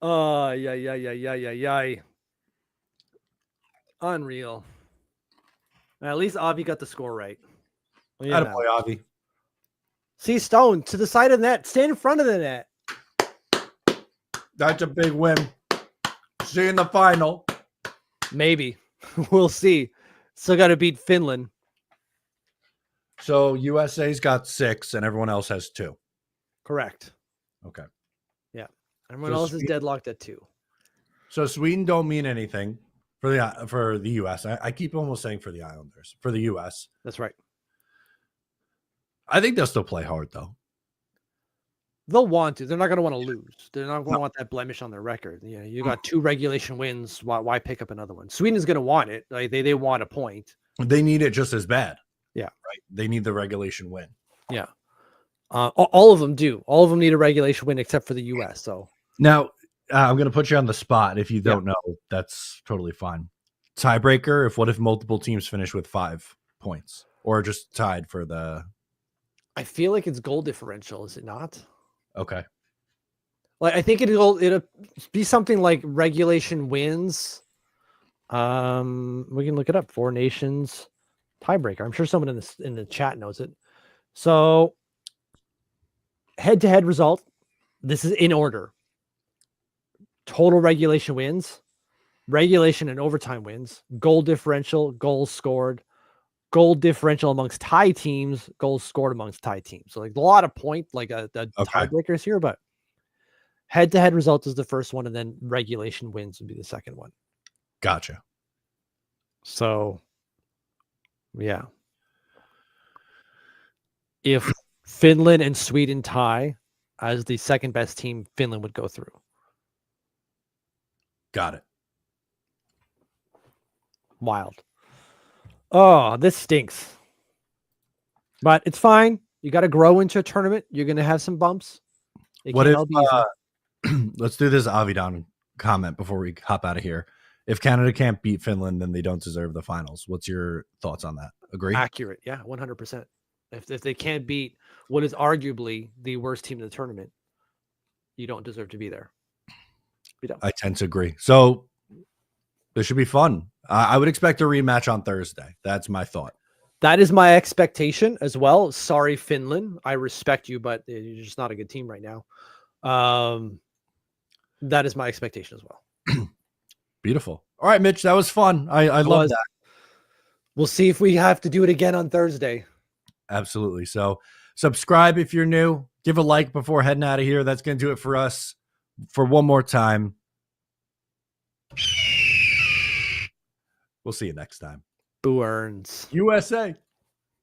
Speaker 1: Oh, yeah. Unreal. At least Avi got the score right. Well, yeah,
Speaker 2: Attaboy, Avi.
Speaker 1: See, Stone to the side of the net. Stand in front of the net.
Speaker 2: That's a big win. See you in the final.
Speaker 1: Maybe. We'll see. Still got to beat Finland.
Speaker 2: So USA's got 6 and everyone else has 2.
Speaker 1: Correct.
Speaker 2: Okay.
Speaker 1: Yeah. Everyone else is deadlocked at 2.
Speaker 2: So Sweden don't mean anything for the US. I keep almost saying for the Islanders. For the US.
Speaker 1: That's right.
Speaker 2: I think they'll still play hard though.
Speaker 1: They'll want to. They're not going to want to lose. They're not going to want that blemish on their record. Yeah, you got 2 regulation wins. Why pick up another one? Sweden is going to want it. Like they want a point.
Speaker 2: They need it just as bad.
Speaker 1: Yeah.
Speaker 2: Right. They need the regulation win.
Speaker 1: Yeah. All of them do. All of them need a regulation win except for the U.S. So
Speaker 2: now I'm going to put you on the spot. If you don't know, that's totally fine. Tiebreaker. What if multiple teams finish with 5 points or just tied for the?
Speaker 1: I feel like it's goal differential. Is it not?
Speaker 2: Okay.
Speaker 1: Like I think it'll be something like regulation wins. We can look it up. 4 nations tiebreaker. I'm sure someone in the chat knows it. So head-to-head result. This is in order. Total regulation wins, regulation and overtime wins, goal differential, goals scored, goal differential amongst tie teams, goals scored amongst tie teams. So like a lot of tiebreakers here, but head-to-head result is the first one, and then regulation wins would be the second one.
Speaker 2: Gotcha.
Speaker 1: So, yeah. If Finland and Sweden tie as the second best team, Finland would go through.
Speaker 2: Got it.
Speaker 1: Wild. Oh, this stinks. But it's fine. You got to grow into a tournament. You're going to have some bumps.
Speaker 2: What if, let's do this Avidan comment before we hop out of here. If Canada can't beat Finland, then they don't deserve the finals. What's your thoughts on that? Agree?
Speaker 1: Accurate. Yeah, 100%. If they can't beat what is arguably the worst team in the tournament, you don't deserve to be there.
Speaker 2: I tend to agree. So this should be fun. I would expect a rematch on Thursday. That's my thought.
Speaker 1: That is my expectation as well. Sorry, Finland. I respect you, but you're just not a good team right now. That is my expectation as well.
Speaker 2: Beautiful. All right, Mitch, that was fun. I love that.
Speaker 1: We'll see if we have to do it again on Thursday.
Speaker 2: Absolutely. So subscribe if you're new. Give a like before heading out of here. That's going to do it for us. For one more time. We'll see you next time.
Speaker 1: Boo earns.
Speaker 2: USA.